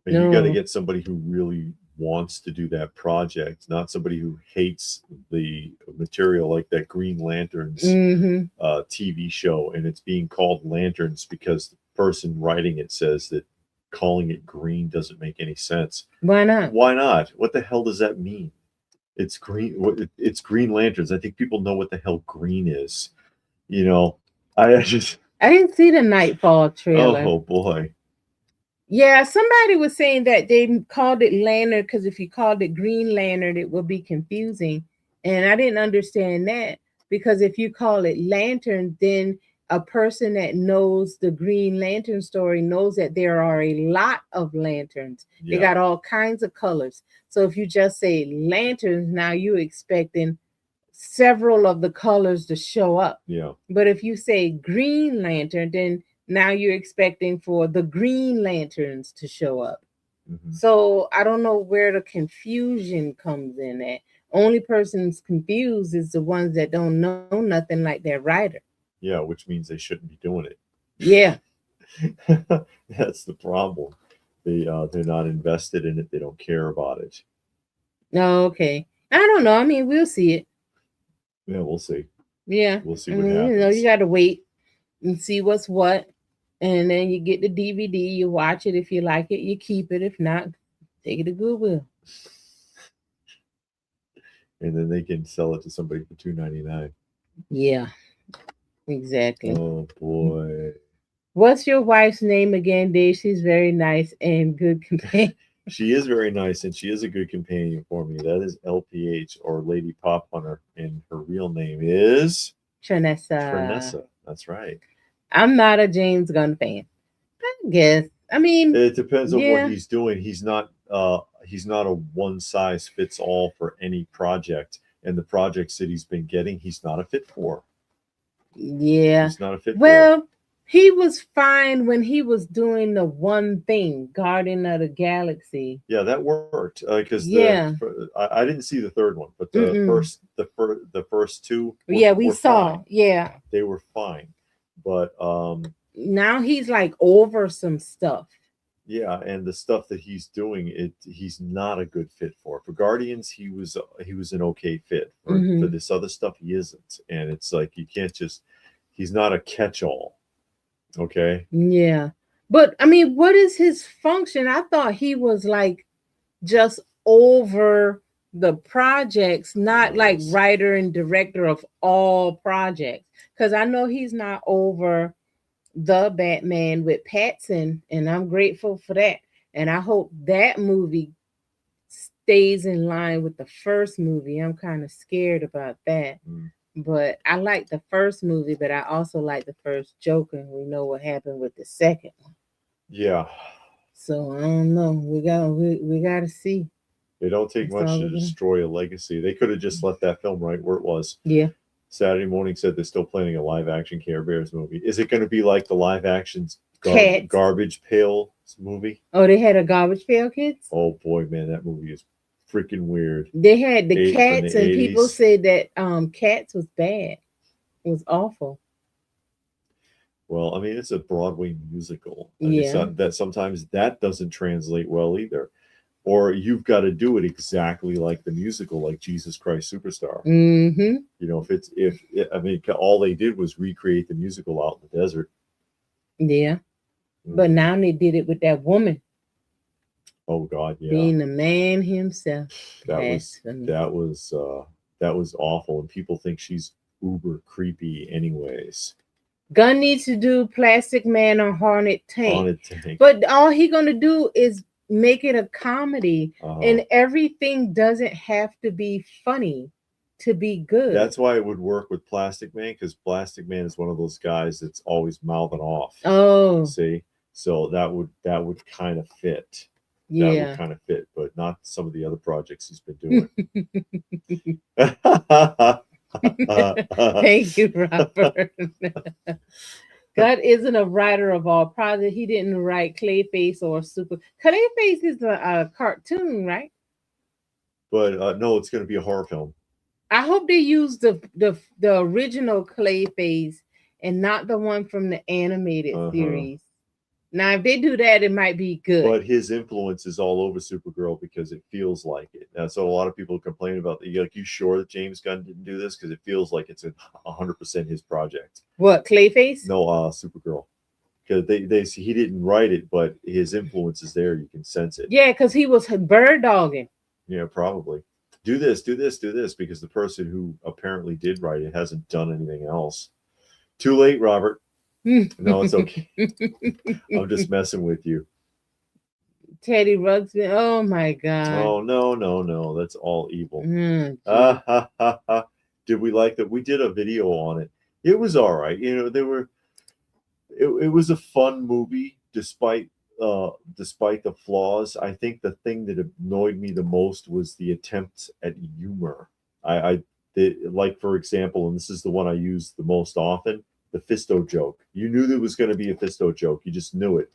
And you got to No. get somebody who really wants to do that project, not somebody who hates the material like that Green Lanterns Mm-hmm. TV show, and it's being called Lanterns because the person writing it says that calling it green doesn't make any sense. Why not? Why not? What the hell does that mean? It's green. It's Green Lanterns. I think people know what the hell green is. You know, I just. I didn't see the Nightfall trailer. Oh boy. Yeah, somebody was saying that they called it Lantern because if you called it Green Lantern, it would be confusing. And I didn't understand that because if you call it Lantern, then a person that knows the Green Lantern story knows that there are a lot of lanterns. They got all kinds of colors. So if you just say lanterns, now you're expecting several of the colors to show up. Yeah. But if you say Green Lantern, then now you're expecting for the Green Lanterns to show up. Mm-hmm. So I don't know where the confusion comes in at. Only person's confused is the ones that don't know nothing like their writer. Yeah, which means they shouldn't be doing it. Yeah. That's the problem. They're not invested in it. They don't care about it. No, okay. I don't know. I mean, we'll see it. Yeah, we'll see. Yeah. We'll see what happens. You know, you got to wait and see what's what. And then you get the DVD, you watch it. If you like it, you keep it. If not, take it to Goodwill. And then they can sell it to somebody for $2.99. Yeah, exactly. Oh boy. What's your wife's name again, Dave? She's very nice and good companion. She is very nice and she is a good companion for me. That is LPH or Lady Pop Hunter, and her real name is Trinessa. That's right. I'm not a James Gunn fan. I guess. I mean, it depends on what he's doing. He's not a one size fits all for any project, and the projects that he's been getting, he's not a fit for. Yeah, he's not a fit. Well, he was fine when he was doing the one thing, Guardian of the Galaxy. Yeah, that worked because I didn't see the third one, but the first two. We saw. Fine. Yeah, they were fine. But now he's like over some stuff. Yeah, and the stuff that he's doing, he's not a good fit for. For Guardians, he was an okay fit. For this other stuff, he isn't. And it's like you can't just. He's not a catch-all. Okay. Yeah, but I mean, what is his function? I thought he was like just over the projects, not like writer and director of all projects. Because I know he's not over the Batman with Pattinson, and I'm grateful for that. And I hope that movie stays in line with the first movie. I'm kind of scared about that. But I like the first movie, but I also like the first Joker. And we know what happened with the second one. Yeah. So I don't know. We got to see. It don't take much to destroy a legacy. They could have just let that film right where it was. Yeah. Saturday Morning said they're still planning a live action Care Bears movie. Is it going to be like the live action Garbage Pail movie? Oh, they had a Garbage Pail Kids? Oh boy, man, that movie is freaking weird. They had the Cats, and people said that Cats was bad. It was awful. Well, I mean, it's a Broadway musical. Yeah. That sometimes that doesn't translate well either. Or you've got to do it exactly like the musical, like Jesus Christ Superstar. Mm-hmm. You know, if all they did was recreate the musical out in the desert. Yeah. But now they did it with that woman. Oh God, yeah. Being the man himself. That was awful, and people think she's uber creepy anyways. Gunn needs to do Plastic Man or Hornet Tank. Hornet Tank. But all he gonna do is make it a comedy, and everything doesn't have to be funny to be good. That's why it would work with Plastic Man, because Plastic Man is one of those guys that's always mouthing off. Oh, see, so that would kind of fit. Yeah, that would kind of fit, but not some of the other projects he's been doing. Thank you, Robert. God isn't a writer of all projects. He didn't write Clayface or Super. Clayface is a cartoon, right? But no, it's going to be a horror film. I hope they use the original Clayface and not the one from the animated series. Now, if they do that, it might be good. But his influence is all over Supergirl because it feels like it. And so a lot of people complain about that. Like, you sure that James Gunn didn't do this? Because it feels like it's 100% his project. What, Clayface? No, Supergirl. Because he didn't write it, but his influence is there. You can sense it. Yeah, because he was bird dogging. Yeah, probably. Do this, because the person who apparently did write it hasn't done anything else. Too late, Robert. No, it's okay. I'm just messing with you. Teddy Ruxpin. Oh my God. Oh no. That's all evil. Did we like that? We did a video on it. It was all right. You know, it was a fun movie despite the flaws. I think the thing that annoyed me the most was the attempts at humor. Like, for example, and this is the one I use the most often, the Fisto joke. You knew there was going to be a Fisto joke. You just knew it.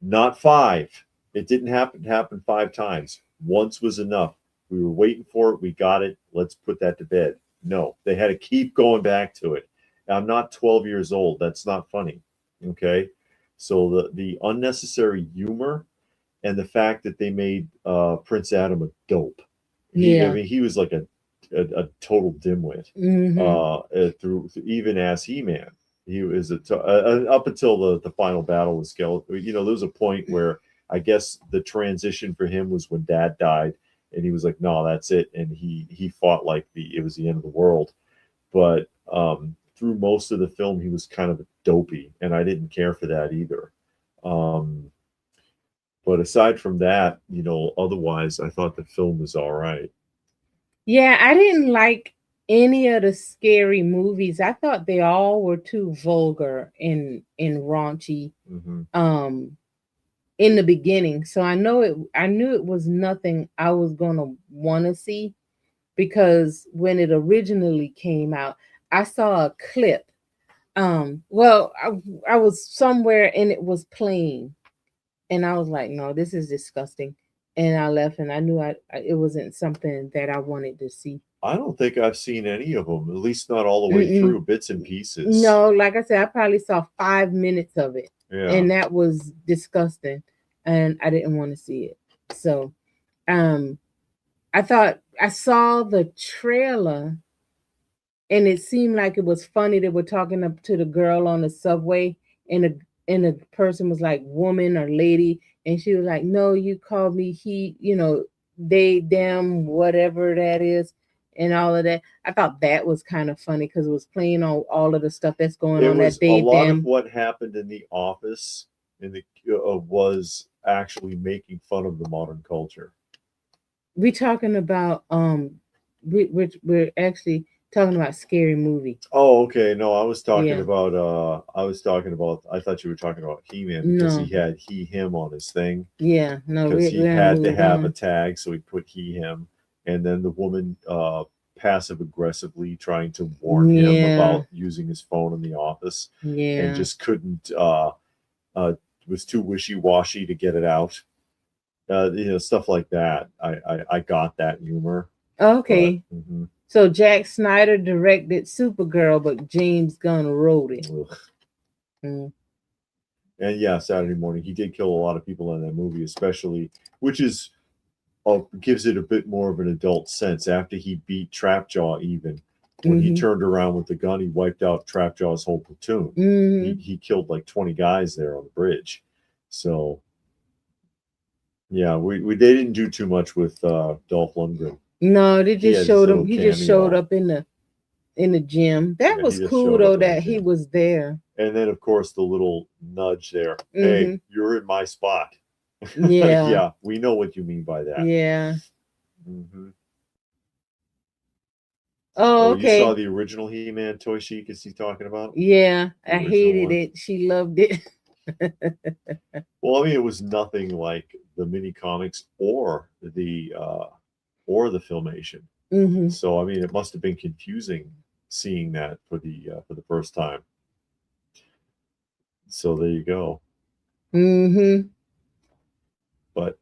Not 5. It didn't happen 5 times. Once was enough. We were waiting for it. We got it. Let's put that to bed. No, they had to keep going back to it. I'm not 12 years old. That's not funny. Okay. So the unnecessary humor and the fact that they made Prince Adam a dope. I mean, he was like a total dimwit through even as He-Man. He was up until the final battle with Skeletor. You know, there was a point where I guess the transition for him was when Dad died, and he was like, "No, that's it," and he fought like it was the end of the world. But through most of the film, he was kind of dopey, and I didn't care for that either. But aside from that, you know, otherwise, I thought the film was all right. Yeah, I didn't like any of the scary movies. I thought they all were too vulgar and raunchy. In the beginning, so I knew it was nothing I was gonna want to see, because when it originally came out, I saw a clip. Well, I was somewhere and it was playing, and I was like, no, this is disgusting, and I left, and I knew it wasn't something that I wanted to see. I don't think I've seen any of them, at least not all the way through, bits and pieces. No, like I said, I probably saw 5 minutes of it. Yeah. And that was disgusting, and I didn't want to see it. So I thought I saw the trailer, and it seemed like it was funny. They were talking up to the girl on the subway, and the person was like woman or lady, and she was like, no, you called me he, you know, they, them, whatever that is, and all of that. I thought that was kind of funny because it was playing on all of the stuff that's going on. That they, a lot them. of what happened in The Office was actually making fun of the modern culture. We're talking about we're actually talking about Scary Movie. Oh, okay. No, I was talking about I thought you were talking about He-Man, because he had him on his thing. Yeah, no, because he had to have a tag, so he put him, and then the woman passive aggressively trying to warn him about using his phone in the office, and just couldn't was too wishy-washy to get it out. You know, stuff like that. I got that humor. Okay. But, so Jack Snyder directed Supergirl, but James Gunn wrote it. And yeah, Saturday Morning, he did kill a lot of people in that movie, especially, which is gives it a bit more of an adult sense. After he beat Trapjaw, even when he turned around with the gun, he wiped out Trapjaw's whole platoon. He killed like 20 guys there on the bridge. So yeah, they didn't do too much with Dolph Lundgren. No, they He just had his showed him. little He just showed cameo. up in the gym. That Yeah, was he just cool showed up though in the that he gym. was there. And then of course the little nudge there. Mm-hmm. Hey, you're in my spot. Yeah. Yeah, we know what you mean by that. Yeah. Mm-hmm. Oh, Oh, you saw okay. the original He-Man toy sheet? Is he talking about? Yeah, The I original hated one? it. She loved it. Well, I mean, it was nothing like the mini comics or the filmation. Mm-hmm. So I mean, it must have been confusing seeing that for the first time. So there you go. Mm-hmm. But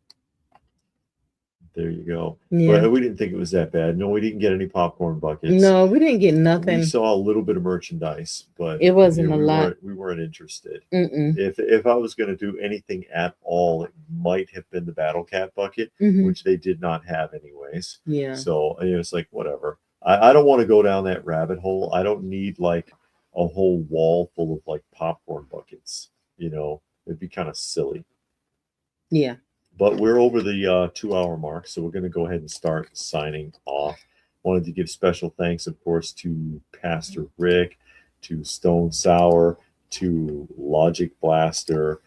there you go. Yeah. But we didn't think it was that bad. No, we didn't get any popcorn buckets. No, we didn't get We nothing. saw a little bit of merchandise, but It wasn't a we lot. weren't interested. Mm-mm. If I was going to do anything at all, it might have been the Battle Cat bucket, Mm-hmm. which they did not have anyways. Yeah. So it's like whatever. I don't want to go down that rabbit hole. I don't need like a whole wall full of like popcorn buckets. It'd be kind of silly. Yeah. But we're over the 2-hour mark, so we're going to go ahead and start signing off. Wanted to give special thanks, of course, to Pastor Rick, to Stone Sour, to Logic Blaster,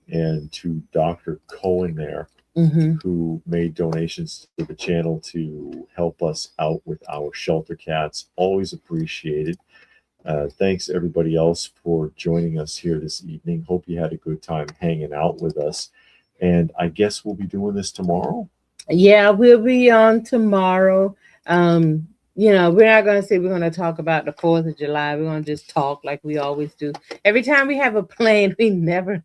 and to Dr. Cohen there, Mm-hmm. who made donations to the channel to help us out with our shelter cats. Always appreciated. Thanks everybody else for joining us here this evening. Hope you had a good time hanging out with us. And I guess we'll be doing this tomorrow. Yeah, we'll be on tomorrow. We're not going to say we're going to talk about the 4th of July. We're going to just talk like we always do. Every time we have a plan, we never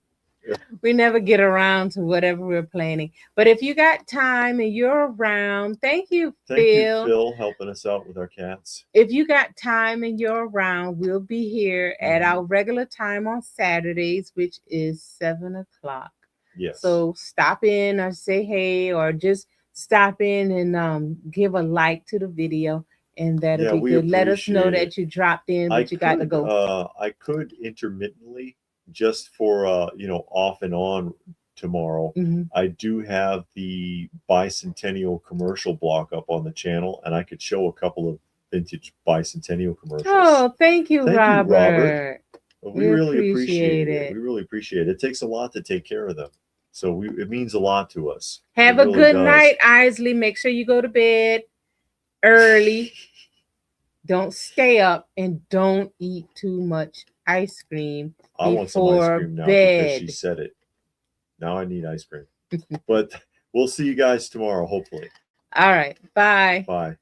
get around to whatever we're planning. But if you got time and you're around, thank you, Phil. Thank you, Phil, helping us out with our cats. If you got time and you're around, we'll be here at our regular time on Saturdays, which is 7 o'clock. Yes. So stop in or say hey, or just stop in and give a like to the video, and that'll be good. Let us know that you dropped in, but you got to go. I could intermittently, just for off and on tomorrow. Mm-hmm. I do have the bicentennial commercial block up on the channel, and I could show a couple of vintage bicentennial commercials. Oh, thank you, Robert. We really appreciate it. We really appreciate it. It takes a lot to take care of them. So it means a lot to us. Have a good night, Isley. Make sure you go to bed early. Don't stay up, and don't eat too much ice cream I want some ice cream now because she said it. Now I need ice cream. But we'll see you guys tomorrow, hopefully. All right. Bye. Bye.